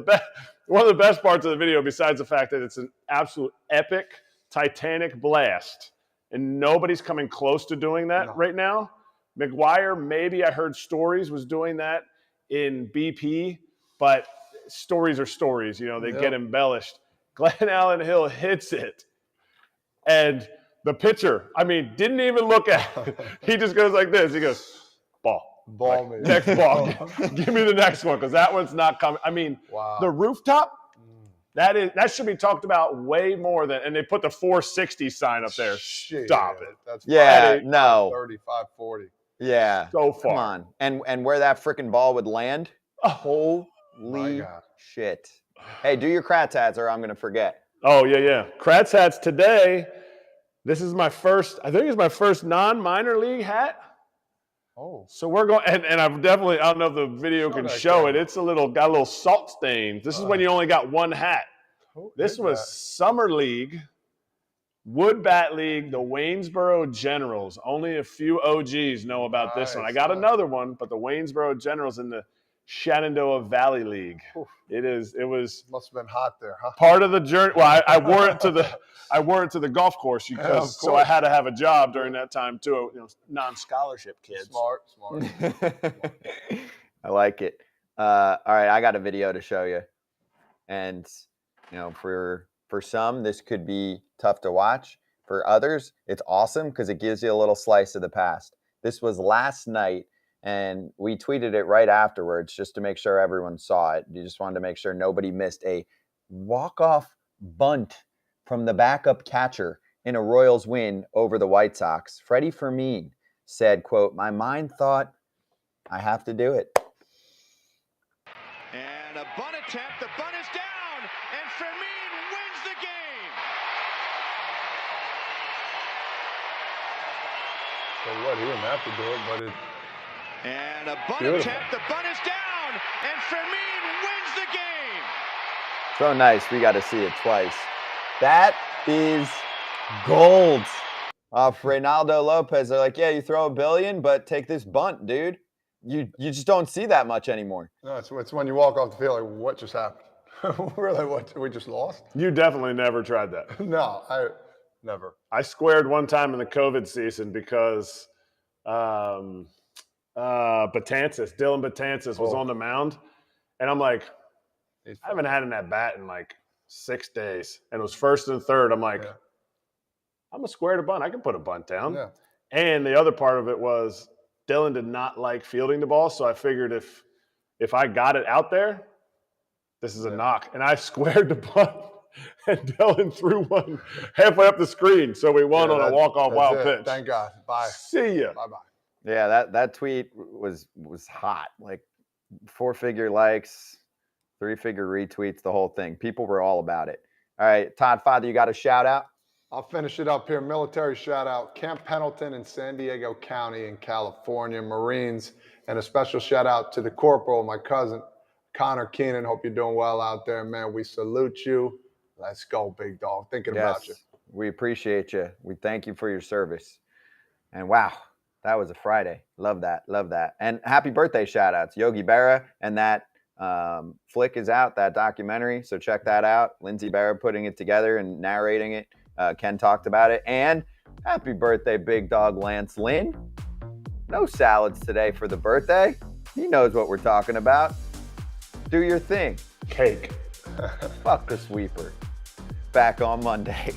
one of the best parts of the video, besides the fact that it's an absolute epic, titanic blast, and nobody's coming close to doing that right now. McGuire, maybe I heard stories, was doing that in BP, but stories are stories. They get embellished. Glen Allen Hill hits it, and the pitcher, didn't even look at it. He just goes like this. He goes, ball. Me. Next ball. Give me the next one, because that one's not coming. The rooftop, that should be talked about way more than, and they put the 460 sign up there. Stop it. That's 35, 40. Yeah. So far. Come on. And where that freaking ball would land? Holy shit. Hey, do your Kratz Hats or I'm going to forget. Oh, yeah. Kratz Hats today. This is my first, I think it's my first non-minor league hat. Oh. So we're going, and I've definitely, I don't know if the video can show it. It's got a little salt stains. This is when you only got one hat. This was Summer League. Wood Bat League, the Waynesboro Generals. Only a few OGs know about this one. I got another one, but the Waynesboro Generals in the Shenandoah Valley League. It was must have been hot there, huh? Part of the journey. Well, I wore it to the golf course because so I had to have a job during that time too. Non-scholarship kids. Smart. I like it. All right, I got a video to show you, and for some, this could be tough to watch, For others, it's awesome because it gives you a little slice of the past. This was last night, and we tweeted it right afterwards just to make sure everyone saw it. You just wanted to make sure nobody missed a walk-off bunt from the backup catcher in a Royals win over the White Sox. Freddie Fermin said, quote, "My mind thought, I have to do it." And a bunt attempt. The bunt is down, and Fermin wins the game. Tell you what, he didn't have to do it, but it. And a bunt Beautiful. attempt. The bunt is down, and Fermin wins the game. So nice. We got to see it twice. That is gold. Off Reynaldo Lopez. They're like, yeah, you throw $1 billion, but take this bunt, dude. You just don't see that much anymore. No, it's when you walk off the field, like, what just happened? Really, what? We just lost? You definitely never tried that. No, I never. I squared one time in the COVID season because Dylan Betances was on the mound. And I'm like, I haven't had an at-bat in like 6 days. And it was first and third. I'm like, I'm going to square the bunt. I can put a bunt down. Yeah. And the other part of it was Dylan did not like fielding the ball. So I figured if I got it out there, this is a knock. And I squared the bunt. And Dylan threw one halfway up the screen. So we won on a walk-off wild pitch. Thank God. Bye. See ya. Bye-bye. Yeah, that tweet was hot. Like 4-figure likes, 3-figure retweets, the whole thing. People were all about it. All right, Todd Father, you got a shout out? I'll finish it up here. Military shout out, Camp Pendleton in San Diego County in California, Marines, and a special shout out to the corporal, my cousin, Connor Keenan. Hope you're doing well out there, man. We salute you. Let's go, big dog. Thinking about you. We appreciate you. We thank you for your service. And wow, that was a Friday. Love that. Love that. And happy birthday shout outs. Yogi Berra, and that flick is out, that documentary. So check that out. Lindsay Berra putting it together and narrating it. Ken talked about it. And happy birthday, big dog Lance Lynn. No salads today for the birthday. He knows what we're talking about. Do your thing. Cake. Fuck the sweeper. Back on Monday.